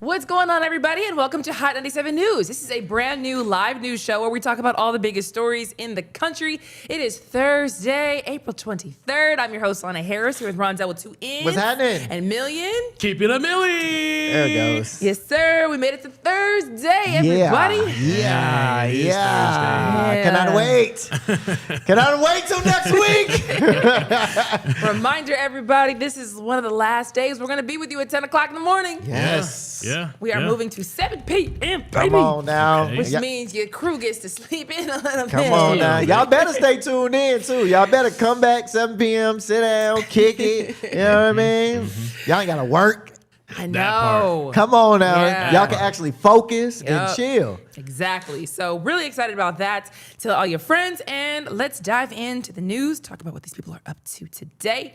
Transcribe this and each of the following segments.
What's going on, everybody, and welcome to Hot 97 News. This is a brand new live news show where we talk about all the biggest stories in the country. It is Thursday, April 23rd. I'm your host, Lana Harris, here with Rondell with 2 N's. What's happening? And Million. Keep it a milli. There it goes. Yes, sir. We made it to Thursday, everybody. Yeah. Cannot wait. Cannot wait till next week. Reminder, everybody, this is one of the last days we're going to be with you at 10 o'clock in the morning. Yes. Yeah. We are moving to 7 p.m., baby. Come on now. Okay. Which means your crew gets to sleep in a little bit. Come on now. Y'all better stay tuned in, too. Y'all better come back 7 p.m., sit down, kick it. You know what I mean? Y'all ain't got to work. I know. Come on now. Yeah. Y'all can actually focus and chill. Exactly. So really excited about that. Tell all your friends, and let's dive into the news, talk about what these people are up to today.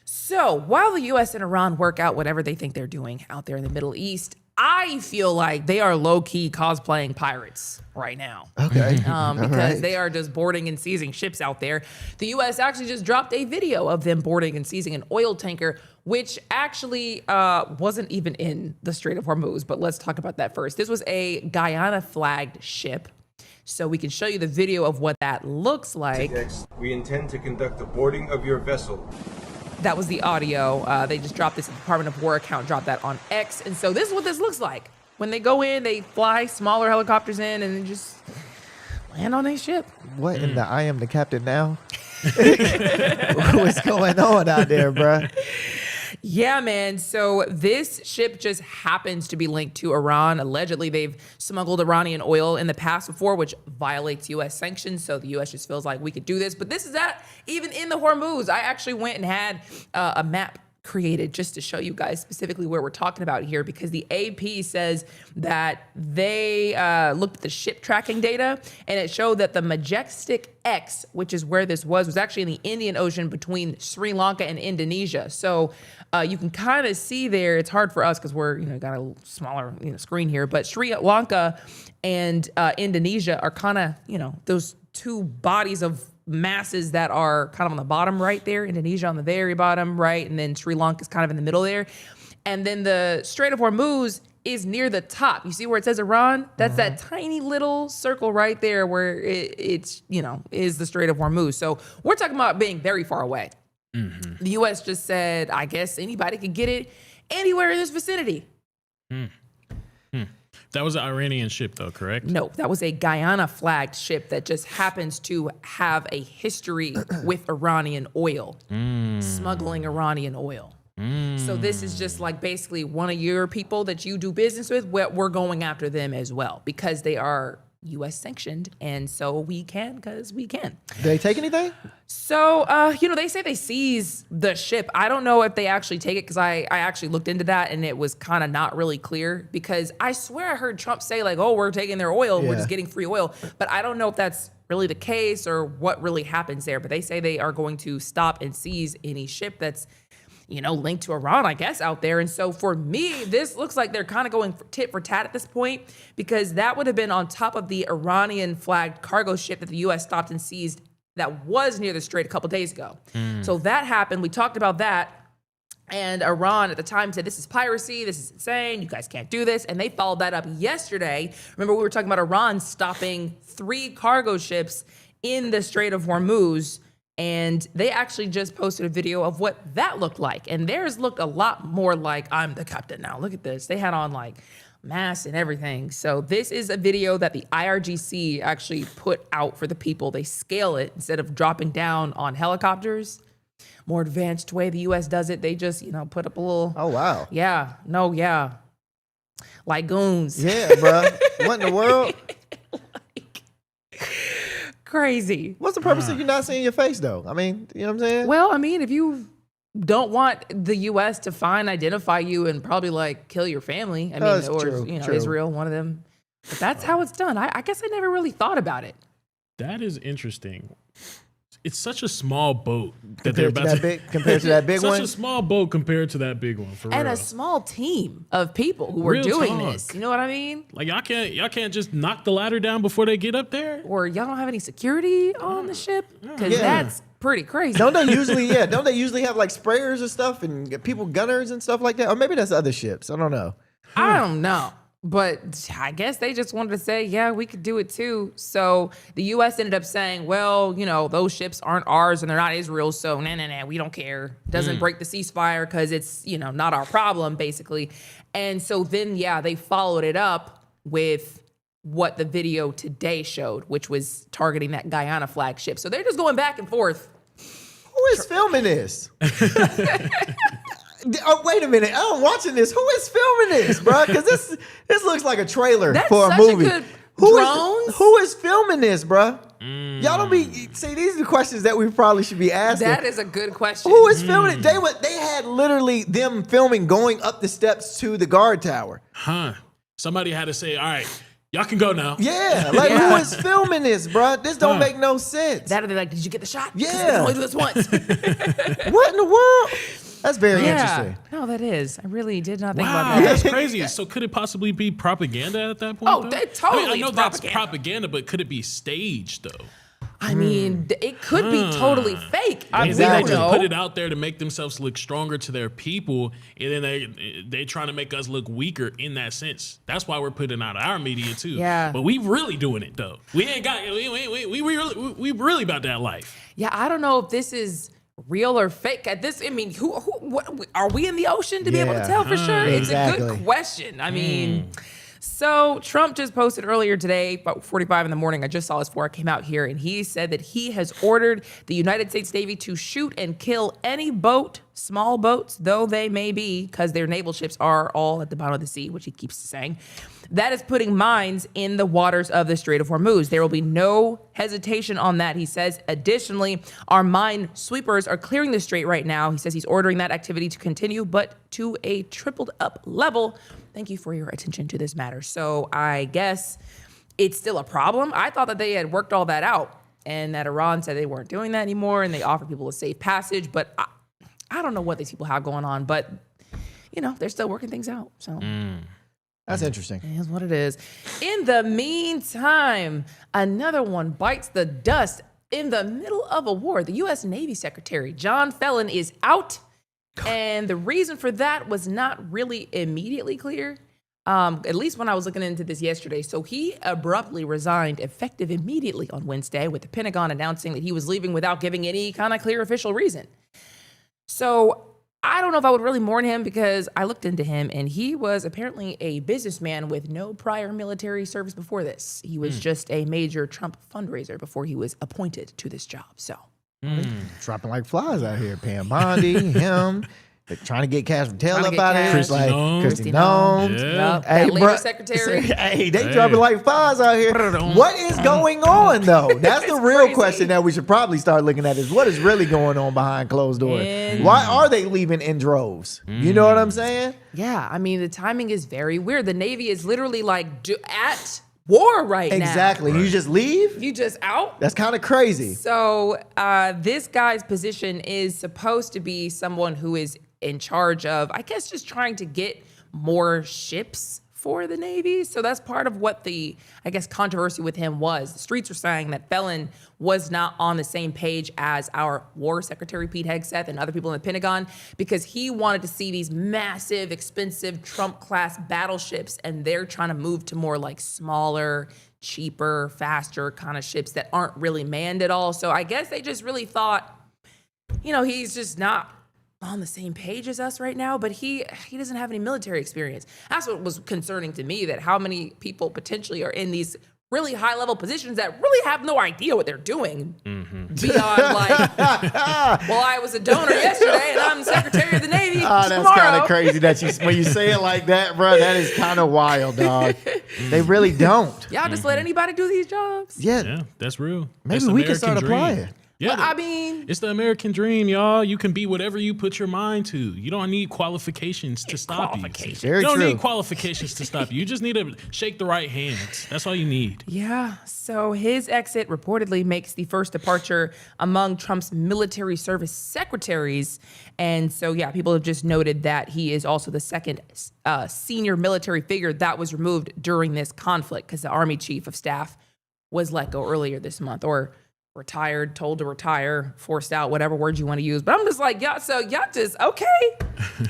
So while the U.S. and Iran work out whatever they think they're doing out there in the Middle East, I feel like they are low-key cosplaying pirates right now. Okay. Because they are just boarding and seizing ships out there. The U.S. actually just dropped a video of them boarding and seizing an oil tanker, which actually wasn't even in the Strait of Hormuz. But let's talk about that first. This was a Guyana-flagged ship. So we can show you the video of what that looks like. Next, we intend to conduct the boarding of your vessel. That was the audio. They just dropped this. The Department of War account dropped that on X. And so this is what this looks like. When they go in, they fly smaller helicopters in and then just land on their ship. What in the I am the captain now? What's going on out there, bruh? Yeah, man. So this ship just happens to be linked to Iran. Allegedly, they've smuggled Iranian oil in the past before, which violates U.S. sanctions. So the U.S. just feels like we could do this. But this is not even in the Hormuz. I actually went and had a map created just to show you guys specifically where we're talking about here, because the AP says that they looked at the ship tracking data and it showed that the Majestic X, which is where this was actually in the Indian Ocean between Sri Lanka and Indonesia. So you can kind of see there, it's hard for us because we're, got a smaller screen here, but Sri Lanka and Indonesia are kind of, those two bodies of masses that are kind of on the bottom right there, Indonesia on the very bottom right, and then Sri Lanka is kind of in the middle there. And then the Strait of Hormuz is near the top. You see where it says Iran? That's that tiny little circle right there where it's is the Strait of Hormuz. So we're talking about being very far away. The U.S. just said, I guess anybody could get it anywhere in this vicinity. That was an Iranian ship, though, correct? No, that was a Guyana-flagged ship that just happens to have a history with Iranian oil, smuggling Iranian oil. So this is just like basically one of your people that you do business with. We're going after them as well because they are U.S. sanctioned, and so we can because we can. Did they take anything? So, they say they seize the ship. I don't know if they actually take it because I actually looked into that and it was kind of not really clear, because I swear I heard Trump say like, oh, we're taking their oil, we're just getting free oil. But I don't know if that's really the case or what really happens there. But they say they are going to stop and seize any ship that's linked to Iran, I guess, out there. And so for me, this looks like they're kind of going tit for tat at this point, because that would have been on top of the Iranian flagged cargo ship that the U.S. stopped and seized that was near the Strait a couple days ago. So that happened. We talked about that. And Iran at the time said, this is piracy. This is insane. You guys can't do this. And they followed that up yesterday. Remember, we were talking about Iran stopping 3 cargo ships in the Strait of Hormuz. And they actually just posted a video of what that looked like. And theirs looked a lot more like, I'm the captain now. Look at this. They had on like masks and everything. So this is a video that the IRGC actually put out for the people. They scale it instead of dropping down on helicopters. More advanced way the U.S. does it. They just, put up a little. Oh, wow. Yeah. No, yeah. Like goons. Yeah, bro. What in the world? Crazy. What's the purpose of you not seeing your face, though? I mean, you know what I'm saying? Well, I mean, if you don't want the U.S. to identify you and probably like kill your family, I mean, or true. Israel, one of them. But that's how it's done. I guess I never really thought about it. That is interesting. It's such a small boat that compared to that big one. Such a small boat compared to that big one, for real. And a small team of people who are doing this. You know what I mean? Like y'all can't just knock the ladder down before they get up there? Or y'all don't have any security on the ship? Because that's pretty crazy. Don't they usually have like sprayers and stuff and people gunners and stuff like that? Or maybe that's other ships. I don't know. I don't know. But I guess they just wanted to say, yeah, we could do it too. So the U.S. ended up saying, well, those ships aren't ours and they're not Israel's. So nah, we don't care. Doesn't break the ceasefire because it's, not our problem, basically. And so then, they followed it up with what the video today showed, which was targeting that Guyana flagship. So they're just going back and forth. Who is filming this? Oh, wait a minute. I'm watching this. Who is filming this, bro? Because this looks like a trailer for a movie. Who is filming this, bro? Y'all don't see, these are the questions that we probably should be asking. That is a good question. Who is filming it? They had literally them filming going up the steps to the guard tower. Huh. Somebody had to say, all right, y'all can go now. Yeah, who is filming this, bro? This don't make no sense. That or they're like, did you get the shot? Yeah. We can only do this once. What in the world? That's very interesting. No, that is. I really did not think about Wow, that. that's crazy. So could it possibly be propaganda at that point? Oh, though? they totally I know propaganda. that's propaganda, but could it be staged though? I mean, it could be totally fake. Maybe We they don't just know. put it out there to make themselves look stronger to their people, and then they trying to make us look weaker in that sense. That's why we're putting out our media too. Yeah. But we really doing it though. We ain't got we really about that life. Yeah, I don't know if this is real or fake. At this, I mean, what are we in the ocean to be able to tell for sure? It's a good question. I mean, so Trump just posted earlier today, about 45 in the morning. I just saw this before I came out here, and he said that he has ordered the United States Navy to shoot and kill any boat, small boats, though they may be, because their naval ships are all at the bottom of the sea, which he keeps saying, that is putting mines in the waters of the Strait of Hormuz. There will be no hesitation on that, he says. Additionally, our mine sweepers are clearing the strait right now. He says he's ordering that activity to continue, but to a tripled up level. Thank you for your attention to this matter. So I guess it's still a problem. I thought that they had worked all that out and that Iran said they weren't doing that anymore and they offered people a safe passage. But I don't know what these people have going on, but they're still working things out. So That's interesting. It is what it is. In the meantime, another one bites the dust. In the middle of a war, the U.S. Navy Secretary John Felon is out. And the reason for that was not really immediately clear, at least when I was looking into this yesterday. So he abruptly resigned effective immediately on Wednesday, with the Pentagon announcing that he was leaving without giving any kind of clear official reason. So I don't know if I would really mourn him, because I looked into him and he was apparently a businessman with no prior military service before this. He was just a major Trump fundraiser before he was appointed to this job. So Dropping like flies out here. Pam Bondi, him. They're trying to get cash from tail Trying to up get out cash. here. Kristi Noem. Yeah. Yep, that labor secretary. Hey, they dropping like flies out here. What is going on, though? That's the real crazy. question that we should probably start looking at, is what is really going on behind closed doors? Why are they leaving in droves? You know what I'm saying? Yeah, I mean, the timing is very weird. The Navy is literally like at war right now. Exactly. You just leave? You just out? That's kind of crazy. So this guy's position is supposed to be someone who is in charge of, I guess, just trying to get more ships for the Navy. So that's part of what the, I guess, controversy with him was. The streets were saying that Felon was not on the same page as our War Secretary Pete Hegseth and other people in the Pentagon, because he wanted to see these massive, expensive Trump-class battleships, and they're trying to move to more like smaller, cheaper, faster kind of ships that aren't really manned at all. So I guess they just really thought, he's just not on the same page as us right now, but he doesn't have any military experience. That's what was concerning to me, that how many people potentially are in these really high level positions that really have no idea what they're doing beyond like, well, I was a donor yesterday and I'm Secretary of the Navy Oh, tomorrow. that's kind of crazy that when you say it like that, bro. That is kind of wild, dog. They really don't. Y'all just let anybody do these jobs? Yeah, that's real. Maybe That's the we can American start dream. applying. Yeah, Well, I mean, it's the American dream, y'all. You can be whatever you put your mind to. You don't need qualifications to stop you. Very You don't true. need qualifications to stop you. You just need to shake the right hands. That's all you need. yeah. So his exit reportedly makes the first departure among Trump's military service secretaries. And so, yeah, people have just noted that he is also the second senior military figure that was removed during this conflict, because the Army chief of staff was let go earlier this month, or retired, told to retire, forced out, whatever words you want to use. But I'm just like, y'all just, okay.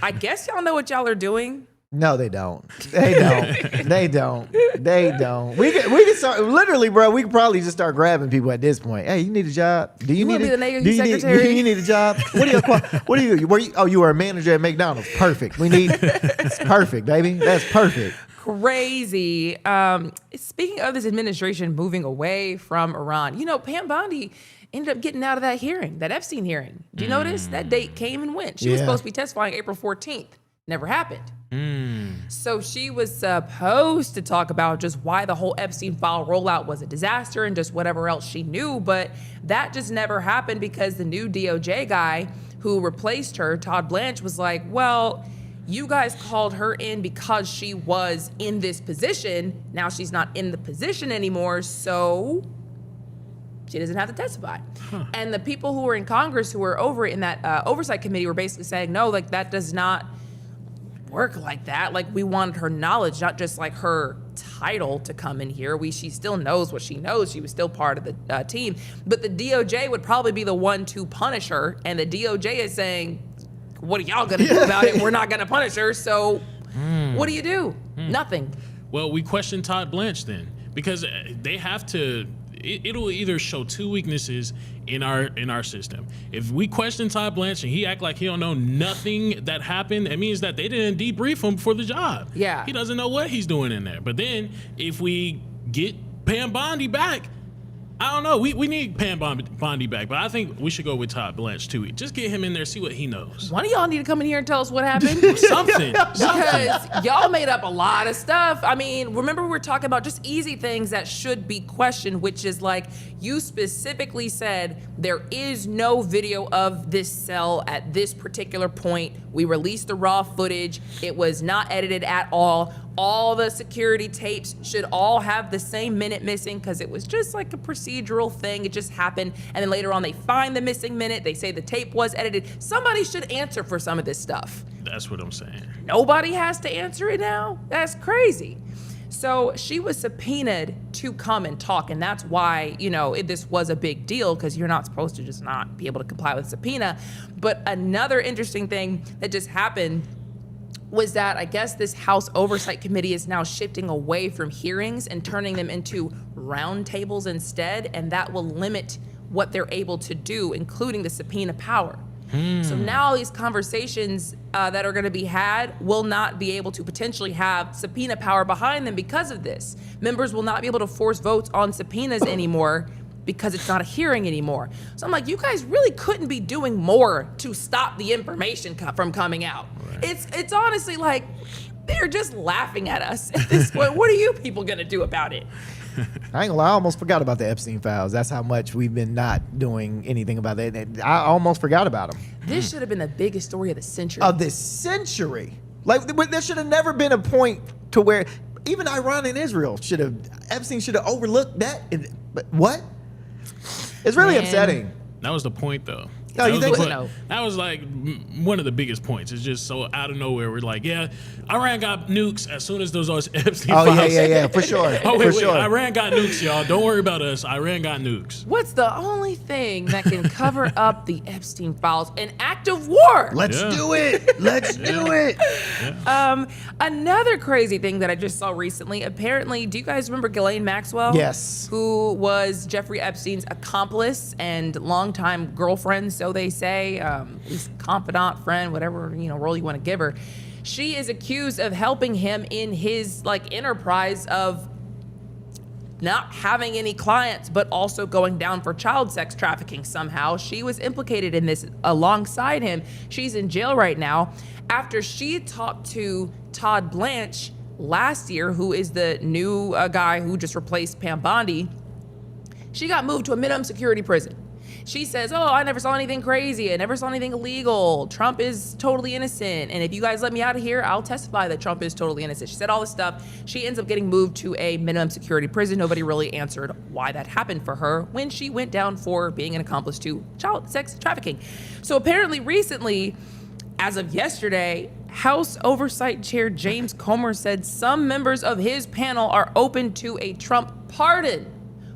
I guess y'all know what y'all are doing. No, they don't. They don't. They don't. They don't. We can start literally, bro. We can probably just start grabbing people at this point. Hey, you need a job? Do you need be the do secretary? you need a job? What are you? Oh, you were a manager at McDonald's. Perfect. It's perfect, baby. That's perfect. Crazy. Speaking of this administration moving away from Iran, Pam Bondi ended up getting out of that hearing, that Epstein hearing. Do you notice that date came and went? She was supposed to be testifying April 14th. Never happened. So she was supposed to talk about just why the whole Epstein file rollout was a disaster and just whatever else she knew, but that just never happened because the new DOJ guy who replaced her, Todd Blanche, was like, well, you guys called her in because she was in this position. Now she's not in the position anymore, so she doesn't have to testify. And the people who were in Congress who were over in that oversight committee were basically saying, no, like that does not work like that. Like we wanted her knowledge, not just like her title to come in here. She still knows what she knows. She was still part of the team. But the DOJ would probably be the one to punish her. And the DOJ is saying, what are y'all gonna do about it? We're not gonna punish her. So what do you do? Nothing. Well, we question Todd Blanche then, because they have to. It'll either show two weaknesses in our system. If we question Todd Blanche and he act like he don't know nothing that happened, it means that they didn't debrief him for the job. Yeah. He doesn't know what he's doing in there. But then if we get Pam Bondi back, I don't know. We need Pam Bondi back, but I think we should go with Todd Blanche too. Just get him in there, see what he knows. One of y'all need to come in here and tell us what happened. Something. Because y'all made up a lot of stuff. I mean, remember we were talking about just easy things that should be questioned, which is like you specifically said there is no video of this cell at this particular point. We released the raw footage. It was not edited at all. All the security tapes should all have the same minute missing because it was just like a procedural thing. It just happened. And then later on, they find the missing minute. They say the tape was edited. Somebody should answer for some of this stuff. That's what I'm saying. Nobody has to answer it now? That's crazy. So she was subpoenaed to come and talk. And that's why, this was a big deal because you're not supposed to just not be able to comply with subpoena. But another interesting thing that just happened was that I guess this House Oversight Committee is now shifting away from hearings and turning them into roundtables instead, and that will limit what they're able to do, including the subpoena power. So now these conversations that are going to be had will not be able to potentially have subpoena power behind them because of this. Members will not be able to force votes on subpoenas anymore because it's not a hearing anymore. So I'm like, you guys really couldn't be doing more to stop the information from coming out. Right. It's honestly like they're just laughing at us at this point. What are you people gonna do about it? I ain't gonna lie, I almost forgot about the Epstein files. That's how much we've been not doing anything about that. I almost forgot about them. This should have been the biggest story of the century. Like, there should have never been a point to where even Iran and Israel Epstein should have overlooked that. But what? It's really upsetting. That was the point, though. No, you think so? No. That was like one of the biggest points. It's just so out of nowhere. We're like, yeah, Iran got nukes as soon as those Epstein files. Oh, yeah, for sure. Wait. Iran got nukes, y'all. Don't worry about us. Iran got nukes. What's the only thing that can cover up the Epstein files? An act of war. Let's do it. Let's do it. Yeah. Another crazy thing that I just saw recently, apparently, do you guys remember Ghislaine Maxwell? Yes. Who was Jeffrey Epstein's accomplice and longtime girlfriend, so they say, at least confidant, friend, whatever role you want to give her. She is accused of helping him in his enterprise of not having any clients, but also going down for child sex trafficking somehow. She was implicated in this alongside him. She's in jail right now after she talked to Todd Blanche last year, who is the new guy who just replaced Pam Bondi. She got moved to a minimum security prison. She says, I never saw anything crazy. I never saw anything illegal. Trump is totally innocent. And if you guys let me out of here, I'll testify that Trump is totally innocent. She said all this stuff. She ends up getting moved to a minimum security prison. Nobody really answered why that happened for her when she went down for being an accomplice to child sex trafficking. So apparently recently, as of yesterday, House Oversight Chair James Comer said some members of his panel are open to a Trump pardon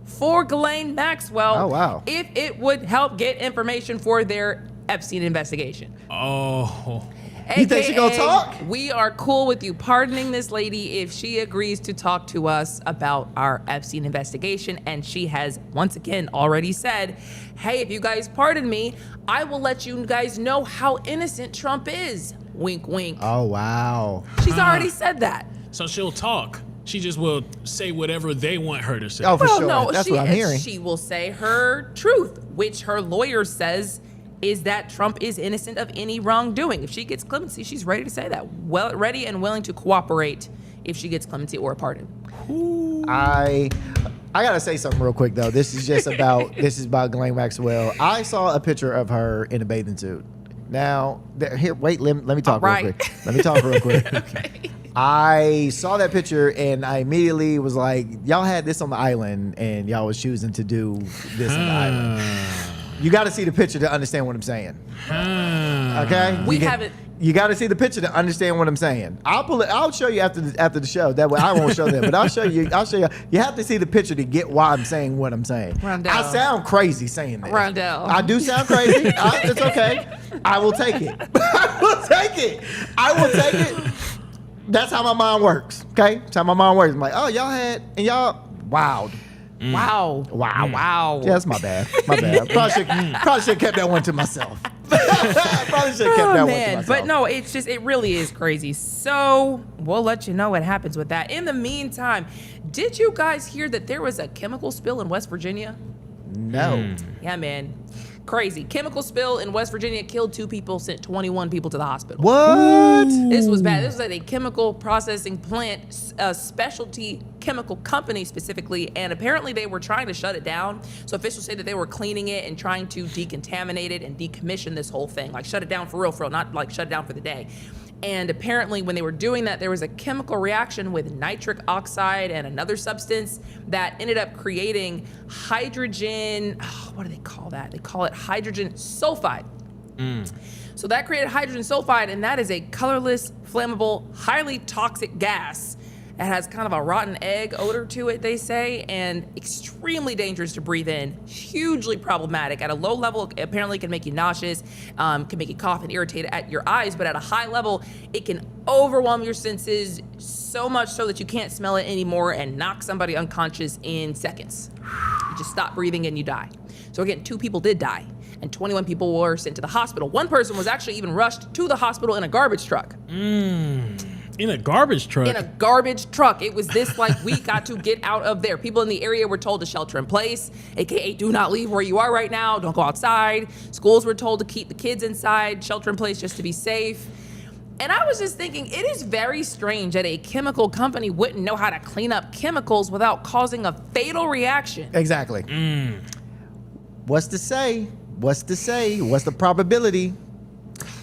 for Ghislaine Maxwell. Oh, wow. If it would help get information for their Epstein investigation. Oh. You think she gonna talk? We are cool with you pardoning this lady if she agrees to talk to us about our Epstein investigation. And she has, once again, already said, hey, if you guys pardon me, I will let you guys know how innocent Trump is. Wink, wink. Oh, wow. She's already said that. So she'll talk. She just will say whatever they want her to say. Oh, for Well, sure. no, That's what I'm hearing. She will say her truth, which her lawyer says is that Trump is innocent of any wrongdoing. If she gets clemency, she's ready to say that. Well, ready and willing to cooperate if she gets clemency or a pardon. I gotta say something real quick though. This is about Ghislaine Maxwell. I saw a picture of her in a bathing suit. Now, wait, let me talk real quick. Let me talk real quick. Okay. I saw that picture and I immediately was like, y'all had this on the island and y'all was choosing to do this on the island. You got to see the picture to understand what I'm saying. Okay? You got to see the picture to understand what I'm saying. I'll show you after the show. That way I won't show them, but I'll show you. You have to see the picture to get why I'm saying what I'm saying. Rondell. I sound crazy saying that. Rondell. I do sound crazy. It's okay. I will take it. I will take it. That's how my mind works. Okay? That's how my mind works. I'm like, oh, y'all wowed. Wow. Wow. Yeah, that's my bad. Probably should have kept that one to myself. Probably should have kept that one to myself. But no, it really is crazy. So we'll let you know what happens with that. In the meantime, did you guys hear that there was a chemical spill in West Virginia? No. Yeah, man. Crazy. Chemical spill in West Virginia killed 2 people, sent 21 people to the hospital. What? This was bad. This was at a chemical processing plant, a specialty chemical company specifically, and apparently they were trying to shut it down. So officials say that they were cleaning it and trying to decontaminate it and decommission this whole thing, like shut it down for real, not like shut it down for the day. And apparently when they were doing that, there was a chemical reaction with nitric oxide and another substance that ended up creating hydrogen, what do they call that? They call it hydrogen sulfide. So that created hydrogen sulfide, and that is a colorless, flammable, highly toxic gas. It has kind of a rotten egg odor to it, they say, and extremely dangerous to breathe in. Hugely problematic. At a low level, it apparently can make you nauseous, can make you cough and irritate at your eyes, but at a high level, it can overwhelm your senses so much so that you can't smell it anymore and knock somebody unconscious in seconds. You just stop breathing and you die. So again, 2 people did die, and 21 people were sent to the hospital. 1 person was actually even rushed to the hospital in a garbage truck. In a garbage truck? In a garbage truck. It was this like, we got to get out of there. People in the area were told to shelter in place, aka do not leave where you are right now, don't go outside. Schools were told to keep the kids inside, shelter in place just to be safe. And I was just thinking, it is very strange that a chemical company wouldn't know how to clean up chemicals without causing a fatal reaction. Exactly. What's to say? What's the probability?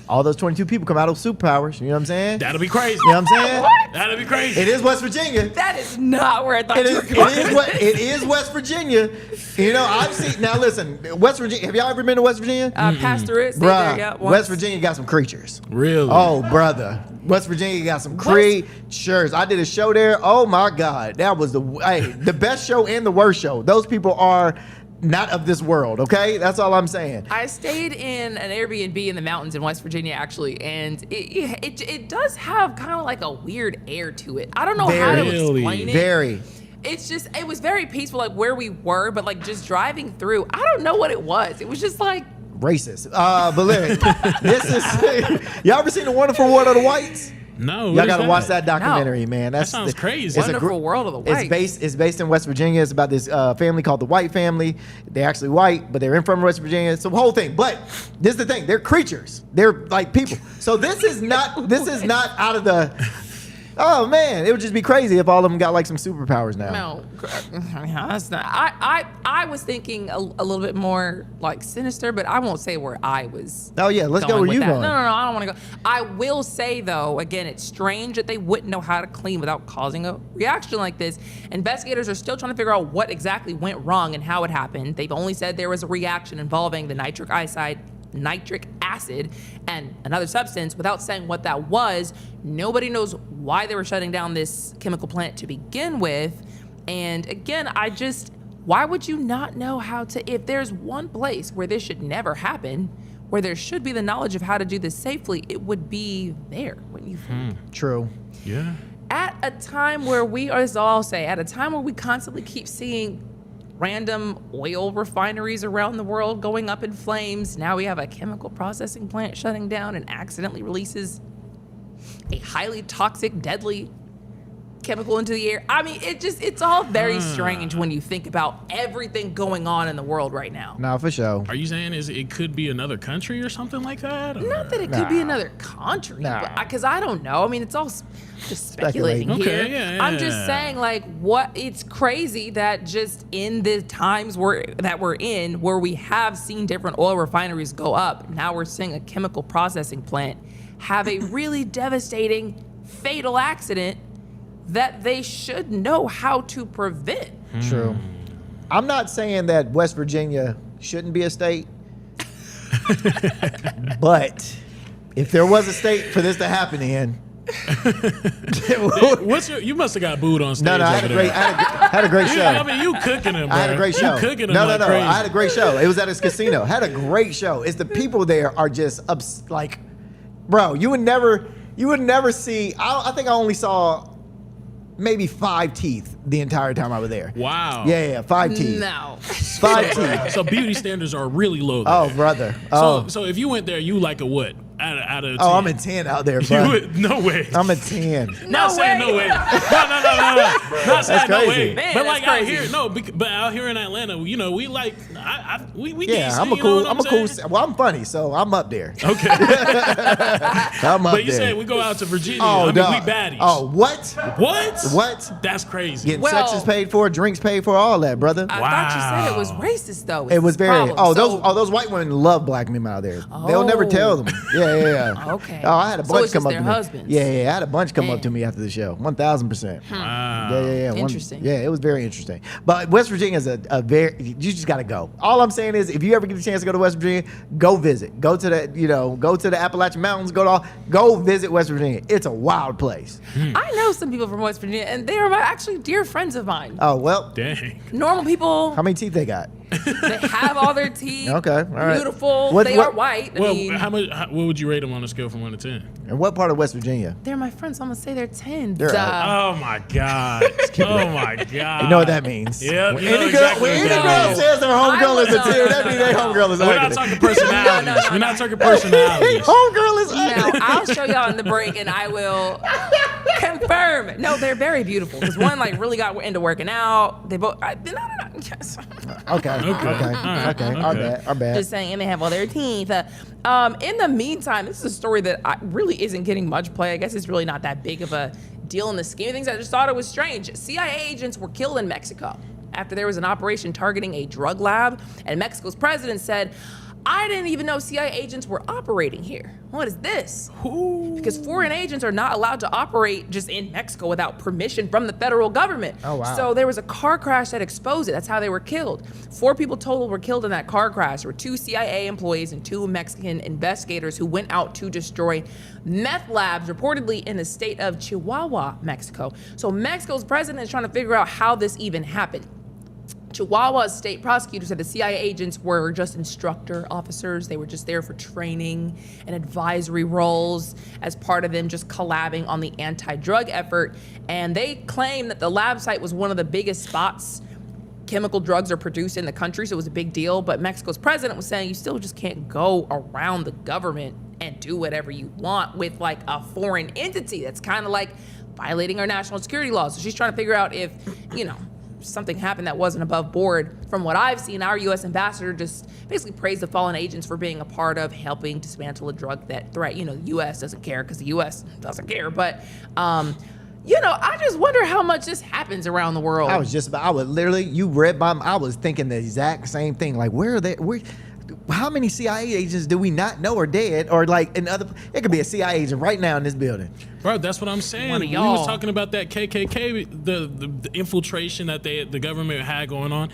All those 22 people come out of superpowers. You know what I'm saying? That'll be crazy. You know what I'm saying? What? That'll be crazy. It is West Virginia. That is not where I thought you were going. It is West Virginia. You know, I've seen. Now listen, West Virginia. Have y'all ever been to West Virginia? Passed through it. Bruh, West Virginia got some creatures. Really? Oh, brother. West Virginia got some creatures. I did a show there. Oh my God, that was the best show and the worst show. Those people are not of this world, okay? That's all I'm saying. I stayed in an Airbnb in the mountains in West Virginia, actually, and it does have kind of like a weird air to it. I don't know how to explain it. Very. It's just, it was very peaceful, like where we were, but like just driving through, I don't know what it was. It was just like racist. But look, this is. Y'all ever seen The Wonderful World of the Whites? No. Y'all gotta watch that documentary, man. That sounds crazy. Wonderful World of the Whites. It's based in West Virginia. It's about this family called the White family. They're actually white, but they're from West Virginia. It's the whole thing. But this is the thing. They're creatures. They're like people. So this is not out of the. Oh man, it would just be crazy if all of them got like some superpowers now. No, that's not. I was thinking a little bit more like sinister, but I won't say where I was. Oh yeah, let's go where you going. No, I don't want to go. I will say though, again, it's strange that they wouldn't know how to clean without causing a reaction like this. Investigators are still trying to figure out what exactly went wrong and how it happened. They've only said there was a reaction involving the nitric acid and another substance without saying what that was. Nobody knows why they were shutting down this chemical plant to begin with. And again, why would you not know how to, if there's one place where this should never happen, where there should be the knowledge of how to do this safely, it would be there, wouldn't you think? True. Yeah. At a time where as I'll say, at a time where we constantly keep seeing random oil refineries around the world going up in flames, now we have a chemical processing plant shutting down and accidentally releases a highly toxic, deadly chemical into the air. I mean, it's all very strange when you think about everything going on in the world right now. No, for sure. Are you saying it could be another country or something like that? Or? Not that it could be another country, because I don't know. I mean, it's all just speculating here. Okay, yeah. I'm just saying, like, it's crazy that just in the times that we're in, where we have seen different oil refineries go up, now we're seeing a chemical processing plant have a really devastating, fatal accident that they should know how to prevent. True. I'm not saying that West Virginia shouldn't be a state, but if there was a state for this to happen in, you must have got booed on stage. No, I had a great show. I mean, you cooking him, bro. I had a great show. You cooking him No, crazy. I had a great show. It was at his casino. Had a great show. It's the people there are just like, bro, you would never see. I think I only saw maybe 5 teeth the entire time I was there. Wow. Yeah, 5 teeth. No. 5 teeth. So beauty standards are really low there. Oh, brother. Oh. So if you went there, you like a what? Out of 10? Oh, I'm a 10 out there, bro. No way. I'm a 10. Not saying no way. No. Not saying no way. Man, but like crazy. out here, but out here in Atlanta, we like, we Yeah, decent, I'm a you know cool. what I'm a cool. saying? Well, I'm funny, so I'm up there. Okay. I'm up But you there. said we go out to Virginia. Oh, I mean, no. we baddies. Oh, what? What? That's crazy. Getting sections paid for, drinks paid for, all that, brother. I thought you said it was racist, though. It was very. Problem. Those white women love black men out there. They'll never tell them. Yeah. Okay. Oh, I had a bunch it's come just up to their me. husbands. Yeah. I had a bunch come up Man. to me after the show. 1,000%. Wow. Yeah. Interesting. Yeah, it was very interesting. But West Virginia is a very. You just got to go. All I'm saying is, if you ever get a chance to go to West Virginia, go visit. Go to the Appalachian Mountains. Go visit West Virginia. It's a wild place. I know some people from West Virginia, and they are actually dear friends of mine. Oh well. Dang. Normal people. How many teeth they got? They have all their teeth. Okay, all right. Beautiful. What- they what- are white. Well, I mean, what would you rate them on a scale from 1 to 10? And what part of West Virginia? they're my friends, so I'm gonna say they're 10. They're Oh my God. Oh my God. You know what that means. Yeah. When you know any exactly girl what that girl means. says their homegirl is a 10, that means their homegirl is We're ugly. not talking personalities. We're not talking personalities. Homegirl is Now, ugly. I'll show y'all in the break, and I will confirm. No, they're very beautiful. Because one really got into working out. They both. Yes. Okay. All right. Our bad. Just saying, and they have all their teeth. In the meantime, this is a story that really isn't getting much play. I guess it's really not that big of a deal in the scheme of things. I just thought it was strange. CIA agents were killed in Mexico after there was an operation targeting a drug lab, and Mexico's president said, I didn't even know CIA agents were operating here. What is this? Because foreign agents are not allowed to operate just in Mexico without permission from the federal government. Oh, wow. So there was a car crash that exposed it. That's how they were killed. 4 people total were killed in that car crash. There were 2 CIA employees and 2 Mexican investigators who went out to destroy meth labs, reportedly in the state of Chihuahua, Mexico. So Mexico's president is trying to figure out how this even happened. Chihuahua's state prosecutor said the CIA agents were just instructor officers. They were just there for training and advisory roles as part of them just collabing on the anti-drug effort. And they claim that the lab site was one of the biggest spots chemical drugs are produced in the country, so it was a big deal. But Mexico's president was saying you still just can't go around the government and do whatever you want with like a foreign entity. That's kind of like violating our national security laws. So she's trying to figure out if, something happened that wasn't above board. From what I've seen, our U.S. ambassador just basically praised the fallen agents for being a part of helping dismantle a drug that threat. The U.S. doesn't care because the U.S. doesn't care. But, I just wonder how much this happens around the world. I was thinking the exact same thing. Like, where are they? How many CIA agents do we not know are dead? Or like it could be a CIA agent right now in this building. Bro, that's what I'm saying. One of We y'all. was talking about that KKK, the infiltration that the government had going on.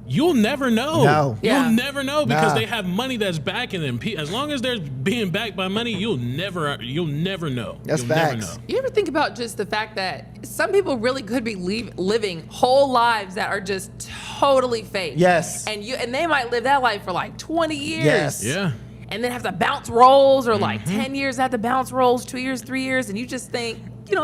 You'll never know. No. Yeah. You'll never know because Nah. they have money that's backing them. As long as they're being backed by money, you'll never know. That's you'll never facts. know. You ever think about just the fact that some people really could be living whole lives that are just totally fake? Yes. And they might live that life for like 20 years. Yes. Yeah. and then have to bounce rolls, or like 10 years have to bounce rolls, 2 years, 3 years, and you just think,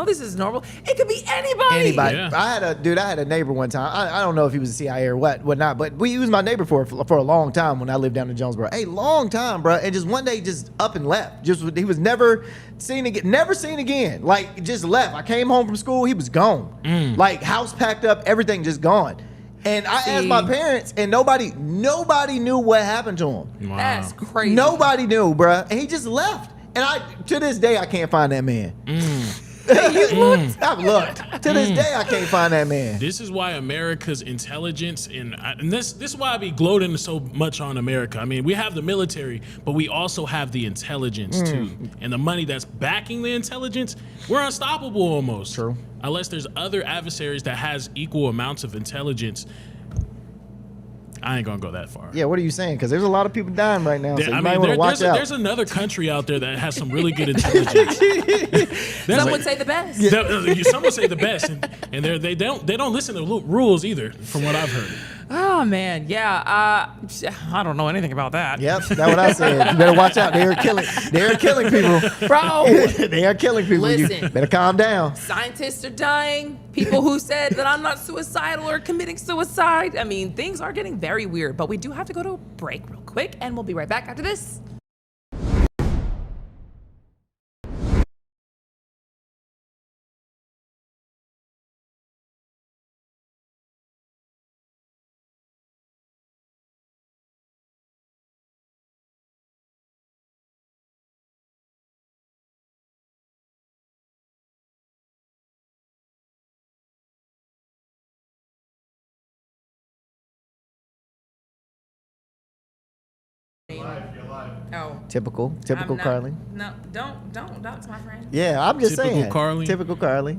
this is normal. It could be anybody. Anybody. Yeah. I had a neighbor one time. I don't know if he was a CIA or whatnot, but he was my neighbor for a long time when I lived down in Jonesboro. Hey, long time, bro. And just one day, just up and left. He was never seen again. Like, just left. I came home from school, he was gone. Like, house packed up, everything just gone. And I asked my parents, and nobody knew what happened to him. Wow. That's crazy. Nobody knew, bro. And he just left. And to this day, I can't find that man. I've looked. To this day, I can't find that man. This is why America's intelligence, and this is why I be gloating so much on America. I mean, we have the military, but we also have the intelligence too. And the money that's backing the intelligence, we're unstoppable almost. True. Unless there's other adversaries that has equal amounts of intelligence. I ain't gonna go that far. Yeah, what are you saying? Because there's a lot of people dying right now, so you I might mean, want to watch out. there's another country out there that has some really good intelligence. Some would say the best. Some would say the best, and they don't listen to rules either, from what I've heard. Oh man, yeah. I don't know anything about that. Yep, that's what I said. You better watch out. They are killing people, Bro. They are killing people. Listen. You better calm down. Scientists are dying. People who said that I'm not suicidal are committing suicide. I mean, things are getting very weird, but we do have to go to a break real quick, and we'll be right back after this. Oh. Typical I'm not- Carly. No, don't dox my friend. Yeah, I'm just Typical saying. Carly? Typical Carly.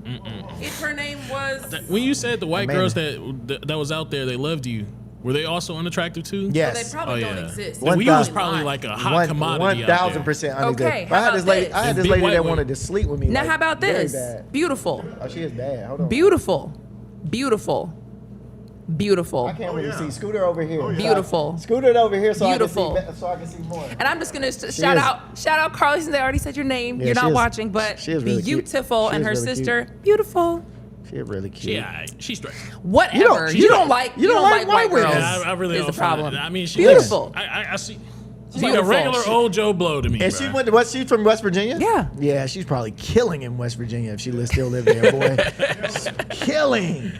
If her name was... When you said the white Amanda. girls that was out there, they loved you, were they also unattractive too? Yes. They probably don't yeah. exist. Then we 1,000. was probably like a hot commodity out there. 1,000% Okay, unexistent. how I had about this lady. this? I had And this big lady white that women. wanted to sleep with me. Now, like, how about very this? bad. Beautiful. Oh, she is bad. Hold on. Beautiful. Beautiful. I can't really see. Scooter over here. Beautiful. Scooter over here so Beautiful. I can see more. And I'm just gonna shout out Carly, since they already said your name. Yeah, You're she not is- watching, but she is really cute. beautiful, She and is her really sister, beautiful. She's really cute. Yeah, she's straight. Whatever. You don't like white women. girls. Yeah, I really is don't the find problem. it. I mean, she's Beautiful. I see. She's like a Beautiful. regular old Joe Blow to me. And bruh. she went to what? She's from West Virginia? Yeah. Yeah, she's probably killing in West Virginia if she still lived there, boy. Killing.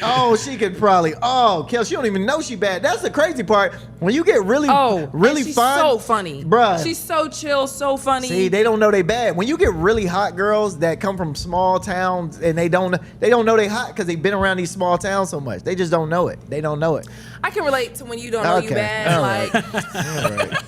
Oh, she could probably. Oh, kill. She don't even know she bad. That's the crazy part. When you get really and she's fun. so funny. Bruh. She's so chill, so funny. See, they don't know they bad. When you get really hot girls that come from small towns and they don't know they hot because they've been around these small towns so much. They just don't know it. They don't know it. I can relate to when you don't know you bad. All Like, right.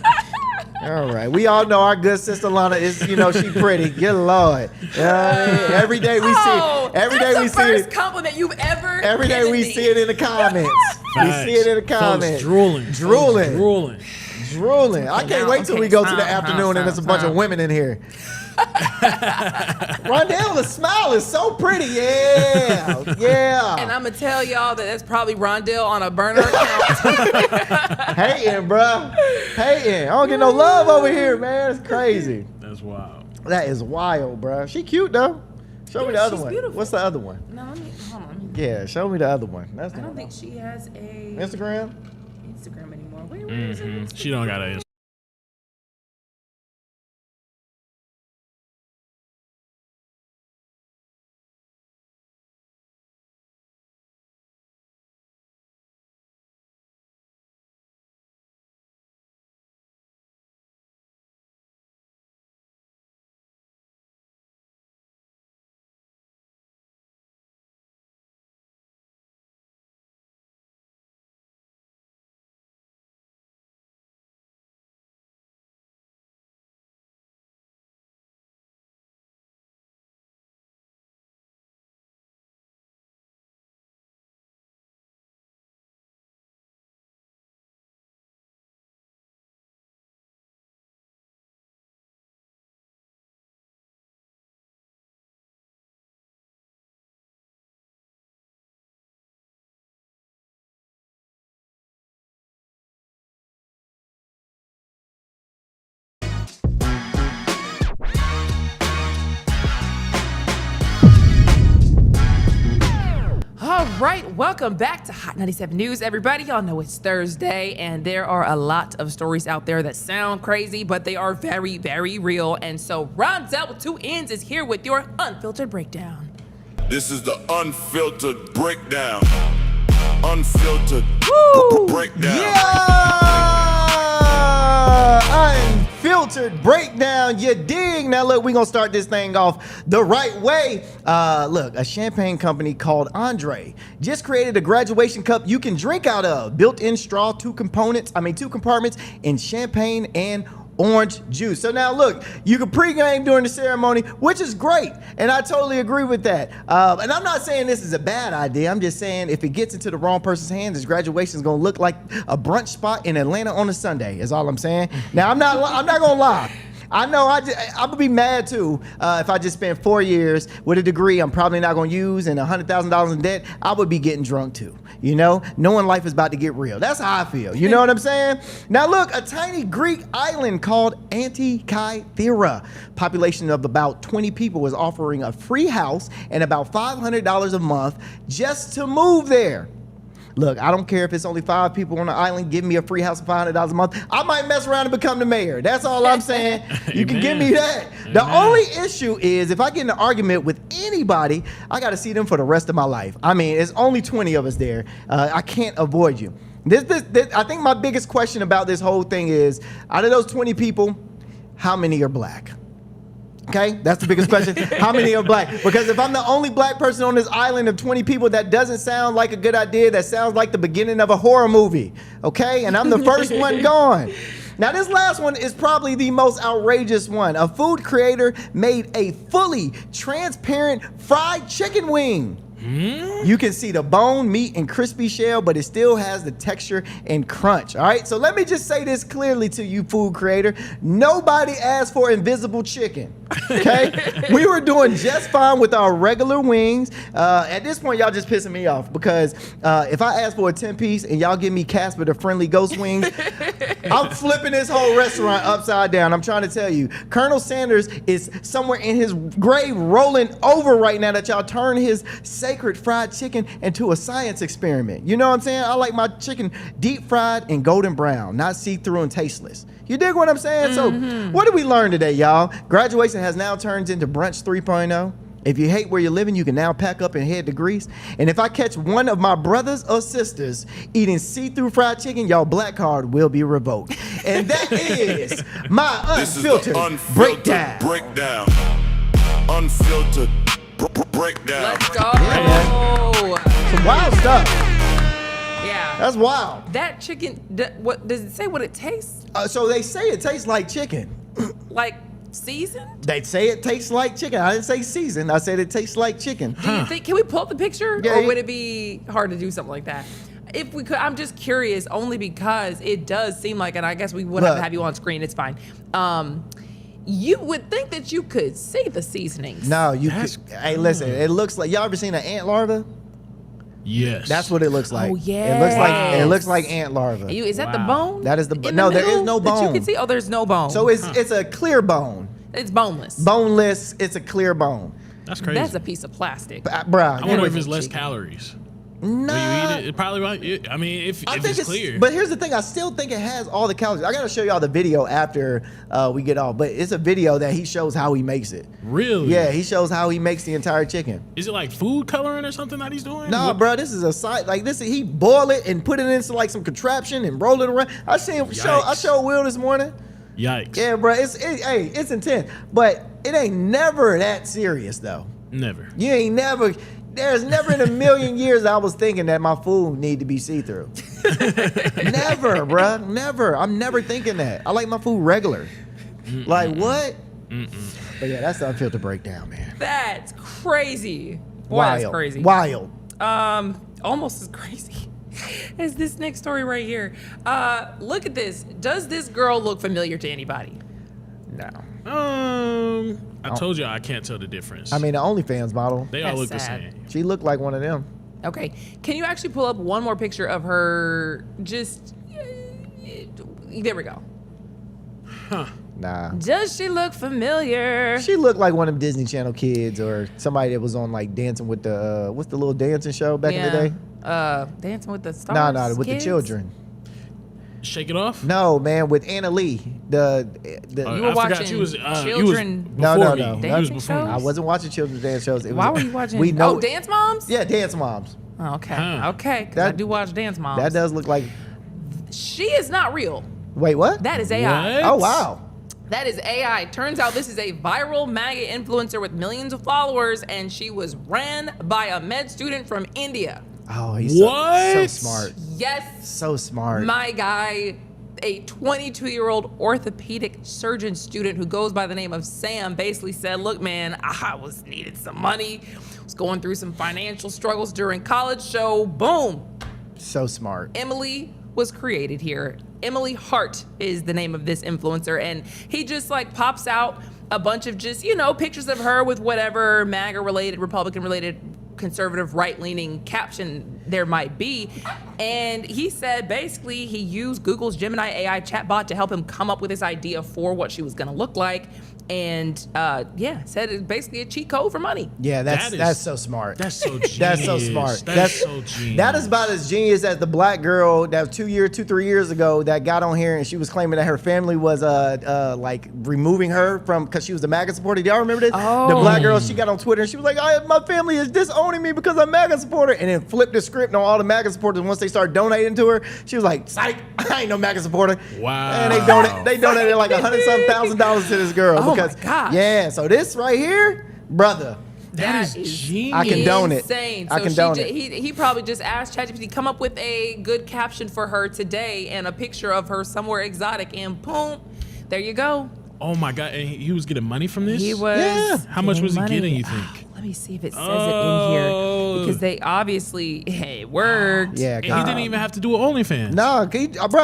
All right. We all know our good sister Lana is, she pretty. Good Lord. Every day we see that's the first it. compliment you've ever Every day given we me. see it in the comments. We see it in the Folks comments. drooling. Drooling. I can't wait till we go to the stop, afternoon and there's a bunch of women in here. Rondell, the smile is so pretty. Yeah. And I'm gonna tell y'all that that's probably Rondell on a burner account. Hating, bruh. Hating. I don't get no love over here, man. It's crazy. That's wild. That is wild, bruh. She cute though. Show me the other she's one. beautiful. What's the other one? No, hold on. Yeah, show me the other one. That's the I don't one. think she has a Instagram. Instagram anymore. Where is it? She don't got a right, welcome back to Hot 97 News, everybody. Y'all know it's Thursday, and there are a lot of stories out there that sound crazy, but they are very, very real. And so Rondell with 2 N's is here with your Unfiltered Breakdown. This is the Unfiltered Breakdown. Unfiltered Breakdown. Yeah! Unfiltered Breakdown, you dig? Now look, we're gonna start this thing off the right way. Look, a champagne company called Andre just created a graduation cup you can drink out of. Built-in straw, 2 compartments in champagne and orange juice. So now look, you can pregame during the ceremony, which is great, and I totally agree with that. And I'm not saying this is a bad idea. I'm just saying if it gets into the wrong person's hands, this graduation is gonna look like a brunch spot in Atlanta on a Sunday. Is all I'm saying. Now I'm not gonna lie. I know I'm gonna be mad too if I just spent 4 years with a degree I'm probably not gonna use and $100,000 in debt. I would be getting drunk too, you know, knowing life is about to get real. That's how I feel. You know what I'm saying? Now look, a tiny Greek island called Antikythera, population of about 20 people, was offering a free house and about $500 a month just to move there. Look, I don't care if it's only 5 people on the island. Give me a free house of $500 a month. I might mess around and become the mayor. That's all I'm saying. You can give me that. The only issue is if I get in an argument with anybody, I got to see them for the rest of my life. I mean, it's only 20 of us there. I can't avoid you. This, I think my biggest question about this whole thing is, out of those 20 people, how many are black? Okay, that's the biggest question. How many are black? Because if I'm the only black person on this island of 20 people, that doesn't sound like a good idea. That sounds like the beginning of a horror movie. Okay, and I'm the first one gone. Now this last one is probably the most outrageous one. A food creator made a fully transparent fried chicken wing. You can see the bone, meat, and crispy shell, but it still has the texture and crunch. All right, so let me just say this clearly to you, food creator. Nobody asked for invisible chicken. Okay, we were doing just fine with our regular wings. At this point, y'all just pissing me off because if I ask for a 10-piece and y'all give me Casper the Friendly Ghost wings, I'm flipping this whole restaurant upside down. I'm trying to tell you, Colonel Sanders is somewhere in his grave rolling over right now that y'all turn his sacred fried chicken into a science experiment. You know what I'm saying? I like my chicken deep fried and golden brown, not see-through and tasteless. You dig what I'm saying? So what did we learn today, y'all? Graduation has now turned into brunch 3.0. If you hate where you're living, you can now pack up and head to Greece. And if I catch one of my brothers or sisters eating see-through fried chicken, y'all black card will be revoked. And that is my Unfiltered Breakdown. Unfiltered Breakdown. Let's go. Yeah, some wild stuff. Yeah. That's wild. That chicken, what does it say what it tastes? So they say it tastes like chicken. Like seasoned? They say it tastes like chicken. I didn't say seasoned. I said it tastes like chicken. Do you think, can we pull up the picture? Yeah, or would it be hard to do something like that? If we could, I'm just curious only because it does seem like, and I guess we would have to have you on screen, it's fine. You would think that you could see the seasonings. No, you could. Hey, listen, it looks like, y'all ever seen an ant larva? Yes. That's what it looks like. Oh, yeah. It looks like ant larva. Is that the bone? That is the In no, the there is no middle that bone. you can see? Oh, there's no bone. So it's a clear bone. It's boneless. Boneless, it's a clear bone. That's crazy. That's a piece of plastic. Bruh, I wonder if it's less calories. No. When you eat it, it probably might. I mean, if it's clear. But here's the thing, I still think it has all the calories. I gotta show y'all the video after we get off. But it's a video that he shows how he makes it. Really? Yeah, he shows how he makes the entire chicken. Is it like food coloring or something that he's doing? No, bro, this is a side like this. He boil it and put it into like some contraption and roll it around. I showed Will this morning. Yikes. Yeah, bro, it's intense, but it ain't never that serious though. Never. You ain't never. There's never in a million years I was thinking that my food need to be see-through. Never, bruh. Never. I'm never thinking that. I like my food regular. Like what? But yeah, that's the Unfiltered Breakdown, man. That's crazy. Boy, Wild. that's crazy. Wild. Almost as crazy as this next story right here. Look at this. Does this girl look familiar to anybody? No. I told you I can't tell the difference. I mean, the OnlyFans model. They all That's look the sad. same. She looked like one of them. Okay. Can you actually pull up one more picture of her? Just there we go. Huh. Nah. Does she look familiar? She looked like one of them Disney Channel kids or somebody that was on like Dancing with the what's the little dancing show back in the day? Dancing with the Stars. No, with kids? the children. Shake It Off? No, man, with Anna Lee. You were watching children. No. He was before me. I wasn't watching children's dance shows. Why were you watching? Dance Moms? Yeah, Dance Moms. Oh, okay. Huh. Okay, because I do watch Dance Moms. That does look like. She is not real. Wait, what? That is AI. What? Oh, wow. That is AI. Turns out this is a viral MAGA influencer with millions of followers, and she was ran by a med student from India. Oh, he's so smart. Yes. So smart. My guy, a 22-year-old orthopedic surgeon student who goes by the name of Sam, basically said, look, man, I needed some money. Was going through some financial struggles during college, so boom. So smart. Emily was created here. Emily Hart is the name of this influencer, and he just like pops out a bunch of just, pictures of her with whatever MAGA-related, Republican-related, conservative, right-leaning caption there might be. And he said basically he used Google's Gemini AI chatbot to help him come up with this idea for what she was going to look like. And said it's basically a cheat code for money. Yeah, that's so smart. That's so genius. That's so smart. That's so genius. That is about as genius as the black girl that was 3 years ago that got on here and she was claiming that her family was like removing her from because she was a MAGA supporter. Do y'all remember this? Oh. The black girl, she got on Twitter and she was like, my family is disowning me because I'm a MAGA supporter, and then flipped the script on all the MAGA supporters. Once they started donating to her, she was like, psych, I ain't no MAGA supporter. Wow. And they donated like $100,000 to this girl. Oh because, my gosh. Yeah, so this right here, brother. That is genius. I condone it. Insane. I condone it. He probably just asked ChatGPT come up with a good caption for her today and a picture of her somewhere exotic, and boom, there you go. Oh my God! And he was getting money from this. He was. Yeah. How much was he money. getting? You think? Let me see if it says it in here because they obviously it worked. Yeah, And he didn't even have to do an OnlyFans. No,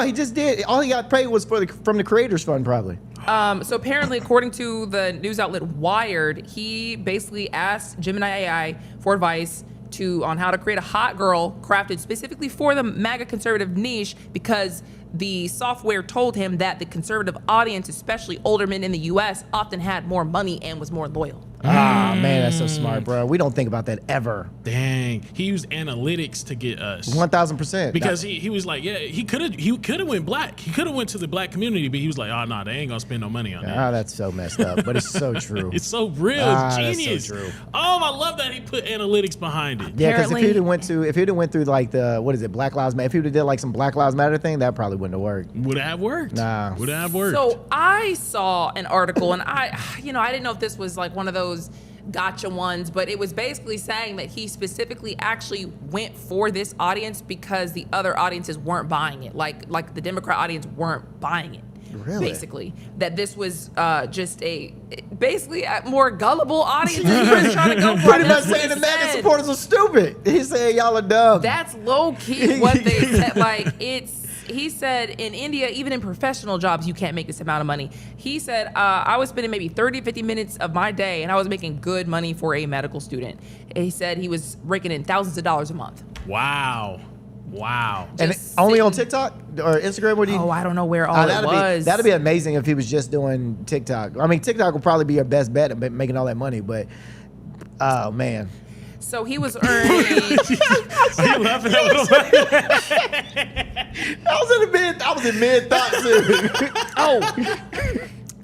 he just did. All he got paid was from the Creators Fund, probably. So apparently, according to the news outlet Wired, he basically asked Gemini AI for advice on how to create a hot girl crafted specifically for the MAGA conservative niche, because the software told him that the conservative audience, especially older men in the U.S., often had more money and was more loyal. Ah, man, that's so smart, bro. We don't think about that ever. Dang, he used analytics to get us 1,000%. because he was like, yeah, he could have went black. He could have went to the black community, but he was like, oh no, they ain't gonna spend no money on that. Ah, that's so messed up, but it's so true. It's so real, it's genius. That's so true. Oh, I love that he put analytics behind it. Yeah, because if Apparently- he'd have went through like Black Lives Matter, if he would have did like some Black Lives Matter thing, that probably wouldn't have worked. Would it have worked? Nah. Would it have worked? So I saw an article, and I didn't know if this was like one of those gotcha ones, but it was basically saying that he specifically actually went for this audience because the other audiences weren't buying it. Like the Democrat audience weren't buying it. Really? Basically, that this was just a more gullible audience that he was trying to go for. Pretty much That's what saying he the MAGA said. supporters are stupid. He's saying y'all are dumb. That's low key what they said. Like he said in India, even in professional jobs, you can't make this amount of money. He said, I was spending maybe 30, 50 minutes of my day and I was making good money for a medical student. He said he was raking in thousands of dollars a month. Wow. And Just only on sitting- TikTok or Instagram? What do you? Oh, I don't know where all it was. That'd be amazing if he was just doing TikTok. I mean, TikTok would probably be your best bet at making all that money, but oh man. So he was earning. Are you laughing a little bit? I was in mid thought too. Oh,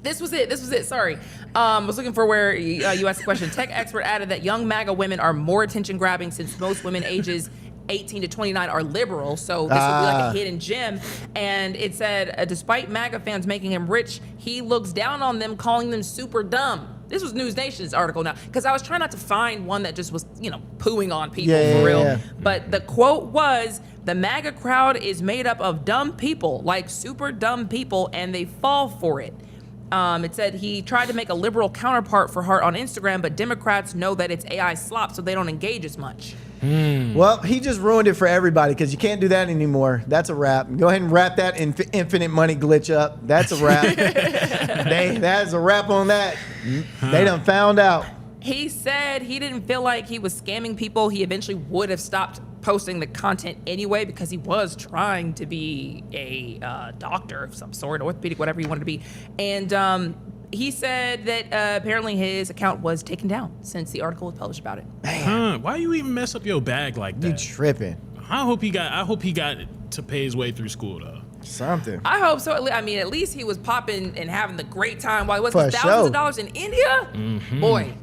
this was it. Sorry. I was looking for where you asked the question. Tech expert added that young MAGA women are more attention grabbing since most women ages 18 to 29 are liberal. So this would be like a hidden gem. And it said, despite MAGA fans making him rich, he looks down on them, calling them super dumb. This was News Nation's article now, because I was trying not to find one that just was, pooing on people for real. Yeah. But the quote was, the MAGA crowd is made up of dumb people, like super dumb people, and they fall for it. It said he tried to make a liberal counterpart for Hart on Instagram, but Democrats know that it's AI slop, so they don't engage as much. Well, he just ruined it for everybody because you can't do that anymore. That's a wrap. Go ahead and wrap that infinite money glitch up. That's a wrap. That's a wrap on that. They done found out. He said he didn't feel like he was scamming people. He eventually would have stopped posting the content anyway because he was trying to be a doctor of some sort, orthopedic, whatever he wanted to be. And he said that apparently his account was taken down since the article was published about it. Why you even mess up your bag like that? You tripping. I hope he got to pay his way through school though. Something. I hope so. I mean, at least he was popping and having the great time while he was For thousands sure. of dollars in India. Boy.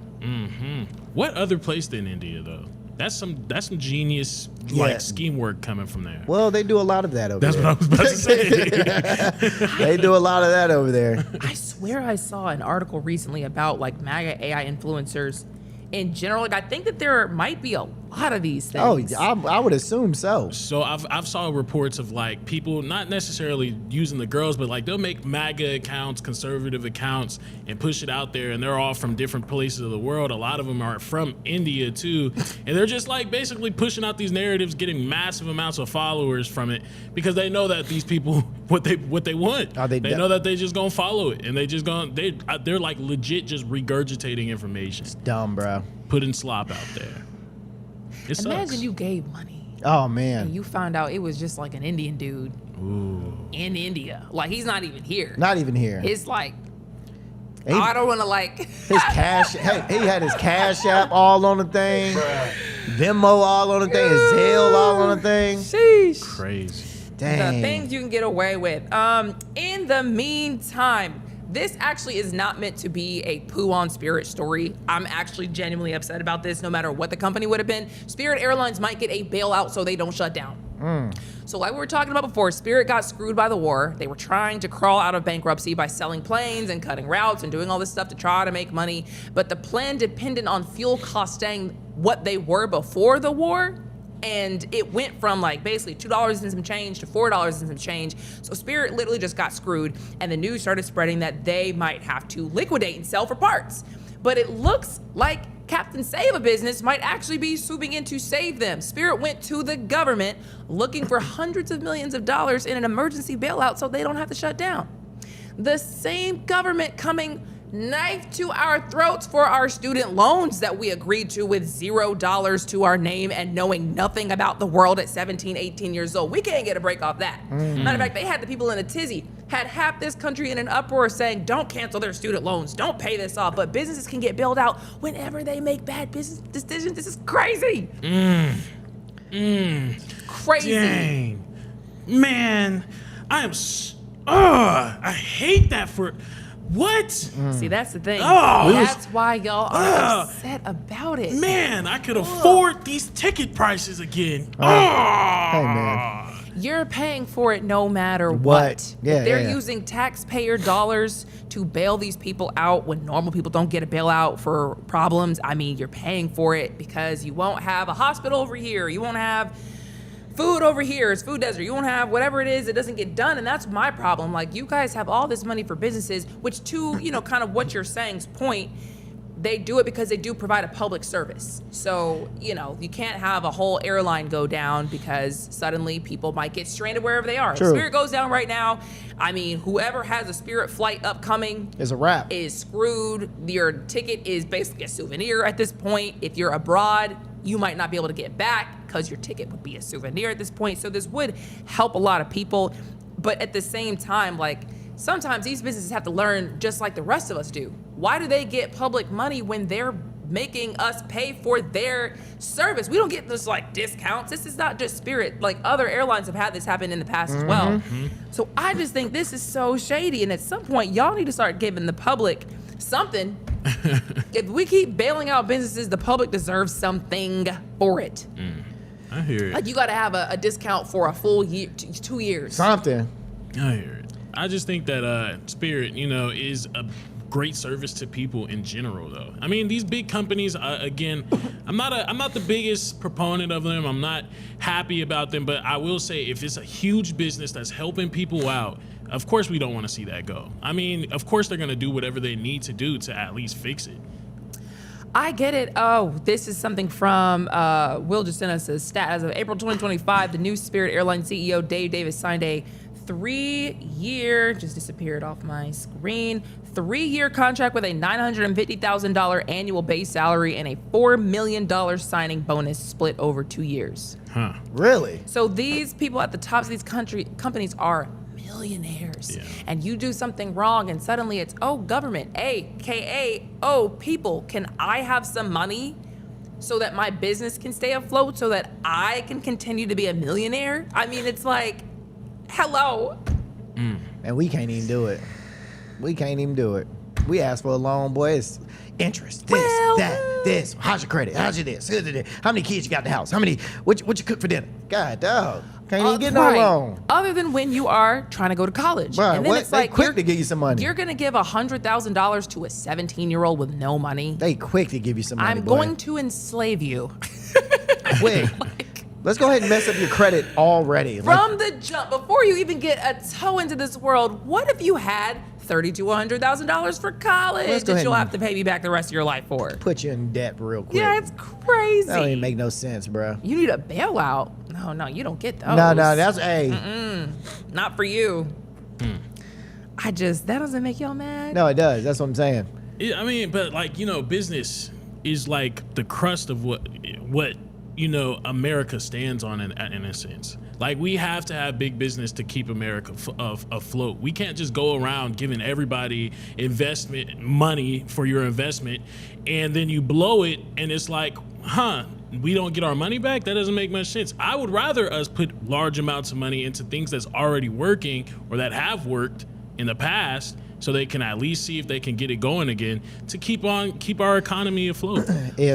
What other place than India though? That's some genius like scheme work coming from there. Well, they do a lot of that over That's there. what I was about to say. They do a lot of that over there. I swear I saw an article recently about like MAGA AI influencers in general. Like, I think that there might be a lot of these things. Oh, I would assume so. So I've saw reports of like people not necessarily using the girls, but like they'll make MAGA accounts, conservative accounts, and push it out there, and they're all from different places of the world. A lot of them are from India too, and they're just like basically pushing out these narratives, getting massive amounts of followers from it because they know that these people what they want. They know that they just gonna follow it, and they're like legit just regurgitating information. It's dumb, bro. Putting slop out there. It sucks. Imagine you gave money Oh man. and you found out it was just like an Indian dude in India. Like, he's not even here. Not even here. It's like, He- I don't want to like. His cash, he had his Cash App all on the thing, Venmo all on the thing, his Zelle all on the thing. Sheesh. Crazy. Dang. The things you can get away with. In the meantime, this actually is not meant to be a poo on Spirit story. I'm actually genuinely upset about this, no matter what the company would have been. Spirit Airlines might get a bailout so they don't shut down. So like we were talking about before, Spirit got screwed by the war. They were trying to crawl out of bankruptcy by selling planes and cutting routes and doing all this stuff to try to make money. But the plan depended on fuel costs staying what they were before the war. And it went from like basically $2 and some change to $4 and some change. So Spirit literally just got screwed, and the news started spreading that they might have to liquidate and sell for parts. But it looks like Captain Save a Business might actually be swooping in to save them. Spirit went to the government looking for hundreds of millions of dollars in an emergency bailout so they don't have to shut down. The same government coming knife to our throats for our student loans that we agreed to with $0 to our name and knowing nothing about the world at 17, 18 years old. We can't get a break off that. Matter of fact, they had the people in a tizzy, had half this country in an uproar saying, don't cancel their student loans, don't pay this off, but businesses can get bailed out whenever they make bad business decisions. This is crazy. Crazy. Dang. Man, I hate that for... What? See, that's the thing. Oh, that's why y'all are upset about it. Man, I could afford these ticket prices again. Hey, man. You're paying for it no matter What? what. Yeah, If they're yeah. using taxpayer dollars to bail these people out when normal people don't get a bailout for problems. I mean, you're paying for it because you won't have a hospital over here. You won't have food over here. It's food desert. You won't have whatever it is. It doesn't get done. And that's my problem. Like, you guys have all this money for businesses, which to, kind of what you're saying's point, they do it because they do provide a public service. So, you can't have a whole airline go down because suddenly people might get stranded wherever they are. True. If Spirit goes down right now, I mean, whoever has a Spirit flight upcoming It's a wrap. is screwed. Your ticket is basically a souvenir at this point. If you're abroad, you might not be able to get back because your ticket would be a souvenir at this point. So this would help a lot of people. But at the same time, like, sometimes these businesses have to learn just like the rest of us do. Why do they get public money when they're making us pay for their service? We don't get this like discounts. This is not just Spirit. Like, other airlines have had this happen in the past as well. So I just think this is so shady. And at some point, y'all need to start giving the public something. If we keep bailing out businesses, the public deserves something for it. I hear it. Like, you got to have a discount for a full year, 2 years. Something. I hear it. I just think that Spirit, is a great service to people in general, though. I mean, these big companies, again, I'm not the biggest proponent of them. I'm not happy about them, but I will say, if it's a huge business that's helping people out, of course we don't want to see that go. I mean, of course they're going to do whatever they need to do to at least fix it. I get it. Oh, this is something from Will just sent us a stat. As of April 2025, the new Spirit Airlines CEO, Dave Davis, signed a 3-year, just disappeared off my screen, 3-year contract with a $950,000 annual base salary and a $4 million signing bonus split over 2 years. Huh. Really? So these people at the tops of these companies are millionaires. Yeah. And you do something wrong and suddenly it's, oh, government, AKA, oh, people, can I have some money so that my business can stay afloat, so that I can continue to be a millionaire? I mean, it's like, hello. And we can't even do it. We can't even do it. We ask for a loan, boy. It's interest, this, that, this. How's your credit? How's your this? How many kids you got in the house? How many? What you cook for dinner? God, dog. Can't even get no loan. Other than when you are trying to go to college. Right, and then it's like, quick to give you some money. You're going to give $100,000 to a 17-year-old with no money. They quick to give you some money, I'm going to enslave you. Quick. Let's go ahead and mess up your credit already. From the jump, before you even get a toe into this world, what if you had $30,000 to $100,000 for college that you'll have to pay me back the rest of your life for? Put you in debt real quick. Yeah, it's crazy. That don't even make no sense, bro. You need a bailout. No, you don't get those. No, that's a. Not for you. That doesn't make y'all mad. No, it does. That's what I'm saying. I mean, but like, business is like the crust of what America stands on in a sense. Like, we have to have big business to keep America afloat. We can't just go around giving everybody investment money for your investment, and then you blow it, and it's like, we don't get our money back? That doesn't make much sense. I would rather us put large amounts of money into things that's already working or that have worked in the past, so they can at least see if they can get it going again to keep our economy afloat.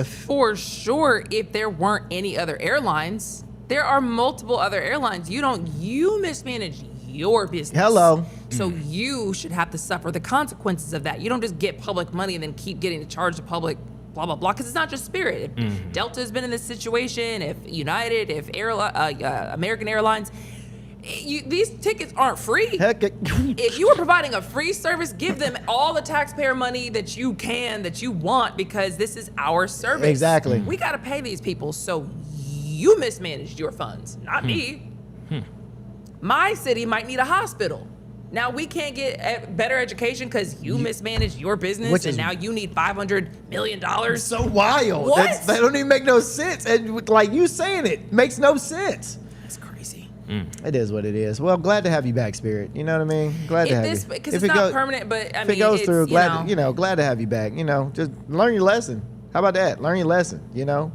For sure, if there weren't any other airlines, there are multiple other airlines. You mismanage your business. Hello. So you should have to suffer the consequences of that. You don't just get public money and then keep getting to charge the public, blah, blah, blah, because it's not just Spirit. If Delta's been in this situation, if United, if American Airlines, these tickets aren't free. If you are providing a free service, give them all the taxpayer money that you want, because this is our service. Exactly. We got to pay these people, so you mismanaged your funds, not me. My city might need a hospital. Now we can't get a better education because you mismanaged your business, and now you need $500 million. So wild. What? That don't even make no sense. And like you saying it makes no sense. That's crazy. It is what it is. Well, glad to have you back, Spirit. You know what I mean? Glad to have you. Because it's not permanent, but if it goes through, glad to have you back. Just learn your lesson. How about that? Learn your lesson.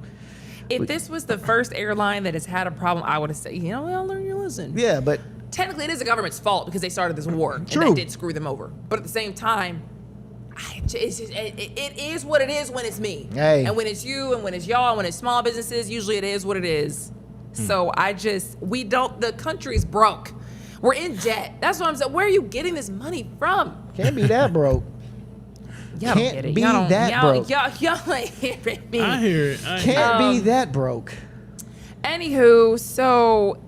If this was the first airline that has had a problem, I would have said, learn your lesson. Yeah, but technically it is the government's fault because they started this war. True. And that did screw them over. But at the same time, it is what it is when it's me. Hey. And when it's you, and when it's y'all, and when it's small businesses, usually it is what it is. So the country's broke. We're in debt. That's what I'm saying. Where are you getting this money from? Can't be that broke. Y'all Can't don't get it. be that broke. Y'all ain't hearing me. I hear it. Can't be that broke. Anywho, so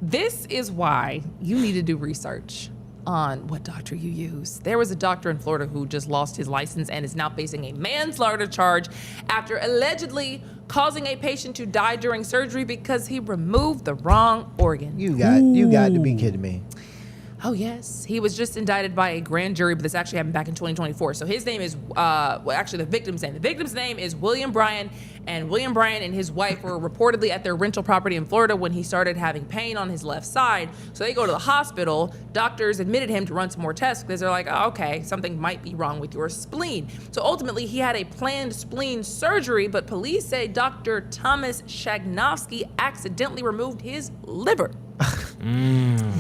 this is why you need to do research on what doctor you use. There was a doctor in Florida who just lost his license and is now facing a manslaughter charge after allegedly causing a patient to die during surgery because he removed the wrong organ. You got to be kidding me. Oh, yes. He was just indicted by a grand jury, but this actually happened back in 2024. So his name is, the victim's name. The victim's name is William Bryan, and William Bryan and his wife were reportedly at their rental property in Florida when he started having pain on his left side. So they go to the hospital. Doctors admitted him to run some more tests because they're like, oh, okay, something might be wrong with your spleen. So ultimately, he had a planned spleen surgery, but police say Dr. Thomas Shagnovsky accidentally removed his liver.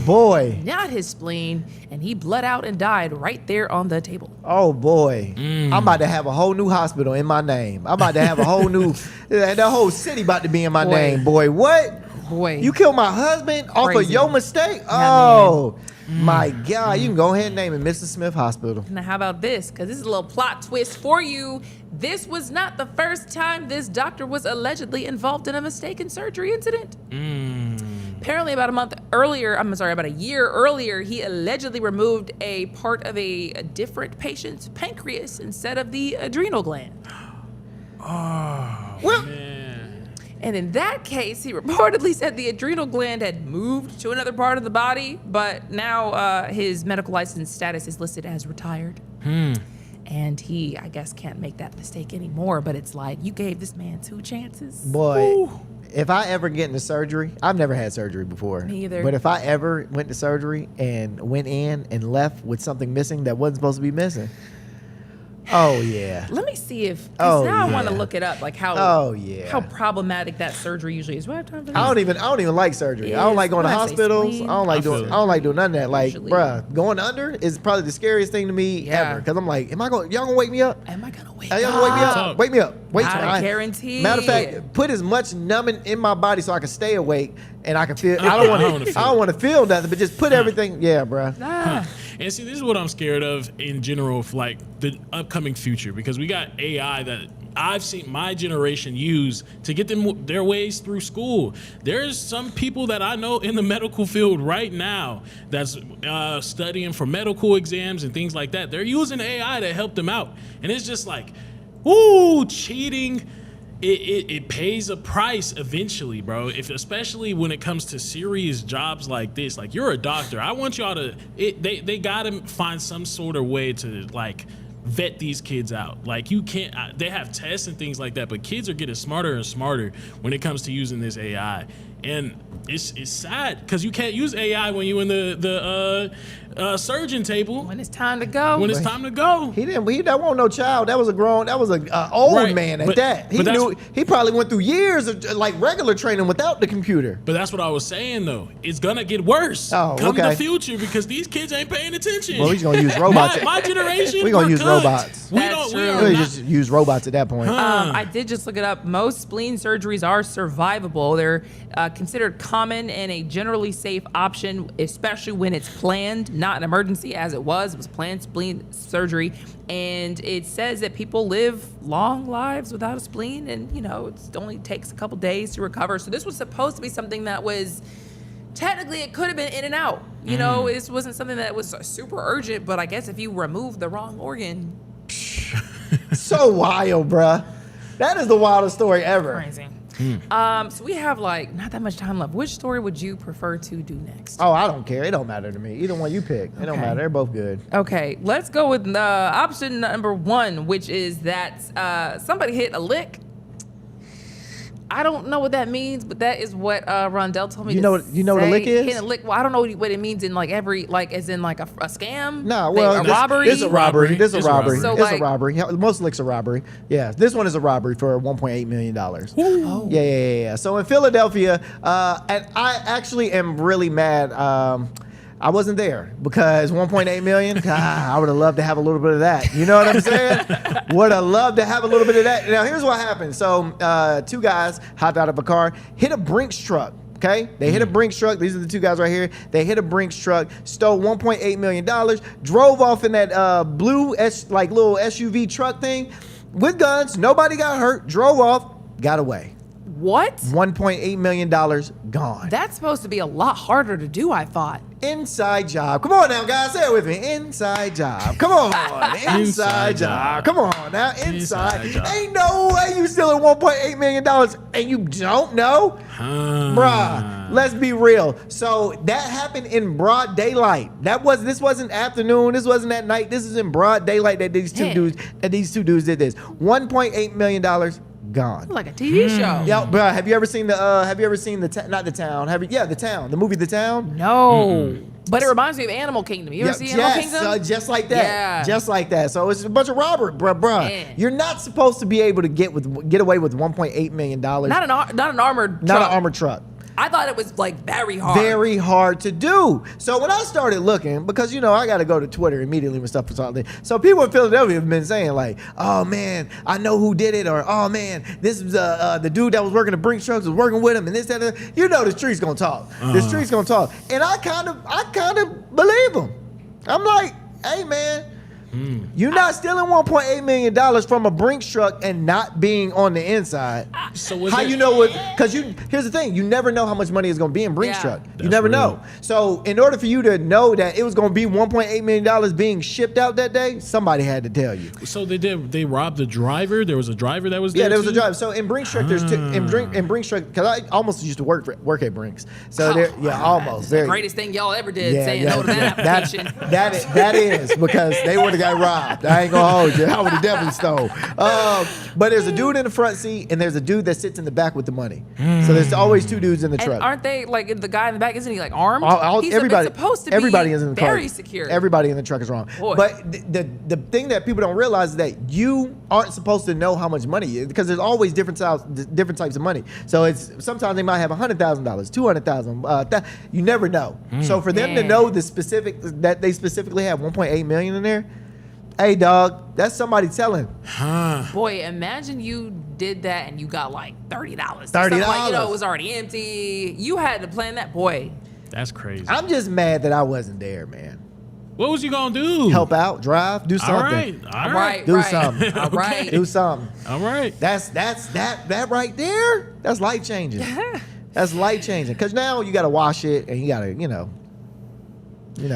Boy. Not his spleen, and he bled out and died right there on the table. Oh boy. I'm about to have a whole new hospital in my name. I'm about to have a whole new, the whole city about to be in my name. Boy, what? Boy. You killed my husband off of your mistake? Oh, my God. You can go ahead and name it Mr. Smith Hospital. Now, how about this? Because this is a little plot twist for you. This was not the first time this doctor was allegedly involved in a mistaken surgery incident. Apparently about a year earlier, he allegedly removed a part of a different patient's pancreas instead of the adrenal gland. Oh, Well, man. And in that case, he reportedly said the adrenal gland had moved to another part of the body, but now his medical license status is listed as retired. And he, I guess, can't make that mistake anymore. But it's like, you gave this man 2 chances. Boy, Ooh. if I ever get into surgery, I've never had surgery before. Me either. But if I ever went to surgery and went in and left with something missing that wasn't supposed to be missing, oh yeah. Let me see if, because now I want to yeah. look it up, like how how problematic that surgery usually is. Do I have time for this? I don't even like surgery. I don't like going to hospitals. I don't like doing none of that. Like, bruh, going under is probably the scariest thing to me ever. Because I'm like, y'all gonna wake me up? Am I gonna wake Y'all up? gonna wake me up? Wake me up. Wait till Not a guarantee. Matter of fact, put as much numbing in my body so I can stay awake and I can feel. I don't want to feel nothing, but just put everything. Yeah, bruh. And see, this is what I'm scared of in general for like the upcoming future, because we got AI that I've seen my generation use to get them their ways through school. There's some people that I know in the medical field right now that's studying for medical exams and things like that. They're using AI to help them out. And it's just like, ooh, cheating. It pays a price eventually, bro. Especially when it comes to serious jobs like this. Like, you're a doctor. I want y'all to. They gotta find some sort of way to like vet these kids out. Like, you can't. They have tests and things like that, but kids are getting smarter and smarter when it comes to using this AI. And it's sad because you can't use AI when you in the surgeon table. When it's time to go. When it's time to go. He didn't want no child. That was a old man at that. He probably went through years of like regular training without the computer. But that's what I was saying though. It's gonna get worse come the future because these kids ain't paying attention. Well, he's gonna use robots. my generation, we're gonna use robots. We just use robots at that point. I did just look it up. Most spleen surgeries are survivable. They're considered common and a generally safe option, especially when it's planned, not an emergency as it was. It was planned spleen surgery. And it says that people live long lives without a spleen, and it only takes a couple days to recover. So this was supposed to be something that was technically, it could have been in and out. This wasn't something that was super urgent, but I guess if you remove the wrong organ. So wild, bruh. That is the wildest story ever. Crazy. So we have not that much time left. Which story would you prefer to do next? Oh, I don't care. It don't matter to me. Either one you pick. It don't matter. They're both good. Okay, let's go with option number 1, which is that somebody hit a lick. I don't know what that means, but that is what Rondell told me. You know what a lick is? Hitting a lick. Well, I don't know what it means in as in a scam. No, well, a robbery. It's a robbery. This is a robbery. So it's a robbery. Most licks are robbery. Yeah, this one is a robbery for $1.8 million. Oh. Yeah. So in Philadelphia, and I actually am really mad. I wasn't there because 1.8 million. I would have loved to have a little bit of that. You know what I'm saying? Would have loved to have a little bit of that. Now here's what happened. So 2 guys hopped out of a car, hit a Brinks truck. Okay, they hit a Brinks truck. These are the 2 guys right here. They hit a Brinks truck, stole $1.8 million, drove off in that blue little SUV truck thing with guns. Nobody got hurt. Drove off, got away. What? $1.8 million gone. That's supposed to be a lot harder to do, I thought. Inside job. Come on now, guys. Say it with me. Inside job. Come on. Inside job. Come on now. Inside. Ain't no way you stealing $1.8 million and you don't know? Bruh, let's be real. So that happened in broad daylight. This wasn't afternoon. This wasn't at night. This is in broad daylight that these two dudes did this. $1.8 million gone. Like a TV show. Yeah, bro. Have you ever seen the Town, the movie The Town? No. But it reminds me of Animal Kingdom. You ever see Animal Kingdom? Just like that. Yeah. Just like that. So it's a bunch of robbery, bruh. Man. You're not supposed to be able to get away with $1.8 million. Not an armored truck. Not an armored truck. I thought it was very hard. Very hard to do. So when I started looking, because I got to go to Twitter immediately when stuff was out there. So people in Philadelphia have been saying oh man, I know who did it, or oh man, this is the dude that was working the Brinks trucks was working with him, and this, that, and that. The street's gonna talk. The street's gonna talk, and I kind of believe him. I'm like, hey man, You're not stealing $1.8 million from a Brinks truck and not being on the inside. So how you know what? Because here's the thing: you never know how much money is going to be in Brinks truck. You never know. So in order for you to know that it was going to be $1.8 million being shipped out that day, somebody had to tell you. So they robbed the driver. There was a driver that was there. Yeah, there was too? a driver. So in Brinks truck, there's two. In Brinks truck, because I almost used to work at Brinks. So almost. The greatest thing y'all ever did, saying no to that application. That is because they would have got robbed. I ain't gonna hold you. I would have definitely stole. But there's a dude in the front seat and there's a dude that sits in the back with the money. So there's always two dudes in the truck. And aren't they like the guy in the back? Isn't he like armed? Everybody supposed to everybody be is in the very car. secure. Everybody in the truck is wrong. Boy. But the thing that people don't realize is that you aren't supposed to know how much money is because there's always different types of money. So it's sometimes they might have $100,000, $200,000. You never know. So for them to know the specific that they specifically have 1.8 million in there, hey dog, that's somebody telling. Boy, imagine you did that and you got like $30. $30. Like, it was already empty. You had to plan that. Boy, that's crazy. I'm just mad that I wasn't there, man. What was you gonna do? Help out, drive, do something. All right. Do something. All right. Do something. All right. That's that right there. That's life changing. That's life changing. Cause now you gotta wash it and you gotta,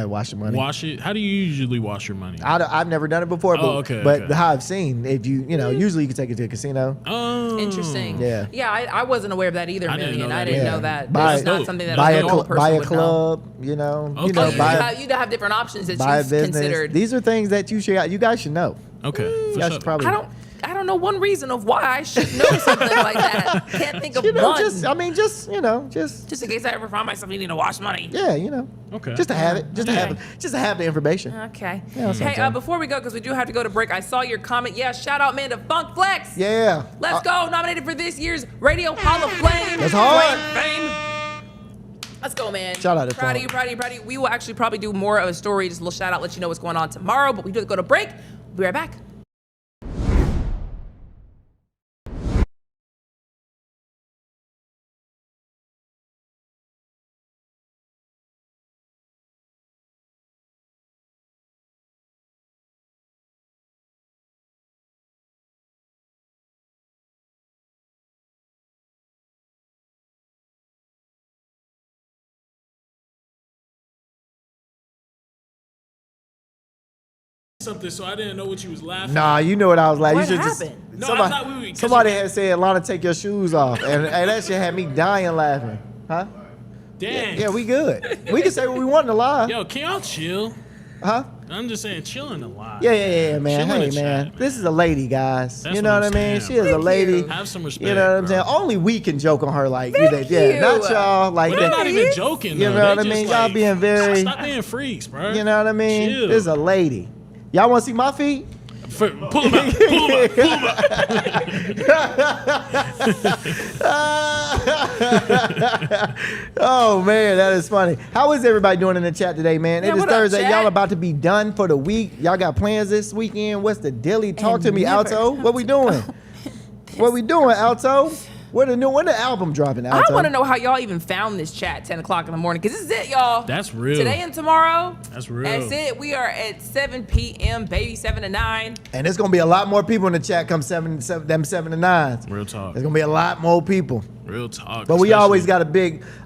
wash your money. Wash it. How do you usually wash your money? I've never done it before, but how I've seen, if usually you can take it to a casino. Oh, interesting. Yeah. Yeah, I wasn't aware of that either, Million. I didn't know that. It's not something that buy a normal person buy a would club, know. Okay. You have different options that buy a you've business. considered. These are things that you guys should know. Okay. You guys should probably. I don't know one reason of why I should know something like that. Can't think of one. Just in case I ever find myself needing to wash money. Yeah, Okay. Just to have it. Just to have the information. Okay. Yeah, hey, before we go, because we do have to go to break, I saw your comment. Yeah, shout out, man, to Funk Flex. Yeah. Let's go. Nominated for this year's Radio Hall of Flame. That's hard. Fame. Let's go, man. Shout out to proud of you, proud of you, proud of you. We will actually probably do more of a story, just a little shout out, let you know what's going on tomorrow. But we do have to go to break. We'll be right back. Something, so I didn't know what you was laughing. Nah, you know what I was like. What you should happened? No, somebody, I thought somebody had said, "Lana, take your shoes off," and that shit had me dying laughing. Huh? Dang. Yeah, we good. We can say what we want to lie. Yo, can y'all chill? Huh? I'm just saying, chilling a lot. Yeah, man. Chill in Hey, the man. chat, This is a lady, guys. That's you know what what I I'm mean? saying, She is a Thank lady. you. Have some respect. You know what I'm bro. saying? Only we can joke on her like Thank yeah, you. not y'all like But they're that. not even joking. You though. know what I They mean? just Y'all like, being very, Stop being freaks, bro. you know what I mean? Chill. This is a lady. Y'all want to see my feet? Pull them out. Pull them out. Pull them out. Oh man, that is funny. How is everybody doing in the chat today, man? Yeah, It is what up, Thursday. chat? Y'all about to be done for the week. Y'all got plans this weekend? What's the dilly? Talk to me, Alto. What we doing? What we doing, Alto? When the album dropping, Alto? I want to know how y'all even found this chat 10 o'clock in the morning, because this is it, y'all. That's real. Today and tomorrow. That's real. That's it. We are at 7 p.m., baby, 7 to 9. And there's gonna be a lot more people in the chat come 7 to 9. Real talk. There's gonna be a lot more people. Real talk. But we especially always got a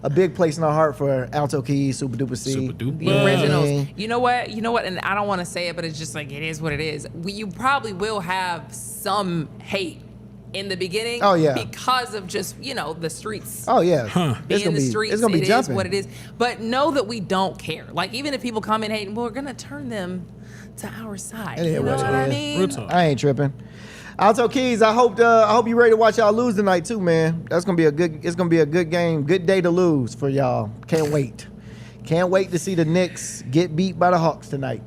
big place in our heart for Alto Keys, Super Duper C. Super duper. The originals. You know what? And I don't want to say it, but it's just like, it is what it is. You probably will have some hate in the beginning. Oh, yeah. Because of just, the streets. Oh yeah, Being in the streets, it's gonna be it is jumping. what it is. But know that we don't care. Like, even if people come in hating, we're gonna turn them to our side. It is You know what what it I is. mean? Real talk. I ain't tripping. Alto Keys, I hope you ready to watch y'all lose tonight too, man. It's gonna be a good game, good day to lose for y'all. Can't wait. Can't wait to see the Knicks get beat by the Hawks tonight.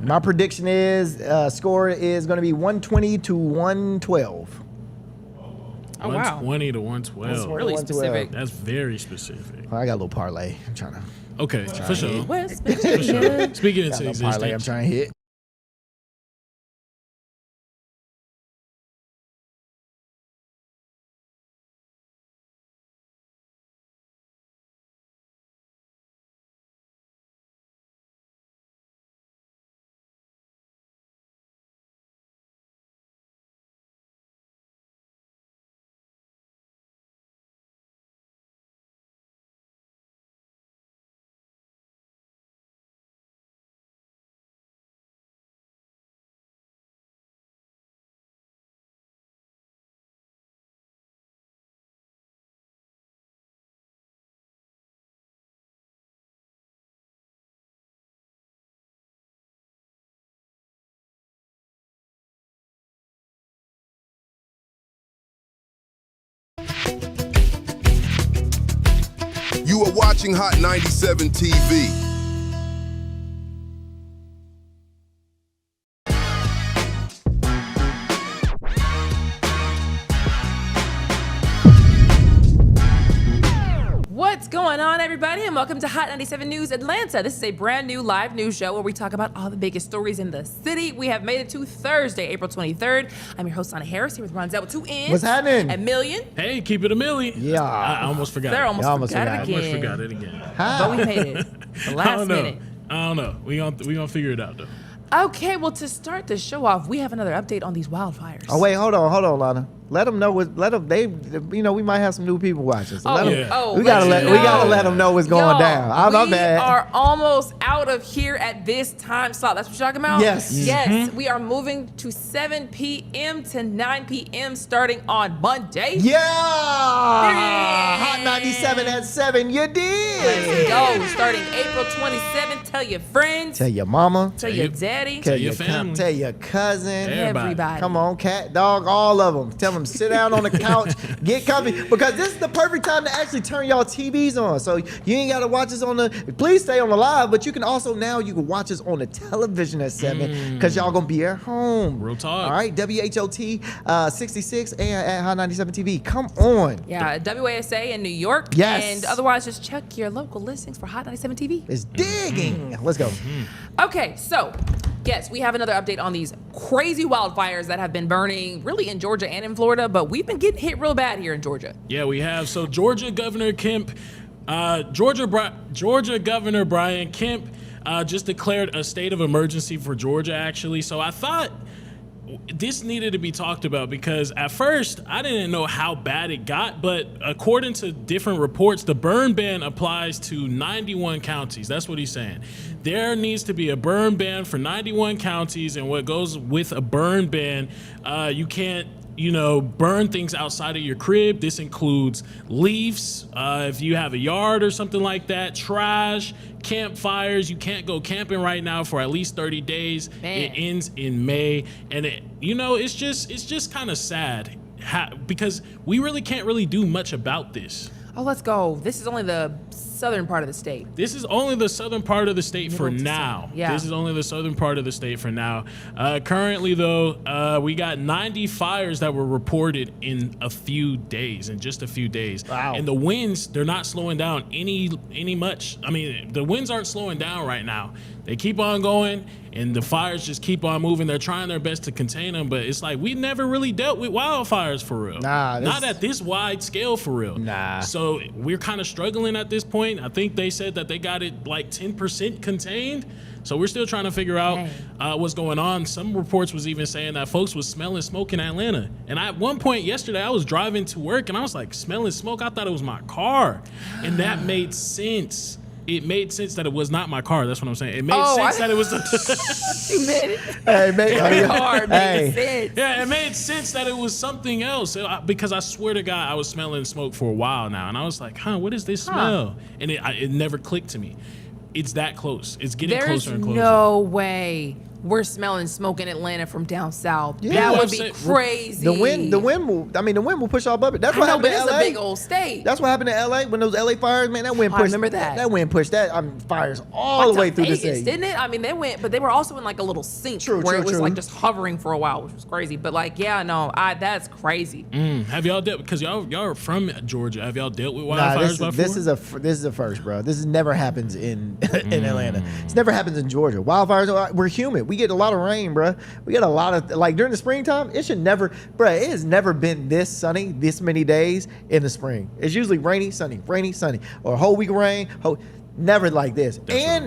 My prediction is score is gonna be 120 to 112. Oh, wow. 120 to 112. Really 112. specific. That's very specific. I got a little parlay. I'm trying to Okay, for sure. West For sure. Virginia. Speaking got a into little parlay. I'm existence. trying to hit. You are watching Hot 97 TV. What's going on, everybody, and welcome to Hot 97 News Atlanta. This is a brand new live news show where we talk about all the biggest stories in the city. We have made it to Thursday, April 23rd. I'm your host, Sonny Harris, here with Ronzel with 2 N's. What's happening? A million. Hey, keep it a million. Yeah. I almost forgot. They're almost forgot it again. I almost forgot it again. But we made it. The last minute. I don't know. We gonna figure it out though. Okay, well, to start the show off, we have another update on these wildfires. Oh wait, hold on, Lana. Let them know we might have some new people watching. So we gotta let them know what's going down. I'm bad. We are almost out of here at this time slot. That's what you're talking about? Yes. Yes. We are moving to 7 p.m. to 9 p.m. starting on Monday. Yeah. Hot 97 at 7. You did. Let's go. Starting April 27th. Tell your friends. Tell your mama. Tell your daddy. Tell your family. Tell your cousin. Everybody. Come on, cat, dog, all of them. Tell them sit down on the couch, get comfy, because this is the perfect time to actually turn y'all TVs on. So you ain't got to watch us on the, please stay on the live, but you can also now you can watch us on the television at 7 because y'all going to be at home. Real talk. All right, WHOT 66 and at Hot 97 TV. Come on. Yeah, WASA in New York. Yes. And otherwise, just check your local listings for Hot 97 TV. It's digging. Let's go. Okay, so yes, we have another update on these crazy wildfires that have been burning really in Georgia and in Florida, but we've been getting hit real bad here in Georgia. Yeah, we have. So Georgia Governor Kemp, Georgia Governor Brian Kemp just declared a state of emergency for Georgia, actually. So I thought this needed to be talked about because at first I didn't know how bad it got, but according to different reports, the burn ban applies to 91 counties. That's what he's saying. There needs to be a burn ban for 91 counties, and what goes with a burn ban, you can't burn things outside of your crib. This includes leaves, if you have a yard or something like that, trash, campfires. You can't go camping right now for at least 30 days. Man. It ends in May, and it's just kind of sad because we really can't really do much about this. Oh, let's go. This is only the southern part of the state. This is only the southern part of the state for now. Yeah. This is only the southern part of the state for now. Currently, though, we got 90 fires that were reported in just a few days. Wow. And the winds, they're not slowing down any much. I mean, the winds aren't slowing down right now. They keep on going, and the fires just keep on moving. They're trying their best to contain them, but it's like we never really dealt with wildfires for real. Not at this wide scale for real. Nah. So we're kind of struggling at this point. I think they said that they got it like 10% contained. So we're still trying to figure out what's going on. Some reports was even saying that folks was smelling smoke in Atlanta. And at one point yesterday, I was driving to work, and I was like, smelling smoke? I thought it was my car. And that made sense. It made sense that it was not my car. That's what I'm saying. It made sense that it was. You made it. Hey, made sense. Yeah, it made sense that it was something else because I swear to God, I was smelling smoke for a while now, and I was like, what is this smell? And it never clicked to me. It's that close. It's getting closer and closer. There's no way we're smelling smoke in Atlanta from down south. Yeah. That would be crazy. The wind will push all above it. That's what happened in LA. It's a big old state. That's what happened in LA when those LA fires, man. That wind pushed. I remember that. That wind pushed fires all the way through Vegas, the city, didn't it? I mean, they went, but they were also in like a little sink where it was like just hovering for a while, which was crazy. But like, that's crazy. Have y'all dealt? Because y'all are from Georgia. Have y'all dealt with wildfires before? This is a first, bro. This never happens in Atlanta. This never happens in Georgia. Wildfires. We're humid. We get a lot of rain, bro. We get a lot of, like, during the springtime, it has never been this sunny this many days in the spring. It's usually rainy, sunny, or a whole week of rain. Never like this.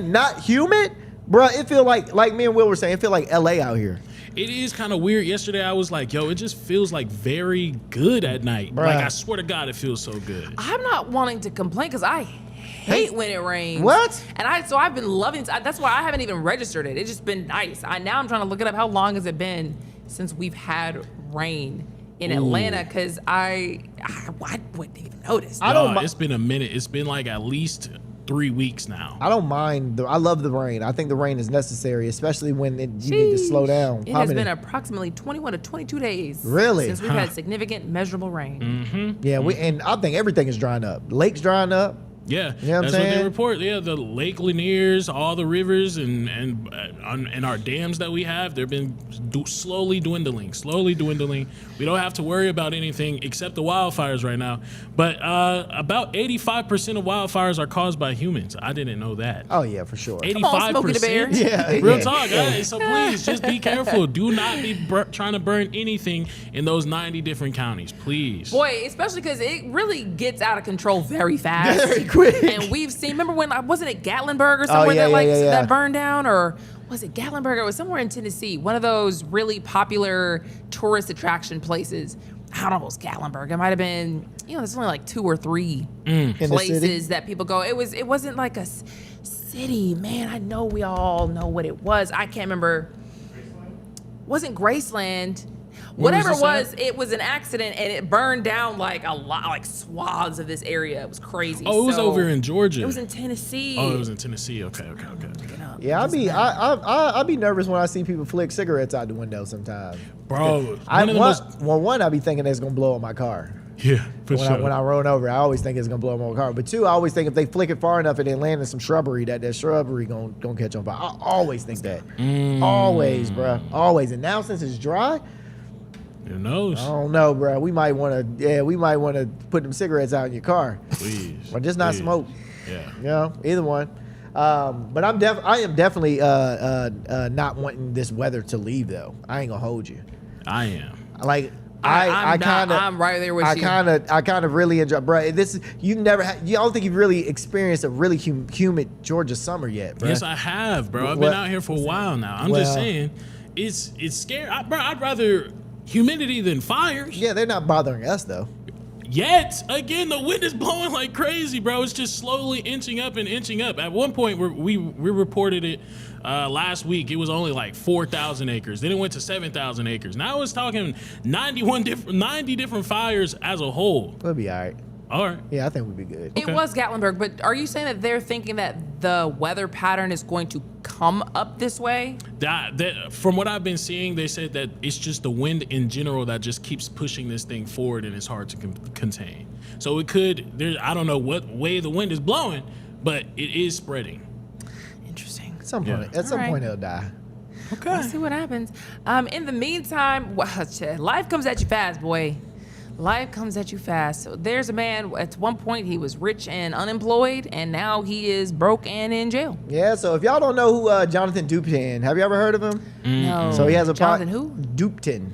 Not humid, bro. It feel like me and Will were saying, it feel like LA out here. It is kind of weird. Yesterday, I was like, it just feels like very good at night. Bruh. Like, I swear to God, it feels so good. I'm not wanting to complain because I hate when it rains. What? And I've been loving it. That's why I haven't even registered it. It's just been nice. Now I'm trying to look it up. How long has it been since we've had rain in Atlanta? Because I wouldn't even notice. It's been a minute. It's been like at least 3 weeks now. I don't mind. I love the rain. I think the rain is necessary, especially when you need to slow down. It has been approximately 21 to 22 days. Really? Since we've had significant measurable rain. Yeah, and I think everything is drying up. Lakes drying up. Yeah, You know what I'm that's saying? what they report. Yeah, the Lake Laniers, all the rivers and our dams that we have, they've been slowly dwindling. We don't have to worry about anything except the wildfires right now. But about 85% of wildfires are caused by humans. I didn't know that. Oh yeah, for sure. 85%. Yeah, Real talk, guys. So please just be careful. Do not be trying to burn anything in those 90 different counties, please. Boy, especially because it really gets out of control very fast. Very quick. And we've seen, remember when, wasn't it Gatlinburg or somewhere that burned down? Or was it Gatlinburg? It was somewhere in Tennessee. One of those really popular tourist attraction places. I don't know if it was Gatlinburg. It might have been, there's only like 2 or 3 places that people go. It wasn't like a city. Man, I know we all know what it was. I can't remember. Wasn't Graceland. Whatever it was, it was an accident and it burned down like a lot, like swaths of this area. It was crazy. Oh, it was over in Georgia. It was in Tennessee. Oh, it was in Tennessee. Okay. Yeah, I'd be nervous when I see people flick cigarettes out the window sometimes. Bro, I'd be thinking it's gonna blow up my car. Yeah, when I run over, I always think it's gonna blow up my car. But 2, I always think if they flick it far enough and they land in some shrubbery, that shrubbery gonna catch on fire. I always think that. Always, bro. Always. And now since it's dry, who knows? I don't know, bro. We might want to put them cigarettes out in your car. Please. Or just not smoke. Yeah. Either one. But I am definitely not wanting this weather to leave though. I ain't gonna hold you. I am. Like I'm right there with you. I kind of really enjoy, bro. I don't think you've really experienced a really humid Georgia summer yet, bro. Yes, I have, bro. I've been out here for a while now. I'm just saying, it's scary, bro. I'd rather humidity than fires. Yeah, they're not bothering us though. Yet again, the wind is blowing like crazy, bro. It's just slowly inching up. At one point, we reported it last week. It was only like 4,000 acres. Then it went to 7,000 acres. Now it's talking 90 different fires as a whole. We'll be all right. All right. Yeah, I think we'll be good. It was Gatlinburg, but are you saying that they're thinking that the weather pattern is going to come up this way? That from what I've been seeing, they said that it's just the wind in general that just keeps pushing this thing forward and it's hard to contain. So it could, I don't know what way the wind is blowing, but it is spreading. Interesting. At some point it'll die. Okay. We'll see what happens. In the meantime, life comes at you fast, boy. Life comes at you fast. So there's a man, at one point he was rich and unemployed, and now he is broke and in jail. Yeah, so if y'all don't know who Jonathan Dupin, have you ever heard of him? No. So he has a Jonathan who? Dupin.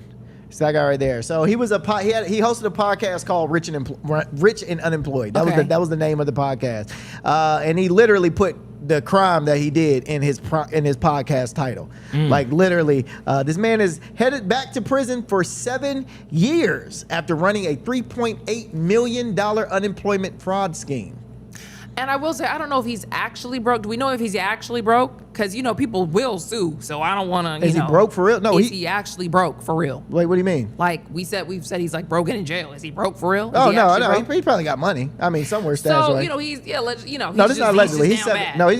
It's that guy right there. So he was he hosted a podcast called Rich and Unemployed. That was the name of the podcast. And he literally put the crime that he did in his podcast title. Like literally, this man is headed back to prison for 7 years after running a $3.8 million unemployment fraud scheme. And I will say, I don't know if he's actually broke. Do we know if he's actually broke? Because, people will sue. So I don't want to, Is he broke for real? No, is he actually broke for real? Wait, what do you mean? Like we've said he's like broken in jail. Is he broke for real? Oh, no. He probably got money. I mean, somewhere stashed away. So, he's no, this is not allegedly. He's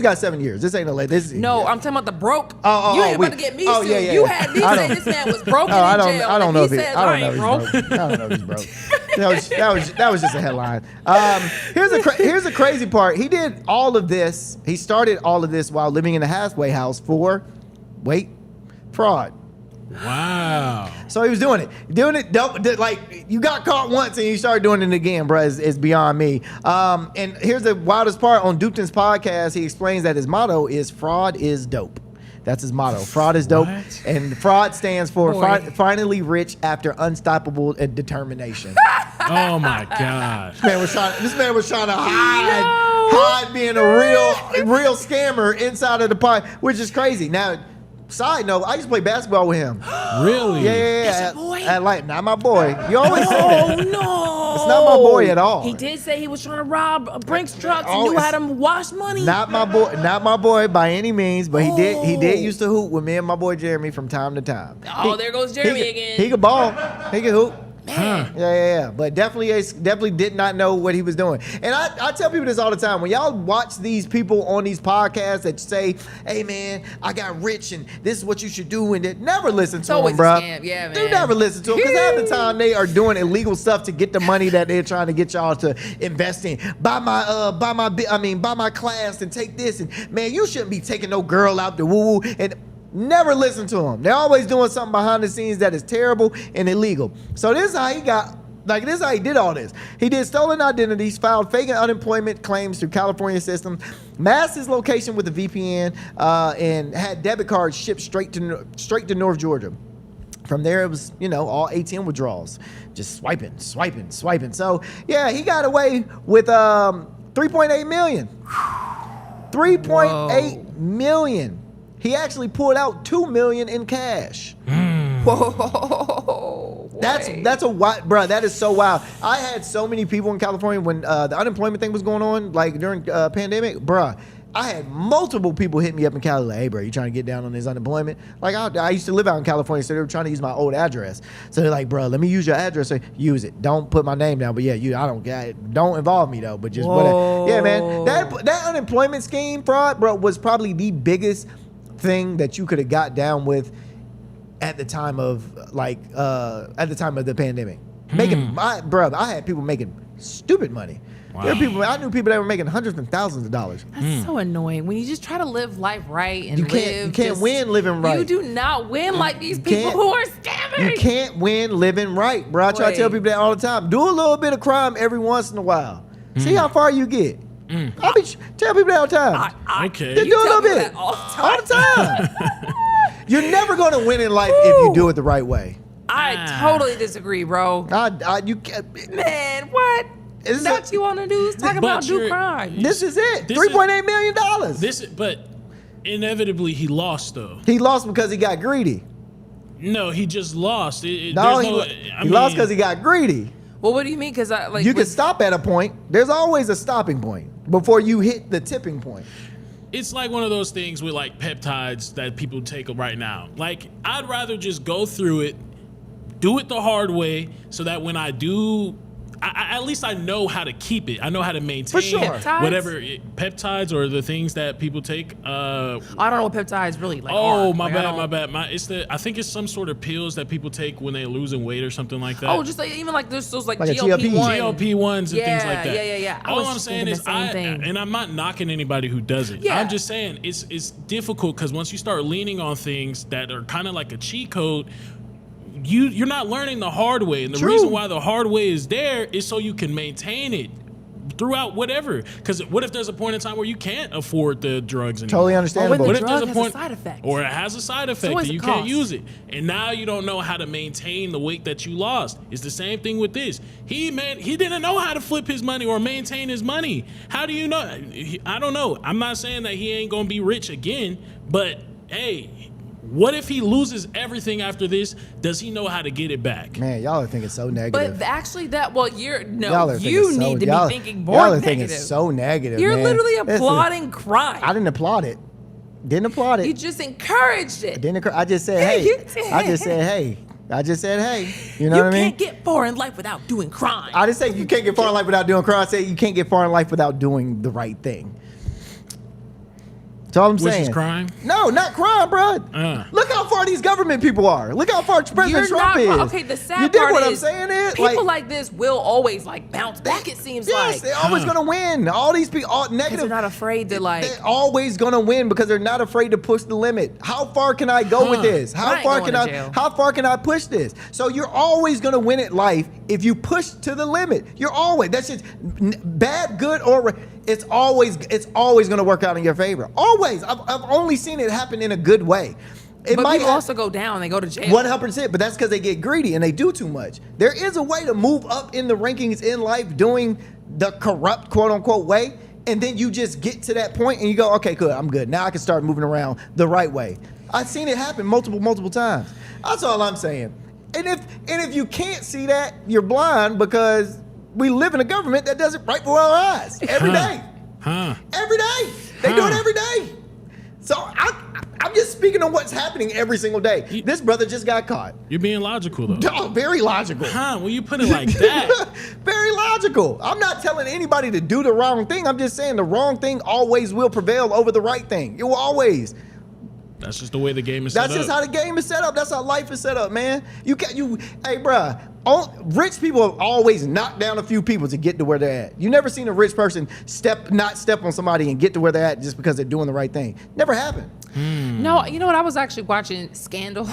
got 7 years. This ain't allegedly. No, I'm talking about the broke. You ain't about to get me sued. Yeah. You had me say this man was broken in jail. I don't know if he's broke. I don't know if he's broke. That was just a headline. Here's the crazy part. He did all of this. He started all of this while living in a halfway house for, fraud. Wow. So he was doing it. Like, you got caught once and you started doing it again, bro. It's beyond me. And here's the wildest part. On Dupton's podcast, he explains that his motto is fraud is dope. That's his motto. Fraud is dope. What? And fraud stands for finally rich after unstoppable determination. Oh my gosh. This man was trying to hide being a real scammer inside of the pod, which is crazy. Now, side note, I used to play basketball with him. Really? Yeah. That's your boy? Not my boy. You always say that. Oh no. It's not my boy at all. He did say he was trying to rob Brinks trucks and knew how to wash money. Not my boy by any means, but he did used to hoop with me and my boy Jeremy from time to time. There goes Jeremy again. He could ball. He could hoop. Man. Yeah. But definitely did not know what he was doing. And I tell people this all the time. When y'all watch these people on these podcasts that say, hey, man, I got rich and this is what you should do. And never listen to them, bro. Yeah, man. Do never listen to them. Because half the time they are doing illegal stuff to get the money that they're trying to get y'all to invest in. Buy my class and take this. And, man, you shouldn't be taking no girl out the woo-woo. And never listen to them. They're always doing something behind the scenes that is terrible and illegal. So this is how he got, this is how he did all this. He did stolen identities, filed fake unemployment claims through California system, masked his location with a VPN, and had debit cards shipped straight to North Georgia. From there, it was, all ATM withdrawals. Just swiping. So, yeah, he got away with $3.8 million. $3.8 million. He actually pulled out $2 million in cash. Whoa. That's a wild, bro. That is so wild. I had so many people in California when the unemployment thing was going on, like during pandemic, bro. I had multiple people hit me up in Cali, like, hey, bro, you trying to get down on this unemployment? Like, I used to live out in California, so they were trying to use my old address. So they're like, bro, let me use your address. So use it. Don't put my name down. But yeah, don't involve me though. But just whatever. Yeah, man. That unemployment scheme fraud, bro, was probably the biggest thing that you could have got down with at the time of the pandemic. I had people making stupid money. Wow. I knew people that were making hundreds and thousands of dollars. That's so annoying. When you just try to live life right and you can't win living right. You do not win like these people who are scamming. You can't win living right, bro. I try to tell people that all the time. Do a little bit of crime every once in a while. See how far you get. I tell people that all the time. Okay. Just do a little bit. All the time. You're never going to win in life if you do it the right way. I totally disagree, bro. You can't. Man, what? That's what you want to do is talk about do crime. This is it. $3.8 million. But inevitably he lost though. He lost because he got greedy. No, he just lost. He lost because he got greedy. Well, what do you mean? Because you can stop at a point. There's always a stopping point before you hit the tipping point. It's like one of those things with like peptides that people take right now. Like, I'd rather just go through it, do it the hard way, so that when I do, at least I know how to keep it. I know how to maintain whatever peptides or the things that people take. I don't know what peptides really like. My bad. I think it's some sort of pills that people take when they're losing weight or something like that. Oh, just like even like there's those like GLP-1s and things like that. Yeah. All I'm saying is and I'm not knocking anybody who does it. Yeah. I'm just saying it's difficult because once you start leaning on things that are kind of like a cheat code, you're not learning the hard way. And the reason why the hard way is there is so you can maintain it throughout whatever. Because what if there's a point in time where you can't afford the drugs anymore? Totally understandable. What if there's a point, has a side effect? Or it has a side effect that you can't use it. And now you don't know how to maintain the weight that you lost. It's the same thing with this. He didn't know how to flip his money or maintain his money. How do you know? I don't know. I'm not saying that he ain't going to be rich again, but hey, what if he loses everything after this? Does he know how to get it back? Man, y'all are thinking so negative. But actually, you need to be thinking more negative. Y'all are negative. thinking so negative. You're literally applauding crime. I didn't applaud it. Didn't applaud it. You just encouraged it. I just said, hey. I just said, hey. You know what I mean? You can't get far in life without doing crime. I didn't say you can't get far in life without doing crime. I said you can't get far in life without doing the right thing. That's all I'm saying. Which is crime? No, not crime, bro. Look how far these government people are. Look how far President Trump is. Okay, the sad part is, what I'm saying is, people like this will always bounce back. It seems like they're always gonna win. All these people, all negative. They're not afraid to They're always gonna win because they're not afraid to push the limit. How far can I go with this? How far can I push this? So you're always gonna win at life if you push to the limit. You're always. That's just bad, good, or. It's always going to work out in your favor. Always. I've only seen it happen in a good way. But people also go down. They go to jail. 100%. But that's because they get greedy and they do too much. There is a way to move up in the rankings in life doing the corrupt, quote unquote, way. And then you just get to that point and you go, okay, good. I'm good. Now I can start moving around the right way. I've seen it happen multiple times. That's all I'm saying. And if you can't see that, you're blind because we live in a government that does it right before our eyes every day. Every day. They do it every day. So I just speaking on what's happening every single day. This brother just got caught. You're being logical, though. Oh, very logical. Huh? When you put it like that. Very logical. I'm not telling anybody to do the wrong thing. I'm just saying the wrong thing always will prevail over the right thing. It will always. That's just the way the game is set up. That's just how the game is set up. That's how life is set up, man. Hey, bruh, rich people have always knocked down a few people to get to where they're at. You never seen a rich person not step on somebody and get to where they're at just because they're doing the right thing. Never happened. No, you know what? I was actually watching Scandal.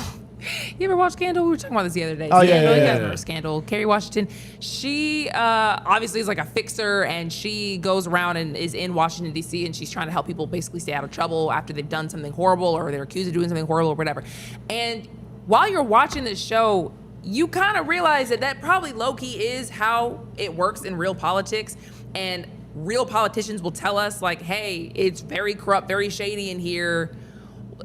You ever watch Scandal? We were talking about this the other day. Oh, You guys yeah. remember Scandal. Kerry Washington. She obviously is like a fixer, and she goes around and is in Washington, D.C., and she's trying to help people basically stay out of trouble after they've done something horrible or they're accused of doing something horrible or whatever. And while you're watching this show, you kind of realize that probably low-key is how it works in real politics. And real politicians will tell us, like, hey, it's very corrupt, very shady in here.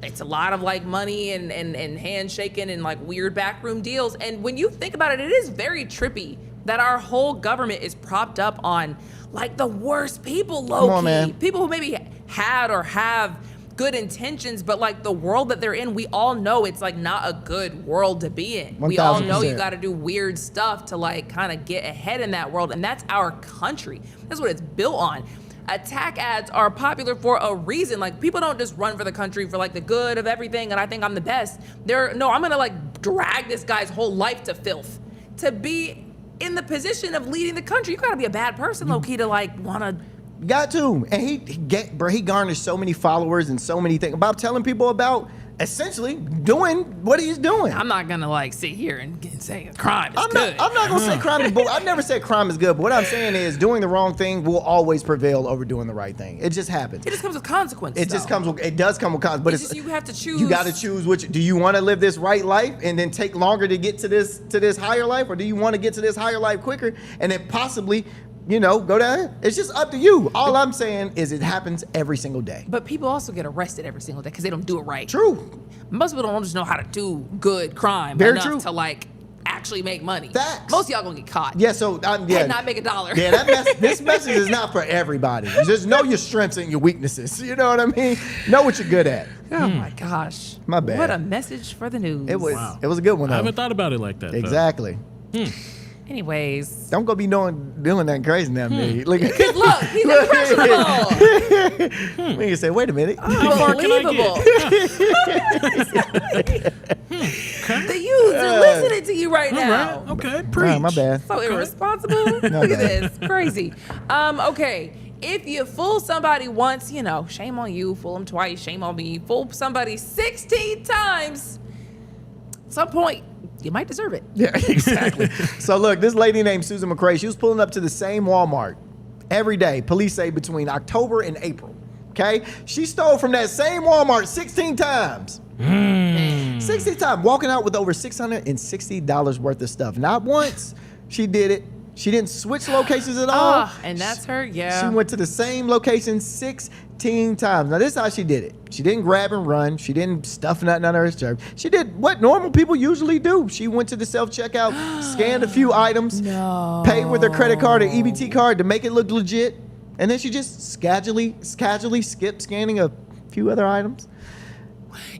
It's a lot of like money and handshaking and like weird backroom deals. And when you think about it, it is very trippy that our whole government is propped up on like the worst people, low-key. Come on, man. People who maybe had or have good intentions, but like the world that they're in, we all know it's like not a good world to be in. We all know you 1000%. got to do weird stuff to like kind of get ahead in that world. And that's our country. That's what it's built on. Attack ads are popular for a reason. Like, people don't just run for the country for like the good of everything and I think I'm the best. I'm gonna like drag this guy's whole life to filth. To be in the position of leading the country, you gotta be a bad person, low-key, to like wanna. Got to. And he garnished so many followers and so many things about telling people about essentially doing what he's doing. I'm not gonna like sit here and say crime is good. I'm not gonna say crime is good. I've never said crime is good, but what I'm saying is doing the wrong thing will always prevail over doing the right thing. It just happens. It just comes with consequences. It does come with consequences, but it's just you have to choose. You got to choose which. Do you want to live this right life and then take longer to get to this higher life, or do you want to get to this higher life quicker and then possibly, go down? It's just up to you. All I'm saying is it happens every single day. But people also get arrested every single day because they don't do it right. True. Most people don't just know how to do good crime Very enough true. to like actually make money. Facts. Most of y'all gonna get caught. Yeah, so And not make $1. Yeah, this message is not for everybody. Just know your strengths and your weaknesses. You know what I mean? Know what you're good at. Oh my gosh. My bad. What a message for the news. It was Wow. it was a good one. I Though. haven't thought about it like that. Exactly. Anyways. Don't go be doing that crazy now, me. Look, Look, he's impressionable. We can say, wait a minute. How far can I Unbelievable. get? The youths are listening to you right now. Right. Okay. Preach. Oh, my bad. So irresponsible. Look at this. Crazy. Okay. If you fool somebody once, shame on you. Fool them twice, shame on me. Fool somebody 16 times, at some point, you might deserve it. Yeah, exactly. So look, this lady named Susan McCrae, she was pulling up to the same Walmart every day, police say between October and April. Okay? She stole from that same Walmart 16 times. 16 times, walking out with over $660 worth of stuff. Not once she did it. She didn't switch locations at all. And that's her, yeah. She went to the same location 16 times. Now, this is how she did it. She didn't grab and run. She didn't stuff nothing under her shirt. She did what normal people usually do. She went to the self-checkout, scanned a few items, paid with her credit card or EBT card to make it look legit, and then she just casually skipped scanning a few other items.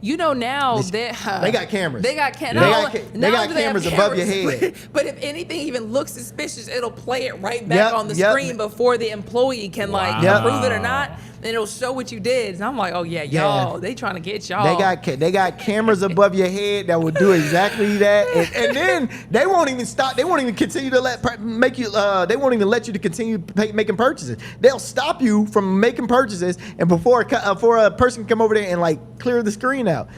Now they got cameras. They got cameras above your head. But if anything even looks suspicious, it'll play it right back on the screen before the employee can prove it or not. And it'll show what you did. And I'm like, oh yeah, y'all, they trying to get y'all. They got cameras above your head that will do exactly that. And then they won't even stop. They won't even continue to they won't even let you to continue making purchases. They'll stop you from making purchases, and before a person can come over there and like clear the screen out.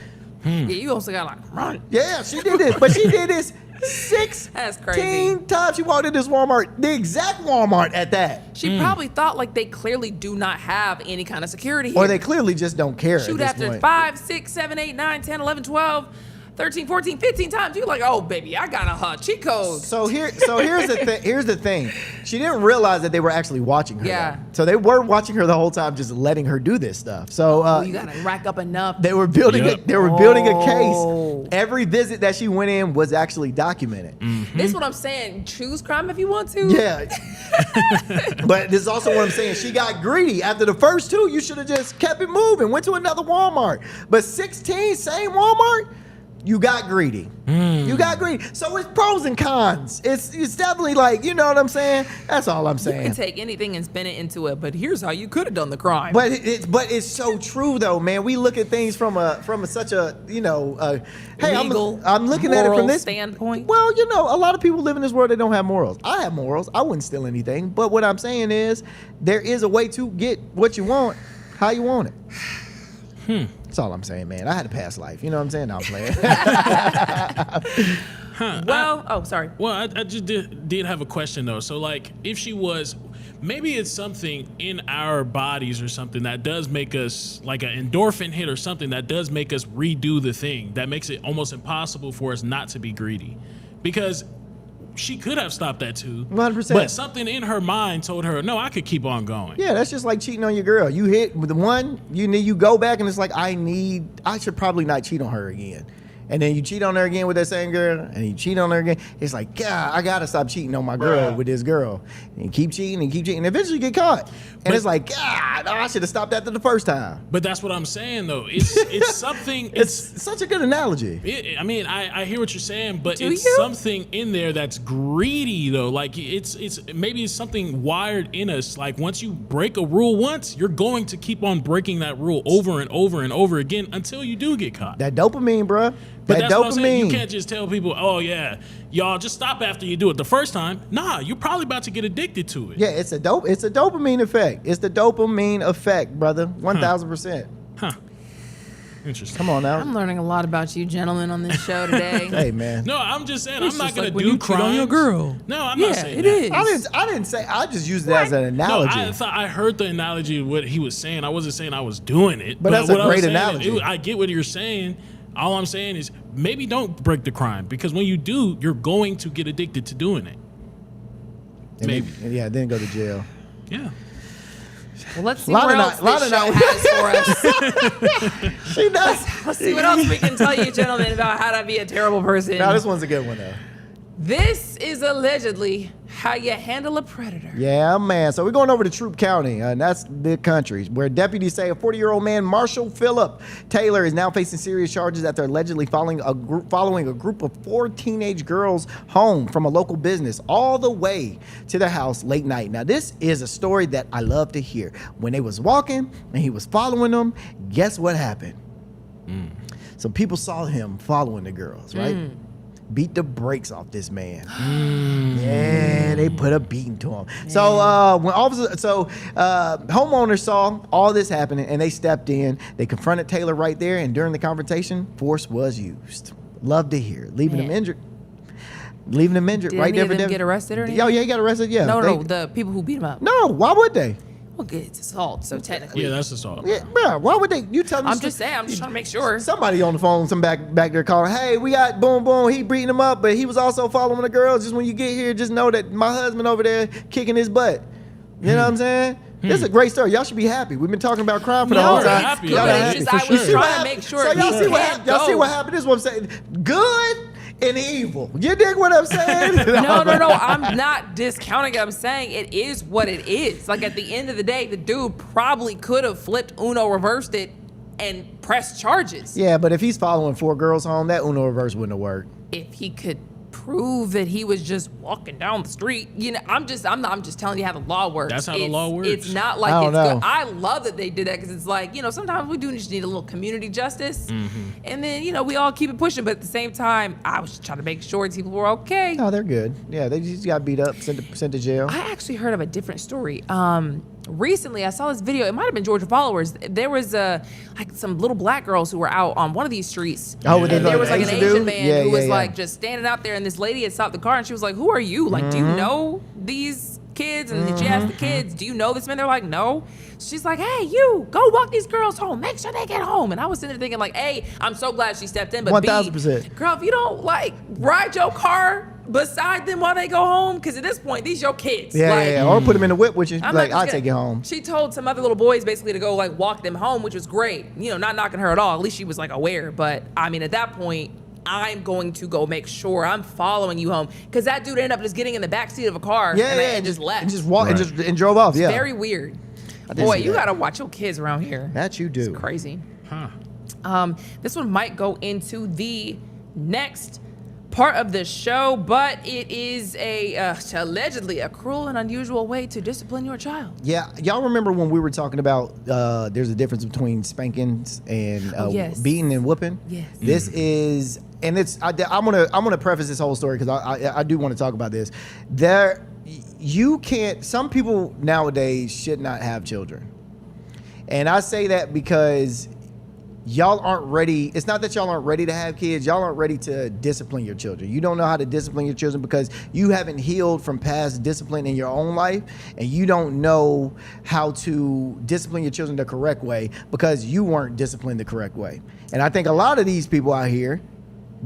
Yeah, you also got like run. Yeah, she did this, but she did this 16 That's crazy. times. She walked in this Walmart, the exact Walmart at that. She probably thought like they clearly do not have any kind of security here. Or they clearly just don't care. Shoot, at after this point. 5, 6, 7, 8, 9, 10, 11, 12. 13, 14, 15 times, you're like, oh, baby, I got a cheat code. So here's the thing. She didn't realize that they were actually watching her. Yeah. Though. So they were watching her the whole time, just letting her do this stuff. So you gotta rack up enough. They were building a case. Every visit that she went in was actually documented. This is what I'm saying. Choose crime if you want to. Yeah. But this is also what I'm saying. She got greedy. After the first 2, you should have just kept it moving. Went to another Walmart. But 16, same Walmart, you got greedy. You got greedy. So it's pros and cons. It's definitely like, you know what I'm saying? That's all I'm saying. You can take anything and spin it into it, but here's how you could have done the crime. But it's so true though, man. We look at things from such a hey, legal, I'm looking at it from this standpoint. Well, a lot of people live in this world that don't have morals. I have morals. I wouldn't steal anything. But what I'm saying is there is a way to get what you want, how you want it. That's all I'm saying, man. I had a past life. You know what I'm saying? No, I'm playing. Sorry. Well, I just did have a question, though. So, like, if she was, maybe it's something in our bodies or something that does make us, like an endorphin hit or something that does make us redo the thing, that makes it almost impossible for us not to be greedy. Because she could have stopped that too. 100%. But something in her mind told her, no, I could keep on going. Yeah, that's just like cheating on your girl. You hit with the one, you go back and it's like, I should probably not cheat on her again. And then you cheat on her again with that same girl, and you cheat on her again. It's like, God, I gotta stop cheating on my girl with this girl. And you keep cheating and keep cheating, and eventually you get caught. And it's like, God, I should have stopped after the first time. But that's what I'm saying, though. It's something. It's such a good analogy. I hear what you're saying, but Do it's you? something in there that's greedy, though. Like maybe it's something wired in us. Like once you break a rule once, you're going to keep on breaking that rule over and over and over again until you do get caught. That dopamine, bruh. But that that's what I'm saying. dopamine. You can't just tell people, oh yeah, y'all just stop after you do it the first time. Nah, you're probably about to get addicted to it. Yeah, it's a dopamine effect. It's the dopamine effect, brother. 1,000%. Huh. Interesting. Come on now. I'm learning a lot about you gentlemen on this show today. Hey, man. No, I'm just saying It's I'm not just gonna like when do you cheat on crimes. your girl. No, I'm Yeah, not saying it that. is. I didn't say. I just used it as an analogy. No, I heard the analogy of what he was saying. I wasn't saying I was doing it. But that's a what I was great saying, analogy. I get what you're saying. All I'm saying is maybe don't break the crime, because when you do, you're going to get addicted to doing it. Maybe. Then go to jail. Yeah. Well, let's see what else this show has for us. She does. Let's see what else we can tell you, gentlemen, about how to be a terrible person. Now this one's a good one though. This is allegedly how you handle a predator. Yeah, man. So we're going over to Troup County, and that's the country, where deputies say a 40-year-old man, Marshall Phillip Taylor, is now facing serious charges after allegedly following a group of 4 teenage girls home from a local business all the way to their house late night. Now, this is a story that I love to hear. When they was walking and he was following them, guess what happened? Some people saw him following the girls, right? Beat the brakes off this man. Yeah, they put a beating to him. So homeowners saw all this happening and they stepped in. They confronted Taylor right there, and during the confrontation, force was used. Love to hear it. Leaving him injured. Right Didn't there. any of them get arrested or anything? Yeah, he got arrested. Yeah. No, the people who beat him up. No, why would they? Well, it's assault, so technically. Yeah, that's assault. Yeah, bro, why would they? You tell me. I'm just saying. I'm just trying to make sure. Somebody on the phone, some back there calling, hey, we got boom, boom. He beating him up, but he was also following the girls. Just when you get here, just know that my husband over there kicking his butt. You know what I'm saying? This is a great story. Y'all should be happy. We've been talking about crime for the whole time. happy. Y'all Yeah, happy. Just, I was trying to make sure. So y'all he see what can't happened? Y'all see go. what happened? This is what I'm saying. Good and evil. You dig what I'm saying? No. I'm not discounting it. I'm saying it is what it is. Like at the end of the day, the dude probably could have flipped Uno, reversed it, and pressed charges. Yeah, but if he's following 4 girls home, that Uno reverse wouldn't have worked. If he could prove that he was just walking down the street, I'm just telling you how the law works. That's how the law works? It's not like I it's don't know. good. I love that they did that, because it's like, sometimes we do just need a little community justice, and then we all keep it pushing. But at the same time, I was just trying to make sure these people were okay. No, they're good. Yeah, they just got beat up, sent to jail. I actually heard of a different story. Recently, I saw this video. It might have been Georgia Followers. There was some little black girls who were out on one of these streets. Oh, and there was like an Asian man who was yeah. like just standing out there, and this lady had stopped the car, and she was like, "Who are you? Like, do you know these kids, and she asked the kids, do you know this man? They're like, no. She's like, hey, you, go walk these girls home. Make sure they get home. And I was sitting there thinking, like, A, I'm so glad she stepped in, but 1,000%. B, girl, if you don't, like, ride your car beside them while they go home, because at this point, these your kids. Yeah, or put them in the whip with you. Like, I'll take you home. She told some other little boys basically to go, like, walk them home, which was great. You know, not knocking her at all. At least she was, like, aware. But, I mean, at that point, I'm going to go make sure I'm following you home, because that dude ended up just getting in the back seat of a car and just left. And just walked and drove off. It's very weird. Boy, you got to watch your kids around here. That you do. It's crazy. This one might go into the next part of the show, but it is allegedly a cruel and unusual way to discipline your child. Yeah, y'all remember when we were talking about there's a difference between spankings and beating and whooping? Yes. This is, and it's I'm gonna preface this whole story because I do want to talk about this. You can't. Some people nowadays should not have children, and I say that because y'all aren't ready. It's not that y'all aren't ready to have kids. Y'all aren't ready to discipline your children. You don't know how to discipline your children because you haven't healed from past discipline in your own life, and you don't know how to discipline your children the correct way because you weren't disciplined the correct way. And I think a lot of these people out here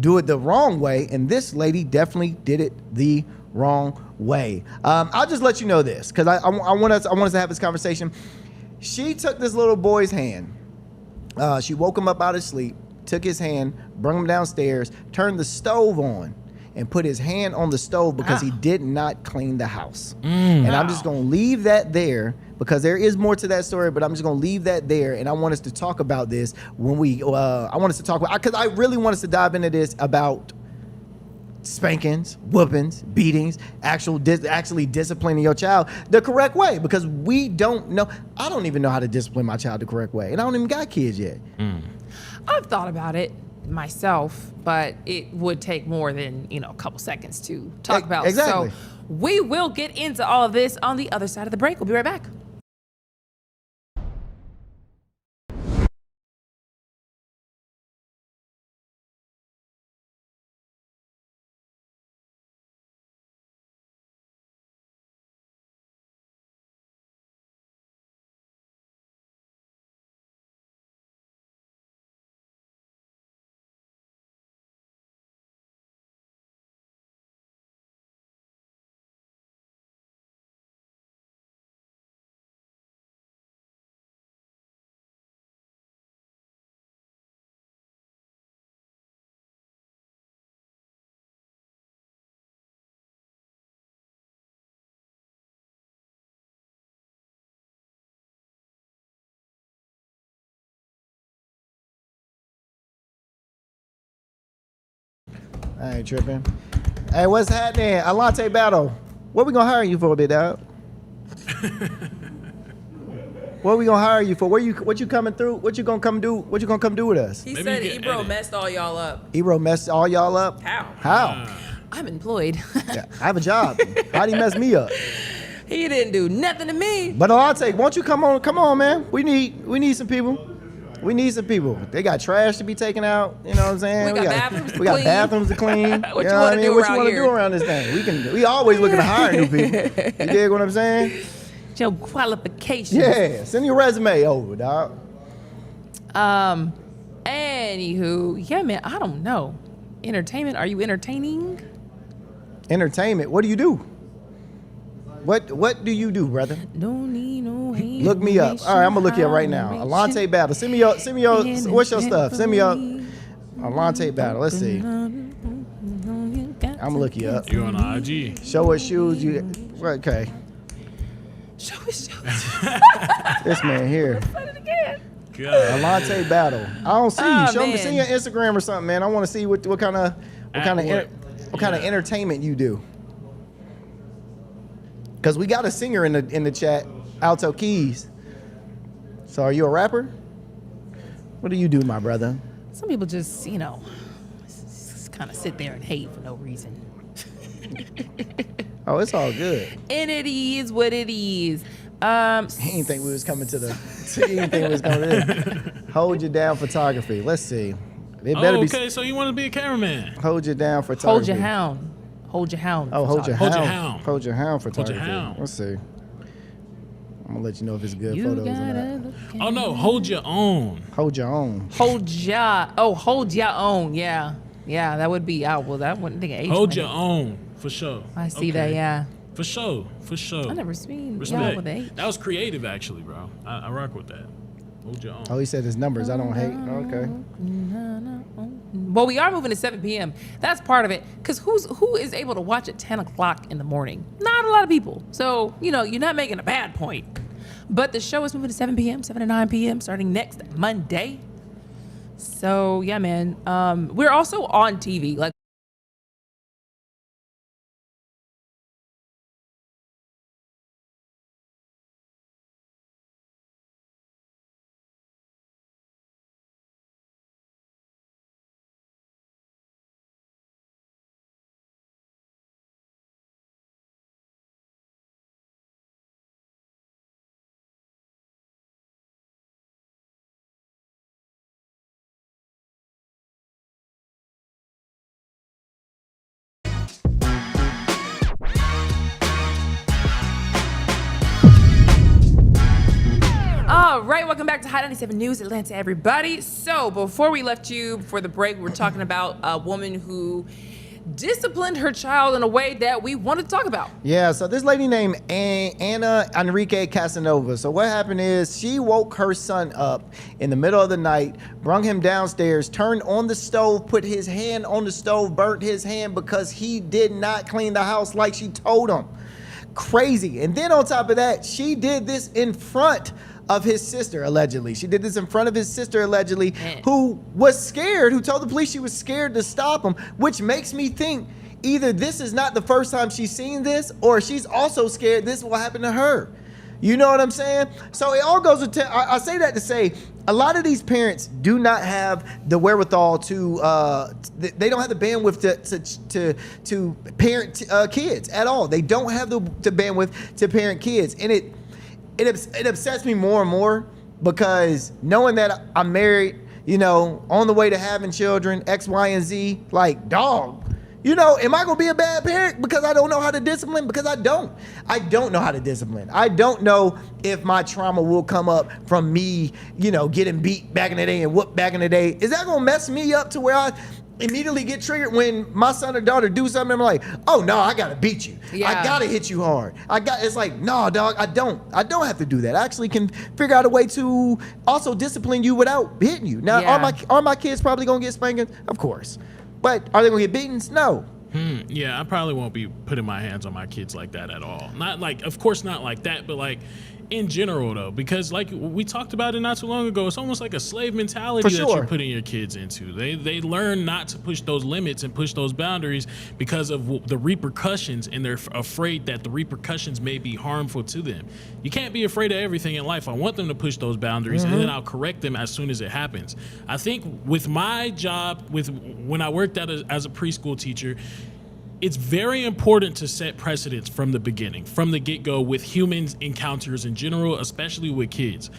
do it the wrong way, and this lady definitely did it the wrong way. I'll just let you know this because I want us to have this conversation. She took this little boy's hand. She woke him up out of sleep, took his hand, brought him downstairs, turned the stove on, and put his hand on the stove because he did not clean the house. And I'm just going to leave that there because there is more to that story, but I'm just going to leave that there. And I want us to talk about this when I want us to talk about, because I really want us to dive into this about spankings, whoopings, beatings, actually disciplining your child the correct way, because we don't know. I don't even know how to discipline my child the correct way, and I don't even got kids yet. I've thought about it myself, but it would take more than a couple seconds to talk about. Exactly. So we will get into all of this on the other side of the break. We'll be right back. I ain't tripping. Hey, what's happening? A latte battle. What we gonna hire you for, big dog? What we gonna hire you for? What you coming through? What you gonna come do? What you gonna come do with us? He said Ebro messed all y'all up. Ebro messed all y'all up? How? I'm employed. Yeah, I have a job. How'd he mess me up? He didn't do nothing to me. But latte, won't you come on, man? We need some people. We need some people. They got trash to be taken out. You know what I'm saying? We got bathrooms to clean. What you want to do What you want to do around this thing? We always looking to hire new people. You dig what I'm saying? Your qualifications. Yeah, send your resume over, dog. Anywho, yeah, man, I don't know. Entertainment? Are you entertaining? Entertainment? What do you do? What do you do, brother? Don't need no hate. Look me up. All right, I'm gonna look you up right now. Alante Battle. Send me your. What's your stuff? Send me your Alante Battle. Let's see. I'm gonna look you up. You on IG? Show what shoes you. Okay. Show his shoes. This man here. Say it again. Alante Battle. I don't see you. Show me. Send your Instagram or something, man. I want to see what kind of entertainment you do. Because we got a singer in the chat, Alto Keys. So are you a rapper? What do you do, my brother? Some people just, kind of sit there and hate for no reason. Oh, it's all good. And it is what it is. He didn't think we was coming to the. He didn't think we was coming to. Hold you down photography. Let's see. It better okay, so you want to be a cameraman? Hold you down photography. Hold your hound. Hold your hound. Oh, hold your Hold your hound. hound. Hold your hound photography. Hold your hound. Let's see. I'm gonna let you know if it's good photos or not. Oh no, hold your own. Hold your own. Hold your own. Yeah. Yeah, that would be out. Well, that wouldn't think age. Hold your own, for sure. I see that, yeah. For sure. I never seen Respect. y'all with age. That was creative, actually, bro. I rock with that. Hold your own. Oh, he said his numbers. I don't hate. Okay. Well, we are moving to 7 p.m. That's part of it. Because who is able to watch at 10 o'clock in the morning? Not a lot of people. So, you're not making a bad point. But the show is moving to 7 p.m., 7 to 9 p.m., starting next Monday. So, yeah, man. We're also on TV. Like, all right, welcome back to Hot 97 News Atlanta, everybody. So before we left you for the break, we were talking about a woman who disciplined her child in a way that we wanted to talk about. Yeah, so this lady named Anna Enrique Casanova. So what happened is she woke her son up in the middle of the night, brung him downstairs, turned on the stove, put his hand on the stove, burnt his hand because he did not clean the house like she told him. Crazy. And then on top of that, she did this in front of his sister, allegedly. She did this in front of his sister, allegedly, who was scared, who told the police she was scared to stop him, which makes me think either this is not the first time she's seen this, or she's also scared this will happen to her. You know what I'm saying? So it all goes to, I say that to say, a lot of these parents do not have the wherewithal to, they don't have the bandwidth to parent kids at all. They don't have the bandwidth to parent kids. And it upsets me more and more because knowing that I'm married, on the way to having children, X, Y, and Z, like, dog, am I gonna be a bad parent because I don't know how to discipline? Because I don't know how to discipline. I don't know if my trauma will come up from me, getting beat back in the day and whooped back in the day. Is that gonna mess me up to where I immediately get triggered when my son or daughter do something? I'm like, oh no, I gotta beat you. Yeah. I gotta hit you hard. It's like, no, dog, I don't have to do that. I actually can figure out a way to also discipline you without hitting you. Now, are my kids probably gonna get spankings? Of course. But are they gonna get beatings? No. Yeah, I probably won't be putting my hands on my kids like that at all. Not like, of course not like that, but like in general though, because like we talked about it not too long ago, it's almost like a slave mentality that you're putting your kids into. They learn not to push those limits and push those boundaries because of the repercussions, and they're afraid that the repercussions may be harmful to them. You can't be afraid of everything in life. I want them to push those boundaries, and then I'll correct them as soon as it happens. I think with my job, when I worked as a preschool teacher, it's very important to set precedents from the beginning, from the get-go, with humans encounters in general, especially with kids.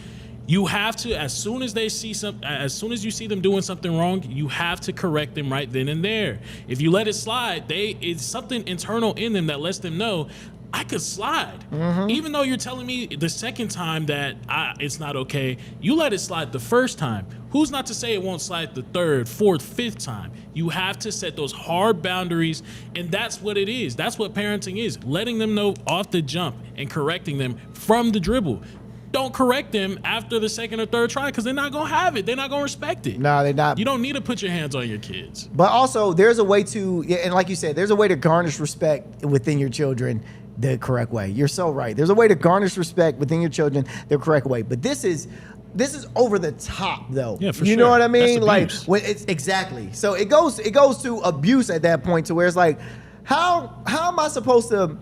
You have to, as soon as you see them doing something wrong, you have to correct them right then and there. If you let it slide, it's something internal in them that lets them know, I could slide. Even though you're telling me the second time that it's not okay, you let it slide the first time. Who's not to say it won't slide the third, fourth, fifth time? You have to set those hard boundaries, and that's what it is. That's what parenting is, letting them know off the jump and correcting them from the dribble. Don't correct them after the second or third try because they're not going to have it. They're not going to respect it. No, they're not. You don't need to put your hands on your kids. But also, there's a way to, and like you said, there's a way to garnish respect within your children the correct way. You're so right. There's a way to garnish respect within your children the correct way. But this is over the top, though. Yeah, for you sure. know what I mean? Like Abuse. it's exactly. So it goes to abuse at that point, to where it's like, how am I supposed to?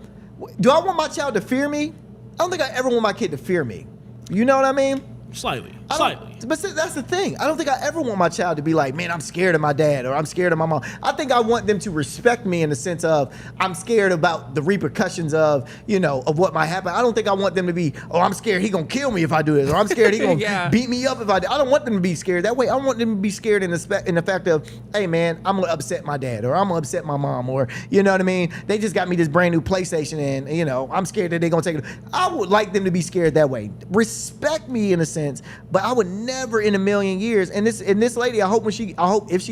Do I want my child to fear me? I don't think I ever want my kid to fear me. You know what I mean? Slightly. But see, that's the thing. I don't think I ever want my child to be like, man, I'm scared of my dad or I'm scared of my mom. I think I want them to respect me in the sense of I'm scared about the repercussions of, of what might happen. I don't think I want them to be, oh, I'm scared he gonna kill me if I do this, or I'm scared he gonna beat me up if I do. I don't want them to be scared that way. I want them to be scared in the fact of, hey, man, I'm gonna upset my dad or I'm gonna upset my mom, or you know what I mean? They just got me this brand new PlayStation and, I'm scared that they're gonna take it. I would like them to be scared that way. Respect me in a sense, but I would never in a million years. And this lady, I hope if she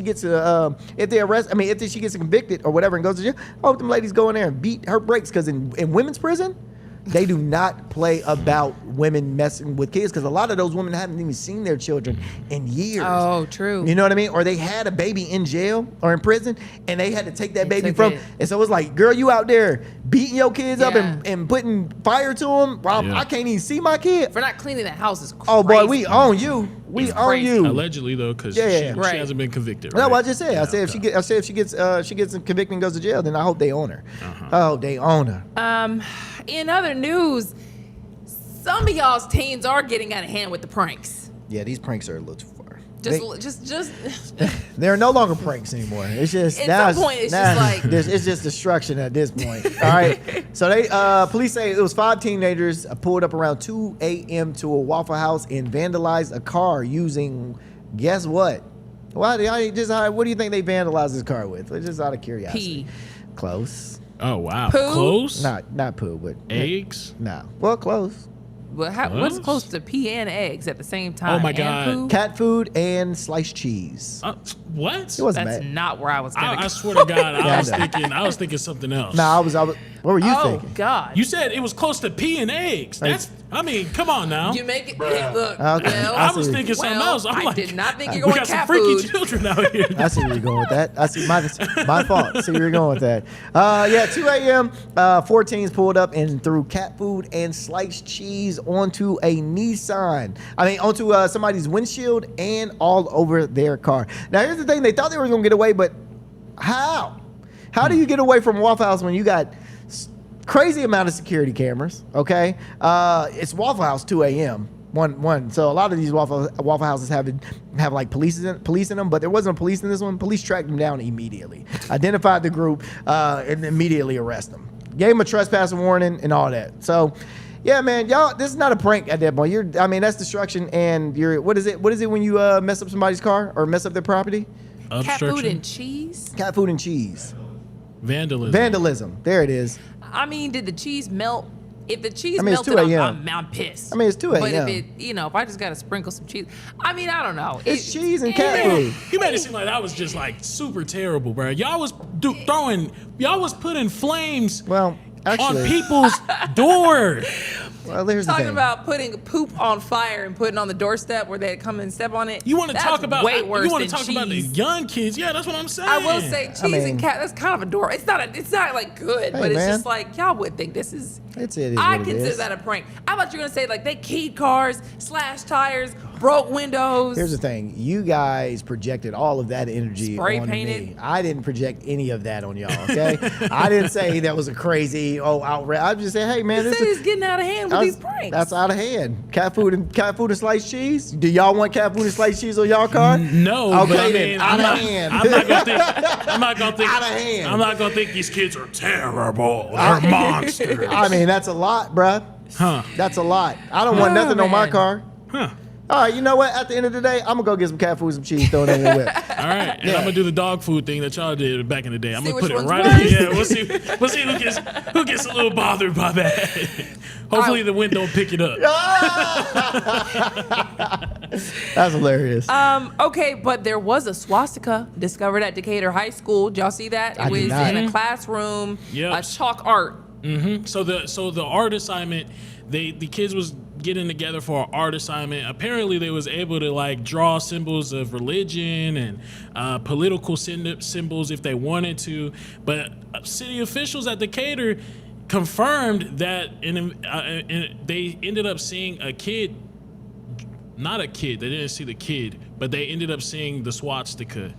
gets if she gets convicted or whatever and goes to jail, I hope them ladies go in there and beat her brakes, because in women's prison, they do not play about women messing with kids, because a lot of those women haven't even seen their children in years. Oh, true. You know what I mean? Or they had a baby in jail or in prison, and they had to take that baby from. And so it's like, girl, you out there beating your kids up and putting fire to them while I can't even see my kid. For not cleaning the house is crazy. Oh, boy, we own you. We own you. Allegedly, though, because she hasn't been convicted. Right? No, I just said. I said if she gets convicted and goes to jail, then I hope they own her. Oh, they own her. In other news, some of y'all's teens are getting out of hand with the pranks. Yeah, these pranks are a little too far. Just They're no longer pranks anymore. It's just at some point it's just like it's just destruction at this point. All right. So they police say it was 5 teenagers pulled up around 2 a.m. to a Waffle House and vandalized a car using, guess what? What do you think they vandalized this car with? Just out of curiosity. Pee. Close. Oh wow. Poo? Close? Not poo, but eggs? No. Well, close. But what's close to pee and eggs at the same time? Oh my And God. poo? Cat food and sliced cheese. What? It wasn't That's bad. not where I was going. I swear to God, Yeah, I was thinking something else. No, I was. What were you thinking? Oh God! You said it was close to pee and eggs. Come on now. You make it. Look, Okay. well, I was thinking something else. I'm I like, did not think you're we going got some cat freaky food. children out here. I see where you're going with that. I see my fault. See where you're going with that. 2 a.m. 14s pulled up and threw cat food and sliced cheese onto a Nissan. Onto somebody's windshield and all over their car. Now here's the thing: they thought they were going to get away, but how? How do you get away from Waffle House when you got crazy amount of security cameras? Okay, it's Waffle House 2 a.m. One. So a lot of these Waffle Houses have like police in them, but there wasn't police in this one. Police tracked them down immediately, identified the group, and immediately arrest them. Gave them a trespass warning and all that. So, yeah, man, y'all, this is not a prank at that point. That's destruction, and what is it when you mess up somebody's car or mess up their property? Cat food and cheese. Cat food and cheese. Vandalism. There it is. Did the cheese melt? If the cheese it's melted, 2 a.m. I'm pissed. It's 2 a.m. But if I just got to sprinkle some cheese, I don't know. It's cheese and cat food. You made it seem like that was just like super terrible, bro. Y'all was putting flames Well, actually, on people's door. Well, here's the Talking thing. about putting poop on fire and putting it on the doorstep where they come and step on it. You want to talk about way worse you want to than talk cheese. about the young kids? Yeah, that's what I'm saying. I will say cheese and cat. That's kind of adorable. It's not like good, but it's man. just like y'all would think this is. It is I what it consider is. that a prank. I thought you were gonna say like they keyed cars, slashed tires, broke windows. Here's the thing. You guys projected all of that energy Spray on painted. me. I didn't project any of that on y'all, okay? I didn't say that was a crazy, outrage. I just said, hey, man, You this said is it's getting out of hand with these pranks. That's out of hand. Cat food and sliced cheese? Do y'all want cat food and sliced cheese on y'all car? No, Okay, but then, out of hand. I'm not gonna think. Out of hand. I'm not gonna think these kids are terrible. They're monsters. That's a lot, bruh. Huh? That's a lot. I don't want nothing on my man. car. Huh? All right, you know what? At the end of the day, I'm gonna go get some cat food and some cheese, throw it in the whip. All right, and I'm gonna do the dog food thing that y'all did back in the day. I'm See gonna put which it one's right. worse. Yeah, we'll see who gets a little bothered by that. Hopefully the wind don't pick it up. That's hilarious. Okay, but there was a swastika discovered at Decatur High School. Did y'all see that? I It did was not. in a classroom, Yep. a chalk art. So the art assignment, the kids was getting together for an art assignment. Apparently they was able to like draw symbols of religion and political symbols if they wanted to, but city officials at Decatur confirmed that they ended up seeing a kid. Not a kid. They didn't see the kid, but they ended up seeing the swastika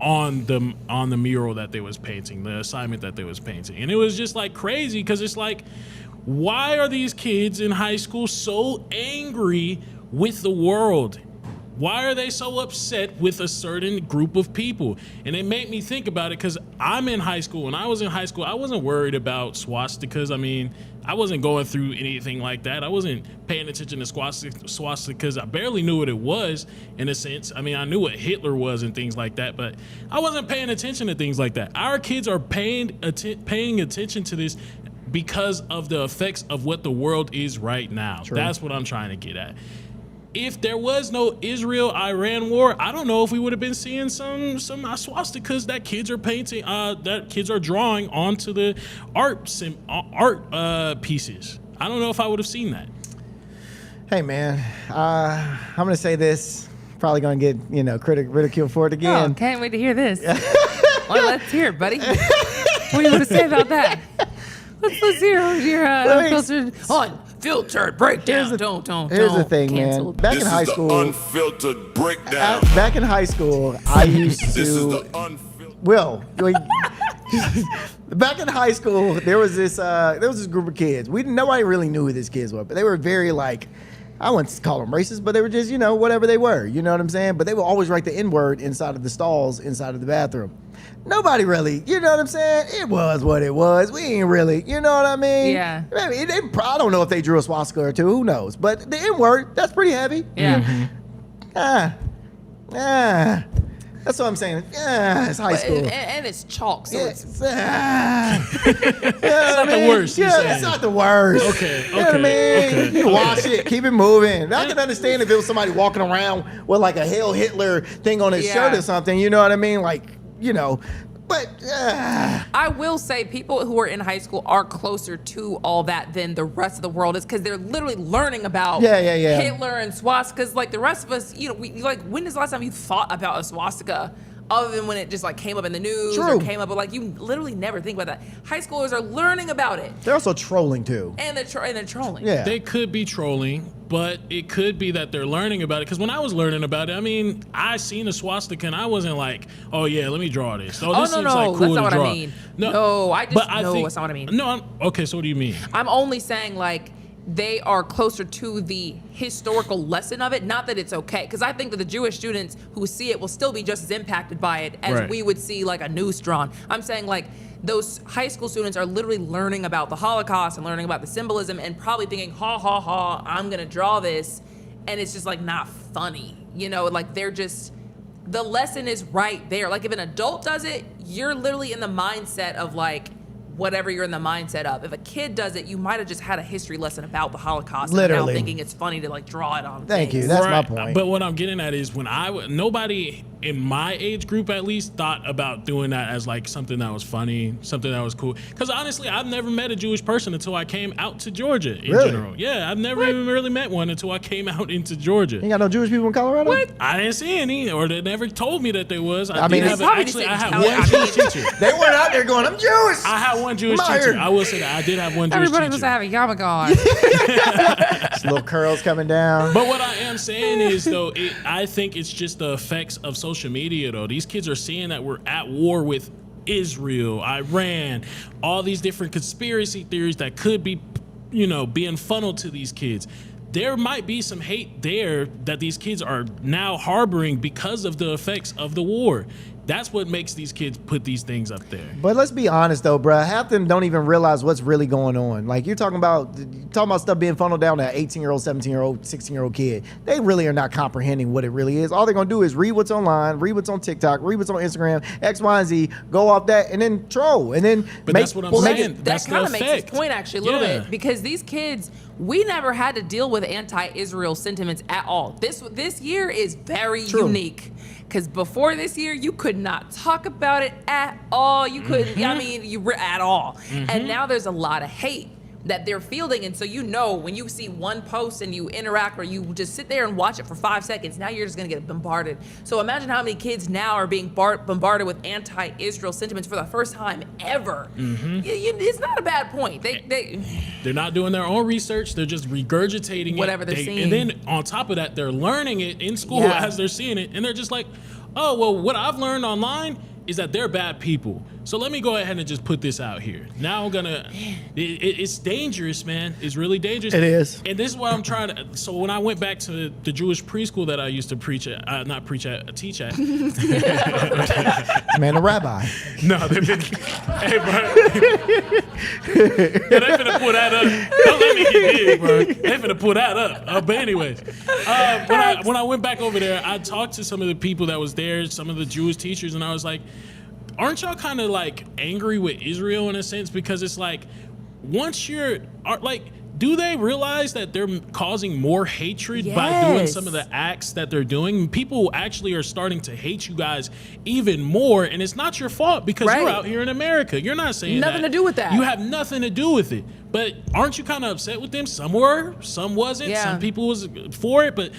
on the mural that they was painting, the assignment that they was painting. And it was just like crazy because it's like, why are these kids in high school so angry with the world. Why are they so upset with a certain group of people? And it made me think about it because I'm in high school. When I was in high school, I wasn't worried about swastikas. I mean, I wasn't going through anything like that. I wasn't paying attention to swastikas. I barely knew what it was, in a sense. I mean, I knew what Hitler was and things like that, but I wasn't paying attention to things like that. Our kids are paying attention to this because of the effects of what the world is right now. True. That's what I'm trying to get at. If there was no Israel-Iran war, I don't know if we would have been seeing some swastikas that kids are painting, that kids are drawing onto the art pieces. I don't know if I would have seen that. Hey man, I'm gonna say this. Probably gonna get ridiculed for it again. Oh, can't wait to hear this. Well, let's hear it, buddy. What do you want to say about that? Let's hear your unfiltered breakdown. Here's the thing, man. Back in high school, unfiltered breakdown. Back in high school, I used to. This is the unfiltered. Back in high school, there was this group of kids. Nobody really knew who these kids were, but they were very I wouldn't call them racist, but they were just whatever they were. You know what I'm saying? But they would always write the N-word inside of the stalls inside of the bathroom. Nobody really, you know what I'm saying? It was what it was. We ain't really, you know what I mean? Yeah. I don't know if they drew a swastika or two. Who knows? But the N-word, that's pretty heavy. Yeah. That's what I'm saying. It's high school. And it's chalk, so it's It's not the worst. Yeah, it's not the worst. Okay. You know what I mean? You wash it, keep it moving. I can understand if it was somebody walking around with a Hail Hitler thing on his shirt or something. You know what I mean? But I will say people who are in high school are closer to all that than the rest of the world is because they're literally learning about Hitler and swastikas. Like the rest of us, when is the last time you thought about a swastika? Other than when it just came up in the news or came up, but you literally never think about that. High schoolers are learning about it. They're also trolling too. And they're trolling. Yeah. They could be trolling, but it could be that they're learning about it. Because when I was learning about it, I mean, I seen a swastika and I wasn't like, oh yeah, let me draw this. Oh, this seems like cool that's not to what draw. I mean. No, I just know that's not what I mean. No, okay, so what do you mean? I'm only saying they are closer to the historical lesson of it. Not that it's okay, because I think that the Jewish students who see it will still be just as impacted by it as we would see a noose drawn. I'm saying those high school students are literally learning about the Holocaust and learning about the symbolism and probably thinking, ha ha ha, I'm gonna draw this, and it's just not funny. They're just, the lesson is right there. If an adult does it, you're literally in the mindset of whatever you're in the mindset of. If a kid does it, you might have just had a history lesson about the Holocaust. Literally. And now thinking it's funny to draw it on. Thank things. you. That's my point. But what I'm getting at is nobody in my age group at least thought about doing that as something that was funny, something that was cool. Because honestly, I've never met a Jewish person until I came out to Georgia in general. Yeah, I've never even really met one until I came out into Georgia. You got no Jewish people in Colorado? What? I didn't see any, or they never told me that there was. I mean, I had one Jewish teacher. They weren't out there going, I'm Jewish. I had one Jewish teacher. I will say that I did have one Jewish Everybody teacher. was having yarmulke on. Just little curls coming down. But what I am saying is, though, I think it's just the effects of social media, though. These kids are seeing that we're at war with Israel, Iran, all these different conspiracy theories that could be, being funneled to these kids. There might be some hate there that these kids are now harboring because of the effects of the war. That's what makes these kids put these things up there. But let's be honest though, bruh. Half of them don't even realize what's really going on. You're talking about stuff being funneled down to an 18-year-old, 17-year-old, 16-year-old kid. They really are not comprehending what it really is. All they're gonna do is read what's online, read what's on TikTok, read what's on Instagram, X, Y, and Z, go off that, and then troll, and then. But that's what I'm saying. That kind of makes his point actually a little bit, because these kids, we never had to deal with anti-Israel sentiments at all. This year is very unique. Because before this year, you could not talk about it at all. You couldn't, at all. And now there's a lot of hate that they're fielding. And so when you see one post and you interact or you just sit there and watch it for 5 seconds, now you're just going to get bombarded. So imagine how many kids now are being bombarded with anti-Israel sentiments for the first time ever. It's not a bad point. They're not doing their own research. They're just regurgitating whatever they're seeing. And then on top of that, they're learning it in school as they're seeing it. And they're just like, oh, well, what I've learned online is that they're bad people. So let me go ahead and just put this out here. Now I'm gonna. It's dangerous, man. It's really dangerous. It is. And this is what I'm trying to. So when I went back to the Jewish preschool that I used to teach at. Man, a rabbi. No, they've been. Hey, bro. Yeah, they finna pull that up. Don't let me get big, bro. They finna pull that up. But anyways, when I went back over there, I talked to some of the people that was there, some of the Jewish teachers, and I was like, aren't y'all kind of like angry with Israel in a sense? Because it's like, once you're like, do they realize that they're causing more hatred by doing some of the acts that they're doing? People actually are starting to hate you guys even more, and it's not your fault because you're out here in America. You're not saying nothing to do with that. You have nothing to do with it. But aren't you kind of upset with them? Some were, some wasn't. Yeah. Some people was for it, but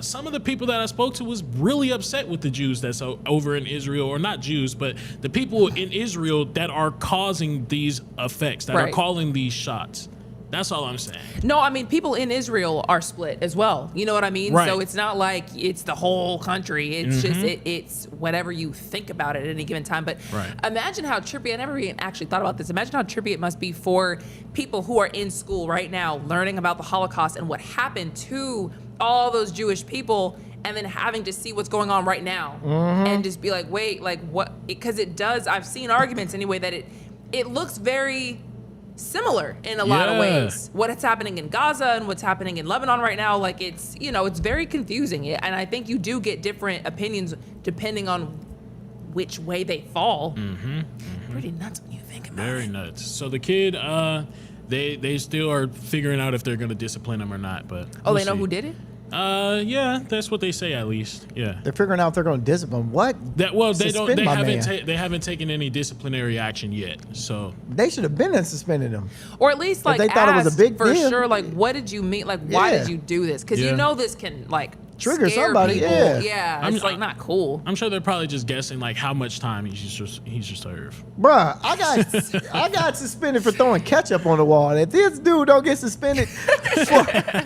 some of the people that I spoke to was really upset with the Jews that's over in Israel, or not Jews, but the people in Israel that are causing these effects, that are calling these shots. That's all I'm saying. No, I mean, people in Israel are split as well. You know what I mean? Right. So it's not like it's the whole country. It's just, it's whatever you think about it at any given time. But imagine how trippy, I never even actually thought about this. Imagine how trippy it must be for people who are in school right now learning about the Holocaust and what happened to all those Jewish people, and then having to see what's going on right now and just be like, wait, like what? Because it does, I've seen arguments anyway that it looks very similar in a lot of ways. What is happening in Gaza and what's happening in Lebanon right now, like it's, it's very confusing. And I think you do get different opinions depending on which way they fall. Pretty nuts when you think about it. Very nuts. So the kid, they still are figuring out if they're going to discipline him or not. But we'll they know who did it? Yeah, that's what they say at least. Yeah, they're figuring out if they're going to discipline what? They haven't taken any disciplinary action yet. So they should have been suspended him, or at least like they thought it was a big for deal. Sure. Like, what did you mean? Like, why did you do this? Because this can like trigger scare somebody. People. Yeah, it's like not cool. I'm sure they're probably just guessing like how much time he should serve. Bruh, I got suspended for throwing ketchup on the wall. And if this dude don't get suspended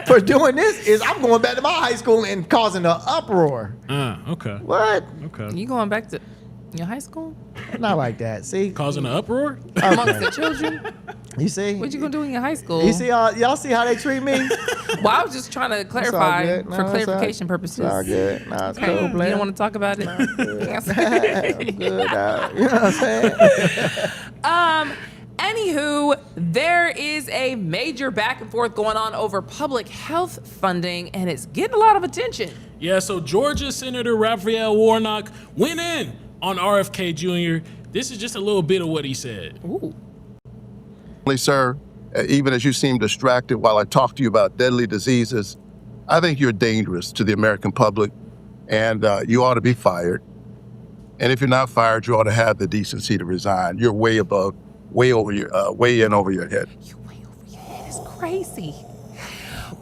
for doing this, I'm going back to my high school and causing an uproar. Okay. What? Okay. You going back to your high school? Not like that. See, causing an uproar amongst the children. You see? What you gonna do in your high school? You see y'all see how they treat me? Well, I was just trying to clarify for clarification purposes. It's all good. Nah, it's cool, You don't want to talk about it? I'm good. You know what I'm saying? Anywho, there is a major back and forth going on over public health funding, and it's getting a lot of attention. Yeah, so Georgia Senator Raphael Warnock went in on RFK Jr. This is just a little bit of what he said. Ooh. Sir, even as you seem distracted while I talk to you about deadly diseases, I think you're dangerous to the American public, and you ought to be fired. And if you're not fired, you ought to have the decency to resign. You're way in over your head. You way over your head is crazy.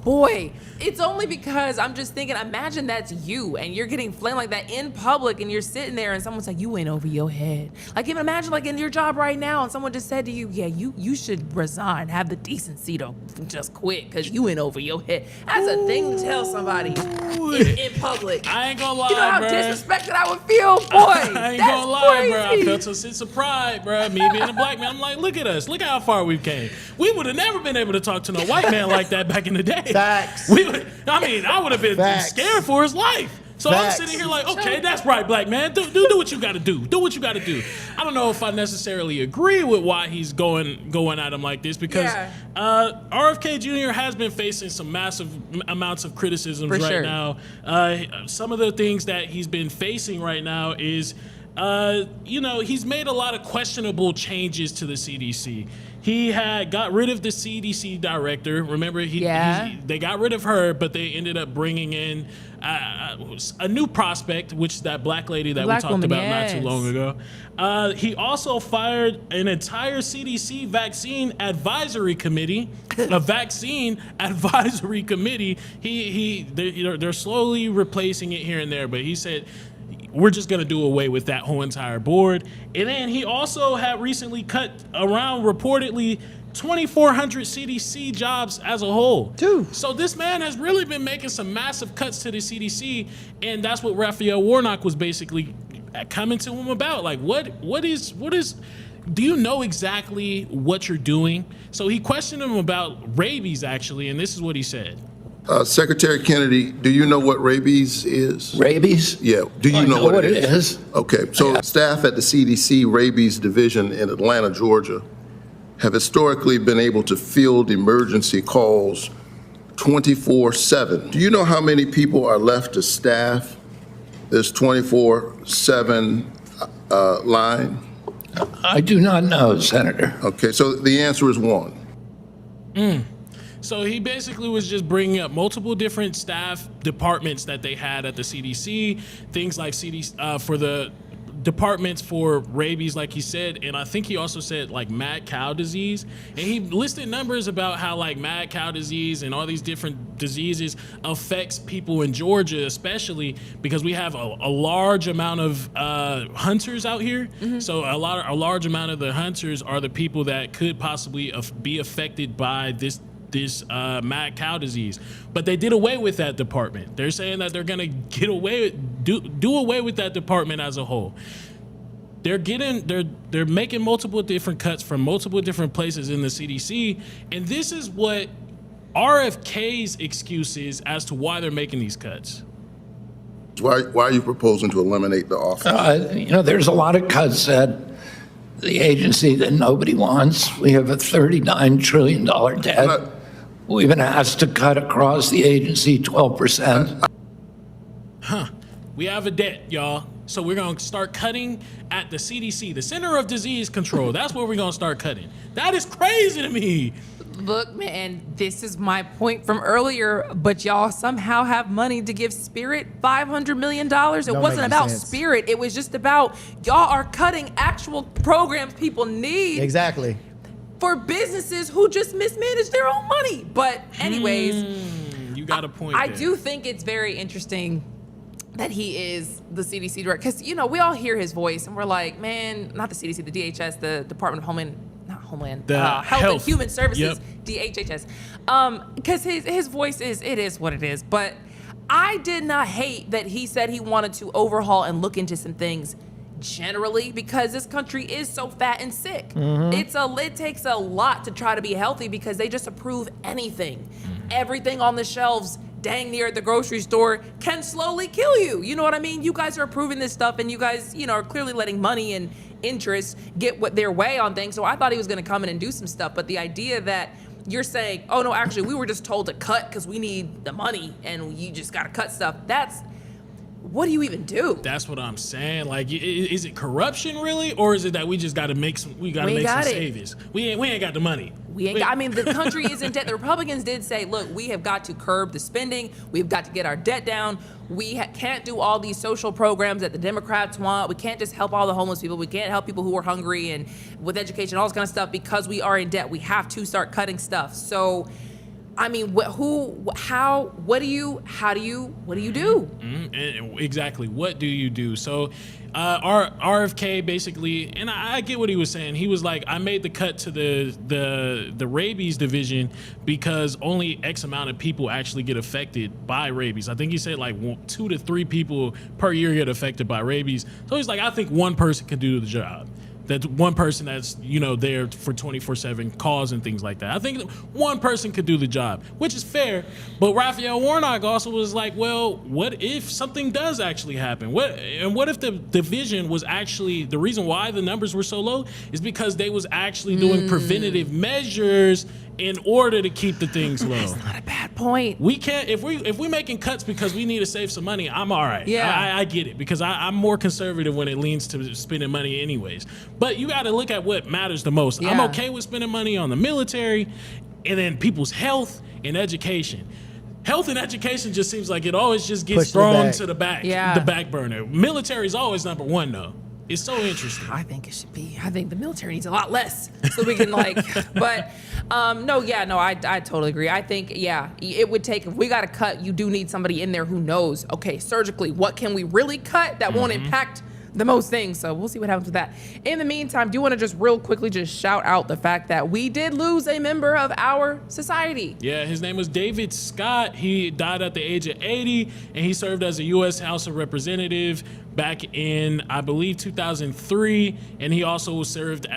Boy, it's only because I'm just thinking, imagine that's you and you're getting flamed like that in public and you're sitting there and someone's like, you went over your head. Like, even imagine like in your job right now and someone just said to you, yeah, you should resign, have the decency to just quit because you went over your head. That's a thing to tell somebody in public. I ain't gonna lie, you know how bro. disrespected I would feel? Boy, I ain't gonna lie, crazy. bro. I felt a sense of pride, bro. Me being a black man, I'm like, look at us. Look how far we've came. We would have never been able to talk to no white man like that back in the day. Facts. I would have been scared for his life. So I'm sitting here like, okay, that's right, black man. Do what you got to do. Do what you got to do. I don't know if I necessarily agree with why he's going at him like this because RFK Jr. has been facing some massive amounts of criticisms now. Some of the things that he's been facing right now is, he's made a lot of questionable changes to the CDC. He had got rid of the CDC director. Remember, they got rid of her, but they ended up bringing in a new prospect, which is that black lady that we talked about not too long ago. He also fired an entire CDC vaccine advisory committee. A vaccine advisory committee. They're slowly replacing it here and there, but he said, we're just going to do away with that whole entire board. And then he also had recently cut around reportedly 2,400 CDC jobs as a whole. So this man has really been making some massive cuts to the CDC, and that's what Raphael Warnock was basically coming to him about. Like, what is? Do you know exactly what you're doing? So he questioned him about rabies, actually, and this is what he said. Secretary Kennedy, do you know what rabies is? Rabies? Yeah. Do you know what it is? Okay. So staff at the CDC Rabies Division in Atlanta, Georgia, have historically been able to field emergency calls 24/7. Do you know how many people are left to staff this 24/7 line? I do not know, Senator. Okay, so the answer is 1. So he basically was just bringing up multiple different staff departments that they had at the CDC, things like for the departments for rabies, like he said, and I think he also said like mad cow disease, and he listed numbers about how like mad cow disease and all these different diseases affects people in Georgia, especially because we have a large amount of hunters out here. So a large amount of the hunters are the people that could possibly be affected by this mad cow disease, but they did away with that department. They're saying that they're gonna do away with that department as a whole. They're making multiple different cuts from multiple different places in the CDC, and this is what RFK's excuse is as to why they're making these cuts. Why are you proposing to eliminate the office? There's a lot of cuts at the agency that nobody wants. We have a $39 trillion debt. We've been asked to cut across the agency 12%. We have a debt, y'all. So we're going to start cutting at the CDC, the Center of Disease Control. That's where we're going to start cutting. That is crazy to me. Look, man, this is my point from earlier, but y'all somehow have money to give Spirit $500 million. It wasn't about Spirit. It was just about y'all are cutting actual programs people need. Exactly. For businesses who just mismanage their own money. But anyways, you got a point. I do think it's very interesting that he is the CDC director, because we all hear his voice and we're like, man, not the CDC, the DHS, the Department of Health and Human Services, DHHS, because his voice is what it is. But I did not hate that he said he wanted to overhaul and look into some things generally, because this country is so fat and sick. It takes a lot to try to be healthy, because they just approve anything. Everything on the shelves dang near at the grocery store can slowly kill you. You know what I mean? You guys are approving this stuff, and you guys, are clearly letting money and interest get their way on things. So I thought he was going to come in and do some stuff. But the idea that you're saying, oh no, actually we were just told to cut because we need the money and you just got to cut stuff. What do you even do? That's what I'm saying. Like, is it corruption really, or is it that we just got to make some? We got to make some savings. We ain't got the money. The country is in debt. The Republicans did say, look, we have got to curb the spending. We've got to get our debt down. We can't do all these social programs that the Democrats want. We can't just help all the homeless people. We can't help people who are hungry and with education, all this kind of stuff, because we are in debt. We have to start cutting stuff. So, I mean, what do you do? Exactly. What do you do? So, RFK basically, and I get what he was saying. He was like, I made the cut to the rabies division because only X amount of people actually get affected by rabies. I think he said like 2 to 3 people per year get affected by rabies. So he's like, I think one person can do the job. That one person that's, there for 24/7 calls and things like that. I think one person could do the job, which is fair. But Raphael Warnock also was like, well, what if something does actually happen? What if the division was actually, the reason why the numbers were so low is because they was actually doing preventative measures in order to keep the things low. That's not a bad point. We can't, if we making cuts because we need to save some money, I'm all right. Yeah. I get it, because I'm more conservative when it leans to spending money anyways. But you got to look at what matters the most. Yeah. I'm okay with spending money on the military and then people's health and education. Health and education just seems like it always just gets thrown to the back burner. Military is always number one though. It's so interesting. I think it should be. I think the military needs a lot less so we can but I totally agree. I think, it would take, if we got to cut, you do need somebody in there who knows, okay, surgically, what can we really cut that won't impact the most things. So we'll see what happens with that. In the meantime, do want to just real quickly just shout out the fact that we did lose a member of our society. Yeah, his name was David Scott. He died at the age of 80, and he served as a U.S. House of Representative back in, I believe, 2003, and he also served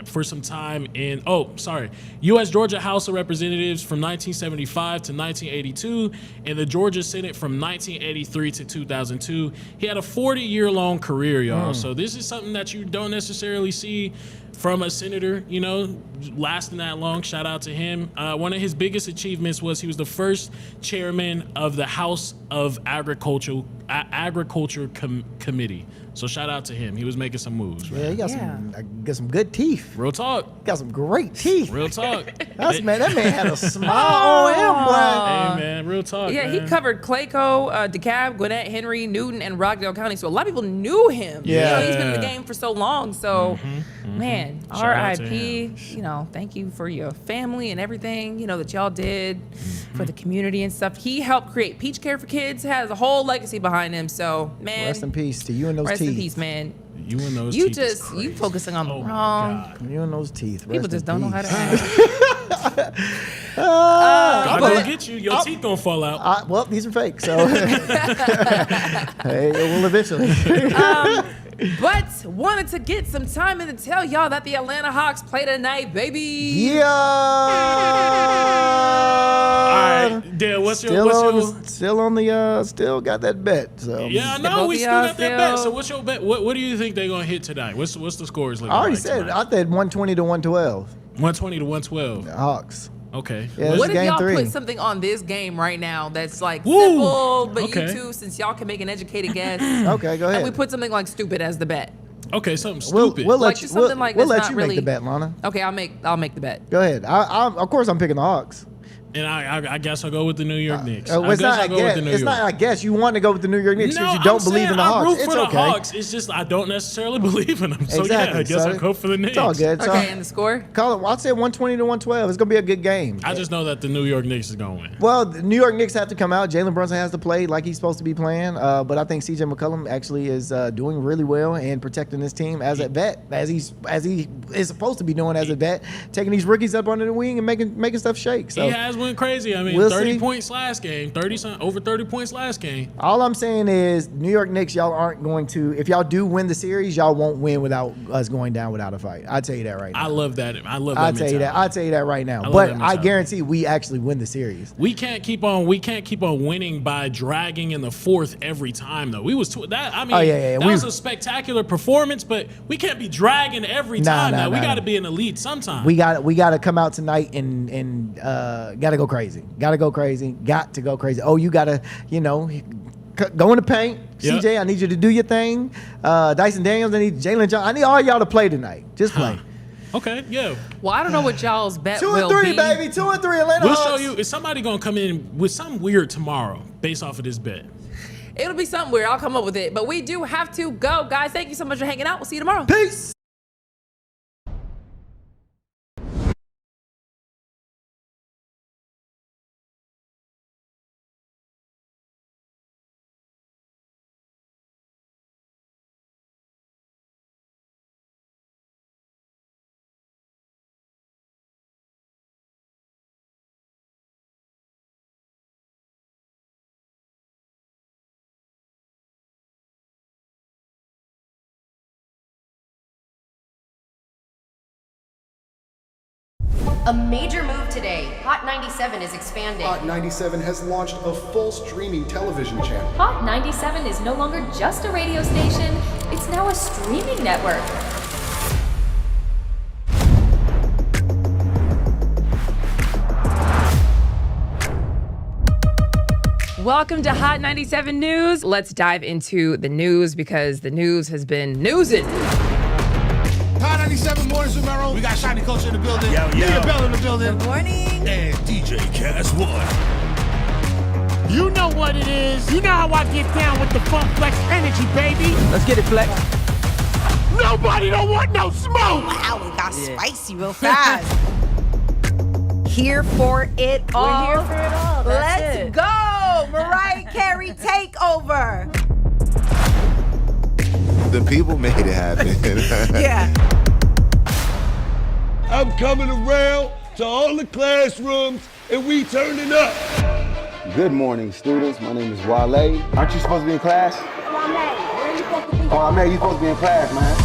for some time in, U.S. Georgia House of Representatives from 1975 to 1982, and the Georgia Senate from 1983 to 2002. He had a 40-year-long career, y'all. So this is something that you don't necessarily see from a senator, you know, lasting that long. Shout out to him. One of his biggest achievements was he was the first chairman of the House of Agriculture Committee. So shout out to him. He was making some moves, man. Yeah, he got some good teeth. Real talk. Got some great teeth. Real talk. That man had a smile on him, boy. Hey, man, real talk. Yeah, man. he covered Clayco, DeKalb, Gwinnett, Henry, Newton, and Rockdale County. So a lot of people knew him. Yeah. You know, he's been in the game for so long. So, man, Shout out to R.I.P. You know, thank you for your family and everything, you know, that y'all did for the community and stuff. He helped create Peach Care for Kids, has a whole legacy behind him. So, man. Rest in peace to you and those Rest teeth. in peace, man. You and those You teeth is just, crazy. you focusing on the Oh, my wrong. God. You and those teeth. People Rest just in don't know how peace. to act. God but- gonna get you. Your teeth gonna fall out. Well, these are fake, so hey, it will eventually. But wanted to get some time in to tell y'all that the Atlanta Hawks play tonight, baby. Yeah. All right, Dale, Still got that bet. So Yeah, I both know we of still y'all got that bet. still- So what's your bet? What do you think they're gonna hit tonight? What's the scores looking I already like said tonight? I said 120 to 112. 120 to 112. Hawks. Okay. Yeah, this What is if game y'all 3. put something on this game right now that's like Woo! simple, but Okay. you two, since y'all can make an educated guess, Okay, go ahead. and we put something like stupid as the bet. Okay, something We'll stupid. let Like you. just something like we'll that's let not you really- make the bet, Lana. Okay, I'll make the bet. Go ahead. Of course, I'm picking the Hawks. and I guess I'll go with the New York Knicks. It's not. I guess. It's not. I guess you want to go with the New York Knicks because you don't believe in the Hawks. I root It's for okay. the Hawks. It's just I don't necessarily believe in them. So Exactly. yeah, I guess so I'll go for the Knicks. It's all good. So Okay, and the score? call it. I said 120 to 112. It's gonna be a good game. I just know that the New York Knicks is gonna win. Well, the New York Knicks have to come out. Jalen Brunson has to play like he's supposed to be playing. But I think CJ McCollum actually is doing really well and protecting this team as a vet, as he is supposed to be doing as a vet, taking these rookies up under the wing and making stuff shake. So He has went crazy. I mean, We'll 30 see. points last game, over 30 points last game. all I'm saying is New York Knicks, y'all aren't going to. If y'all do win the series, y'all won't win without us going down without a fight. I'll tell you that right now. I love that. I love that. I'll tell you that. mentality. I'll tell you that right now. love But that I mentality. guarantee we actually win the series. We can't keep on winning by dragging in the fourth every time though. We was that. I mean, Oh, yeah. that was a spectacular performance, but we can't be dragging every time. Now we got to be an elite sometime. We got to come out tonight and got to go crazy. Got to go crazy. Got to go crazy. Oh, you got to, go in the paint. Yep. CJ, I need you to do your thing. Dyson Daniels, I need Jalen Johnson. I need all y'all to play tonight. Just play. Okay, yeah. Well, I don't know what y'all's bet 2 will and 3, be. baby. 2 and 3. Atlanta We'll Hawks. show you. Is somebody gonna come in with something weird tomorrow based off of this bet? It'll be something weird. I'll come up with it. But we do have to go, guys. Thank you so much for hanging out. We'll see you tomorrow. Peace. A major move today. Hot 97 is expanding. Hot 97 has launched a full streaming television channel. Hot 97 is no longer just a radio station, it's now a streaming network. Welcome to Hot 97 News. Let's dive into the news because the news has been newsing. Hot 97 Mornings with Mero. We got Shiny Culture in the building. Nia Bell in the building. Good morning. And DJ Cass One. You know what it is. You know how I get down with the Funk Flex energy, baby. Let's get it, Flex. Nobody don't want no smoke. Wow, it got spicy real fast. Here for it all. We're here for it all. That's Let's it. go. Mariah Carey takeover. The people made it happen. Yeah. I'm coming around to all the classrooms and we turning up. Good morning, students. My name is Wale. Aren't you supposed to be in class? Where are you supposed to be? Oh, Wale, you supposed to be in class, man.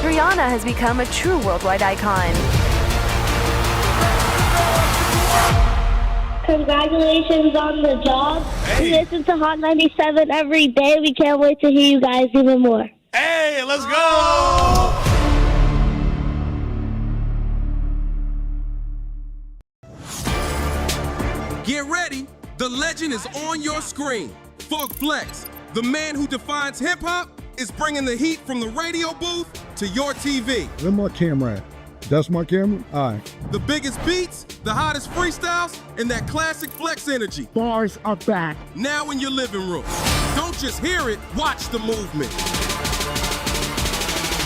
Rihanna has become a true worldwide icon. Congratulations on the job. We listen to Hot 97 every day. We can't wait to hear you guys even more. Hey, let's go! Get ready. The legend is on your screen. Funk Flex, the man who defines hip-hop, is bringing the heat from the radio booth to your TV. Where's my camera at? That's my camera? All right. The biggest beats, the hottest freestyles, and that classic Flex energy. Bars are back. Now in your living room. Don't just hear it, watch the movement.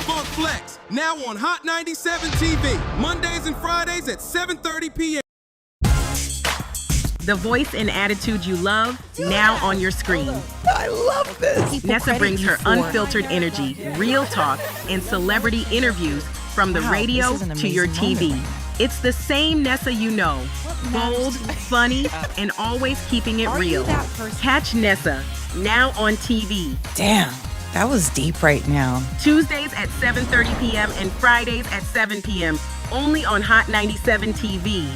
Funk Flex, now on Hot 97 TV, Mondays and Fridays at 7:30 p.m. The voice and attitude you love, now on your screen. I love this. Nessa brings her unfiltered energy, real talk, and celebrity interviews from the radio to your TV. It's the same Nessa you know. Bold, funny, and always keeping it real. Catch Nessa, now on TV. Damn, that was deep right now. Tuesdays at 7:30 p.m. and Fridays at 7 p.m. Only on Hot 97 TV.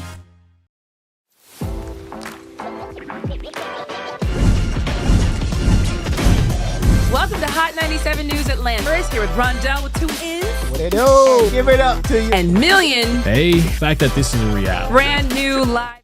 Welcome to Hot 97 News Atlanta. First, here with Rondell with 2 N's. What it do? Give it up to you. And Million. Hey, the fact that this is a reality. Brand new live.